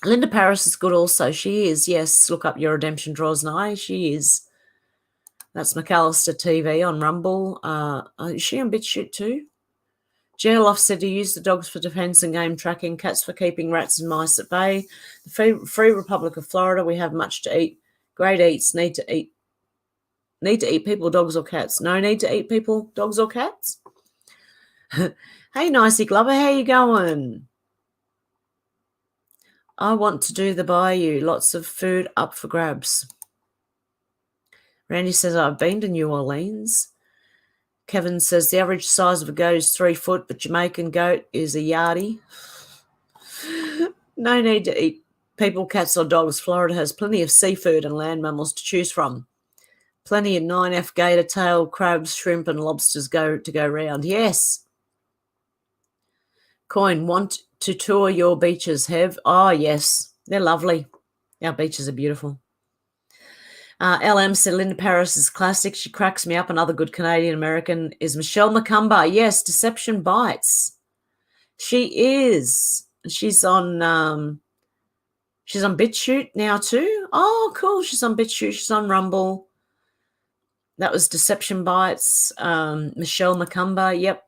Linda Paris is good also. She is, yes. Look up your redemption draws. Nice. She is. That's McAllister TV on Rumble. Is she on BitChute too? Gerloff said to use the dogs for defence and game tracking, cats for keeping rats and mice at bay. The Free Republic of Florida, we have much to eat. Great eats, need to eat people, dogs or cats. No need to eat people, dogs or cats. Hey, Nicey Glover, how you going? I want to do the bayou. Lots of food up for grabs. Randy says, I've been to New Orleans. Kevin says, the average size of a goat is 3 foot, but Jamaican goat is a yardie. No need to eat people, cats or dogs. Florida has plenty of seafood and land mammals to choose from. Plenty of 9F gator tail, crabs, shrimp and lobsters to go round. Yes. Coin, want to tour your beaches, Hev? Oh, yes. They're lovely. Our beaches are beautiful. LM said Linda Paris is classic. She cracks me up. Another good Canadian-American is Michelle McCumber. Yes, Deception Bites. She is. She's on BitChute now too. Oh, cool. She's on BitChute. She's on Rumble. That was Deception Bites. Michelle McCumber. Yep.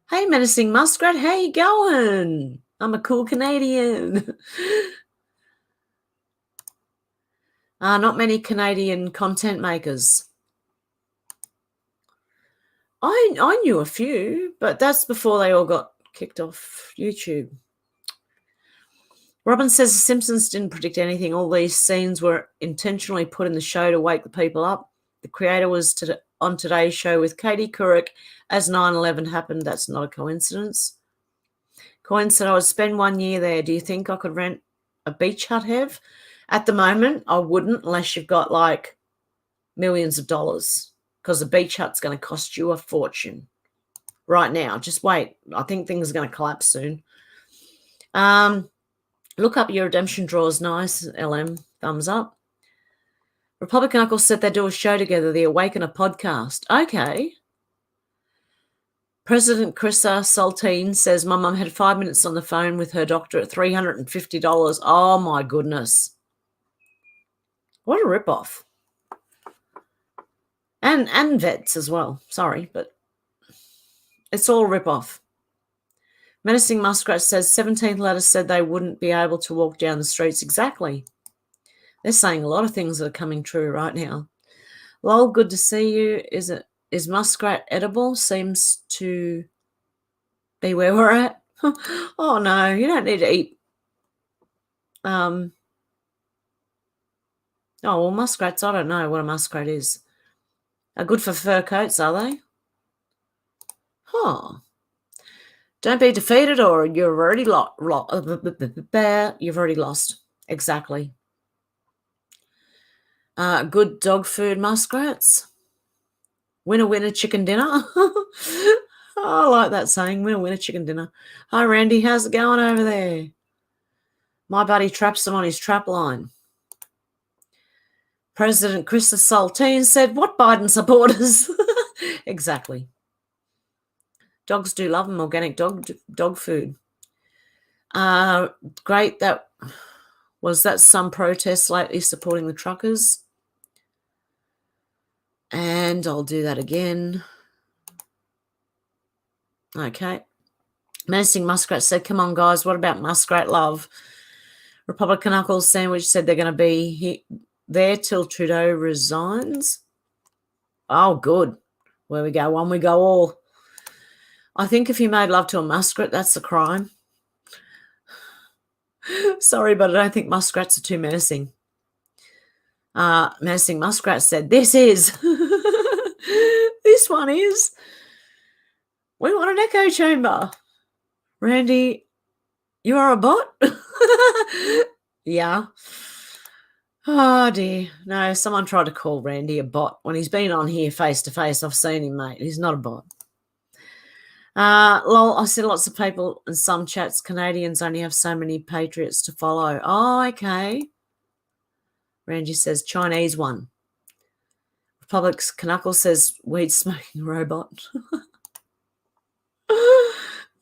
Hey, Menacing Muskrat. How you going? I'm a cool Canadian. Not many Canadian content makers. I knew a few, but that's before they all got kicked off YouTube. Robin says The Simpsons didn't predict anything. All these scenes were intentionally put in the show to wake the people up. The creator was on Today's Show with Katie Couric as 9/11 happened. That's not a coincidence. Coin said, I would spend 1 year there. Do you think I could rent a beach hut, Hev? At the moment, I wouldn't unless you've got like millions of dollars, because a beach hut's going to cost you a fortune right now. Just wait. I think things are going to collapse soon. Look up your redemption draws. Nice, LM. Thumbs up. Republican Uncle said they do a show together, the Awakener podcast. Okay. President Chrissa Saltine says, my mum had 5 minutes on the phone with her doctor at $350. Oh, my goodness. What a ripoff. And vets as well. Sorry, but it's all ripoff. Menacing Muskrat says 17th letter said they wouldn't be able to walk down the streets. Exactly. They're saying a lot of things that are coming true right now. Lol, good to see you. Is Muskrat Edible? Seems to be where we're at. Oh, no, you don't need to eat. Oh, well, muskrats, I don't know what a muskrat is. Are good for fur coats, are they? Huh. Don't be defeated or you've already you've already lost. Exactly. Good dog food, muskrats. Winner, winner, chicken dinner. I like that saying, winner, winner, chicken dinner. Hi, Randy. How's it going over there? My buddy traps them on his trap line. President Chrissa Saltine said, what Biden supporters? Exactly. Dogs do love them, organic dog food. Great. That some protests lately supporting the truckers. And I'll do that again. Okay. Menacing Muskrat said, come on, guys, what about Muskrat Love? Republican Knuckles Sandwich said they're going to be there till Trudeau resigns. Oh, good. Where we go one, we go all. I think if you made love to a muskrat, that's a crime. Sorry, but I don't think muskrats are too menacing. Menacing Muskrat said, this is. This one is. We want an echo chamber. Randy, you are a bot? Yeah. Oh, dear. No, someone tried to call Randy a bot when he's been on here face to face. I've seen him, mate. He's not a bot. Lol, I see lots of people in some chats. Canadians only have so many patriots to follow. Oh, okay. Randy says Chinese one. Republic's Knuckle says weed smoking robot.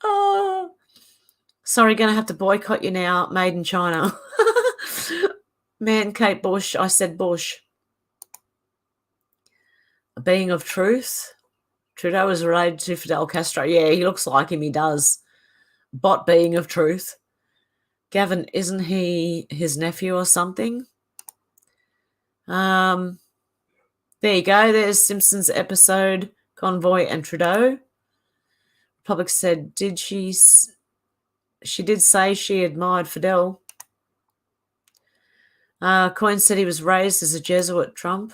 Oh, sorry, going to have to boycott you now. Made in China. Man, Kate Bush. I said Bush. A being of truth. Trudeau is related to Fidel Castro. Yeah, he looks like him. He does. Bot being of truth. Gavin, isn't he his nephew or something? There you go. There's Simpsons episode, Convoy and Trudeau. Republic said, she did say she admired Fidel. Coin said he was raised as a Jesuit, Trump.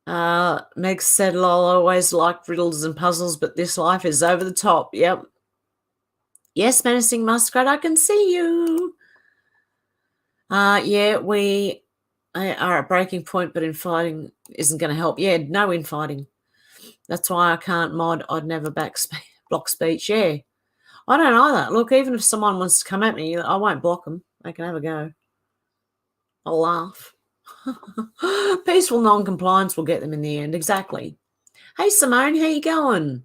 Meg said, lol, I always liked riddles and puzzles, but this life is over the top. Yep. Yes, Menacing Muskrat, I can see you. Yeah, we are at breaking point, but infighting isn't going to help. Yeah, no infighting. That's why I can't mod. I'd never block speech. Yeah, I don't either. Look, even if someone wants to come at me, I won't block them. They can have a go. I'll laugh. Peaceful non-compliance will get them in the end. Exactly. Hey, Simone, how you going?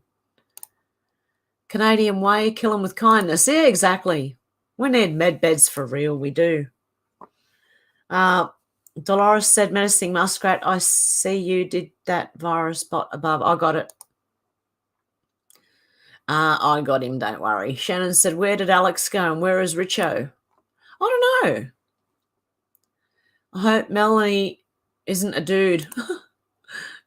Canadian way, kill them with kindness. Yeah, exactly. We need med beds for real. We do. Dolores said, Menacing Muskrat, I see you did that virus bot above. I got it. I got him, don't worry. Shannon said, where did Alex go and where is Richo? I don't know. I hope Melanie isn't a dude.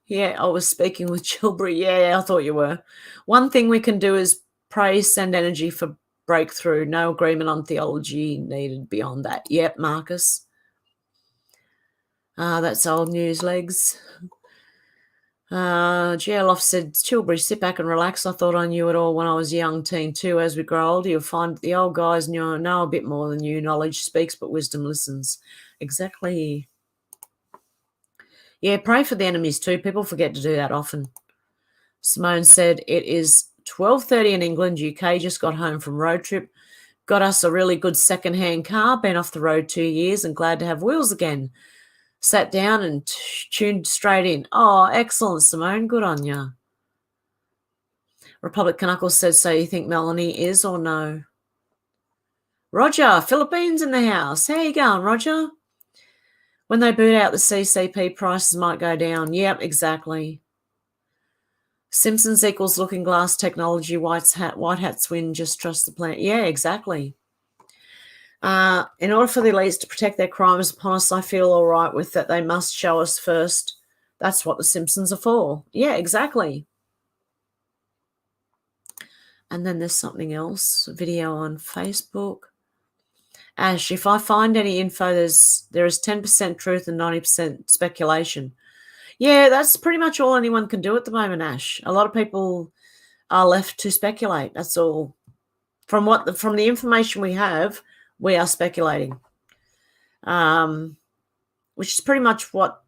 Yeah, I was speaking with Chilbury. Yeah, I thought you were. One thing we can do is pray, send energy for breakthrough. No agreement on theology needed beyond that. Yep, Marcus. That's old news, legs. GLoff said, Chilbury, sit back and relax. I thought I knew it all when I was a young teen too. As we grow older, you'll find the old guys know a bit more than you. Knowledge speaks, but wisdom listens. Exactly. Yeah, pray for the enemies too. People forget to do that often. Simone said, it is 12:30 in England. UK just got home from road trip. Got us a really good second-hand car. Been off the road 2 years and glad to have wheels again. Sat down and tuned straight in. Oh, excellent, Simone. Good on you. Republic Knuckles says, so you think Melanie is or no? Roger, Philippines in the house. How you going, Roger? When they boot out the CCP, prices might go down. Yep, exactly. Simpsons equals looking glass technology, white hats win, just trust the plan. Yeah, exactly. In order for the elites to protect their crimes upon us, I feel all right with that. They must show us first. That's what the Simpsons are for. Yeah, exactly. And then there's something else, a video on Facebook. Ash, if I find any info, there is 10% truth and 90% speculation. Yeah, that's pretty much all anyone can do at the moment, Ash. A lot of people are left to speculate. That's all. From the information we have, we are speculating, which is pretty much what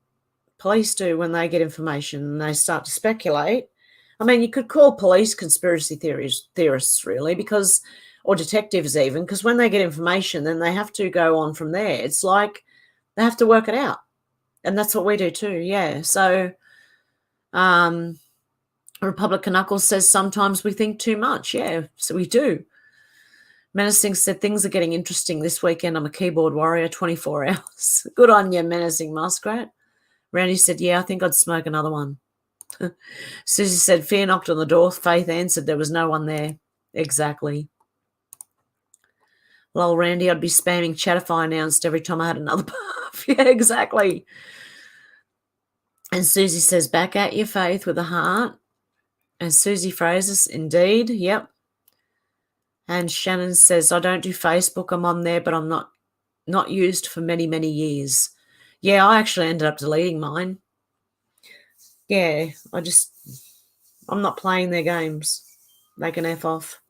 police do when they get information and they start to speculate. I mean, you could call police conspiracy theorists, really, or detectives even, because when they get information, then they have to go on from there. It's like they have to work it out. And that's what we do too, yeah. So Republican Knuckles says sometimes we think too much. Yeah, so we do. Menacing said things are getting interesting this weekend. I'm a keyboard warrior, 24 hours. Good on you, Menacing Muskrat. Randy said, yeah, I think I'd smoke another one. Susie said, fear knocked on the door. Faith answered there was no one there. Exactly. Lol, Randy, I'd be spamming chat if I announced every time I had another puff. Yeah, exactly. And Susie says, back at you, Faith, with a heart. And Susie Fraser, indeed, yep. And Shannon says, I don't do Facebook. I'm on there, but I'm not used for many, many years. Yeah, I actually ended up deleting mine. Yeah, I'm not playing their games. They can F off.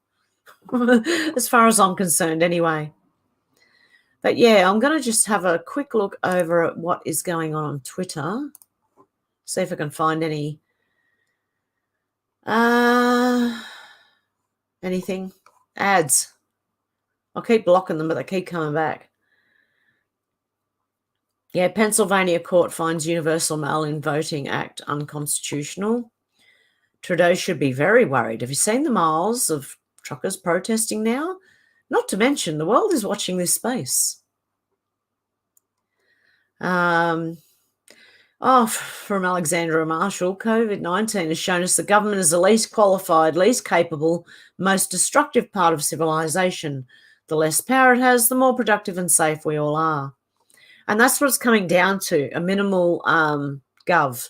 As far as I'm concerned, anyway. But yeah, I'm going to just have a quick look over at what is going on Twitter. See if I can find anything. Ads. I'll keep blocking them, but they keep coming back. Yeah, Pennsylvania court finds Universal Mail-in Voting Act unconstitutional. Trudeau should be very worried. Have you seen the miles of truckers protesting now? Not to mention, the world is watching this space. Oh, from Alexandra Marshall, COVID-19 has shown us the government is the least qualified, least capable, most destructive part of civilization. The less power it has, the more productive and safe we all are. And that's what it's coming down to, a minimal gov.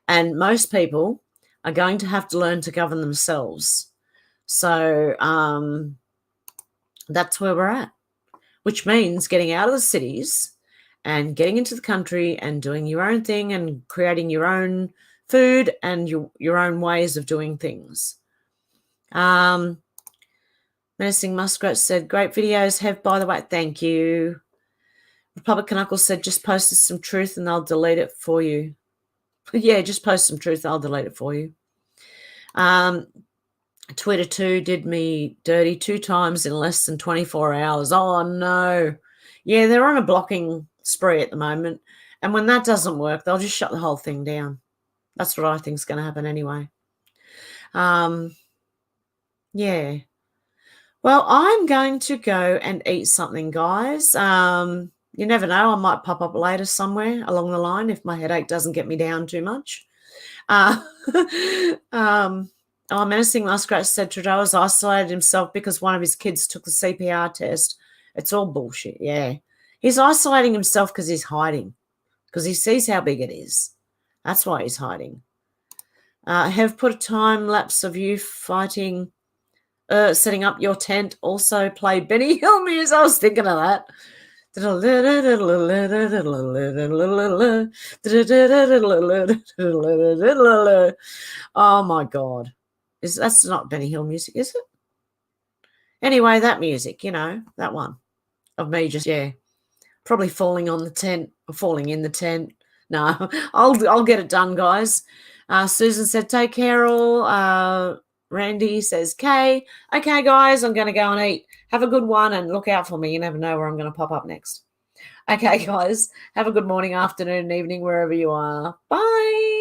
And most people are going to have to learn to govern themselves. So that's where we're at, which means getting out of the cities and getting into the country and doing your own thing and creating your own food and your own ways of doing things. Menacing Muskrat said, great videos, Hev, by the way. Thank you. Republican Uncle said, just posted some truth and they'll delete it for you. Yeah, just post some truth, I'll delete it for you. Twitter 2 did me dirty 2 times in less than 24 hours. Oh, no. Yeah, they're on a blocking spree at the moment. And when that doesn't work, they'll just shut the whole thing down. That's what I think is going to happen anyway. Yeah. Well, I'm going to go and eat something, guys. You never know. I might pop up later somewhere along the line if my headache doesn't get me down too much. Menacing Muskrat said Trudeau has isolated himself because one of his kids took the CPR test. It's all bullshit, yeah. He's isolating himself because he's hiding, because he sees how big it is. That's why he's hiding. Have put a time lapse of you fighting, setting up your tent. Also play Benny Hill music. I was thinking of that. Oh my God. That's not Benny Hill music, is it? Anyway, that music, you know, that one of me just, yeah, probably falling on the tent or falling in the tent. No, I'll get it done, guys. Susan said, take care all. Randy says, Kay. Okay, guys, I'm going to go and eat. Have a good one and look out for me. You never know where I'm going to pop up next. Okay, guys, have a good morning, afternoon, and evening, wherever you are. Bye.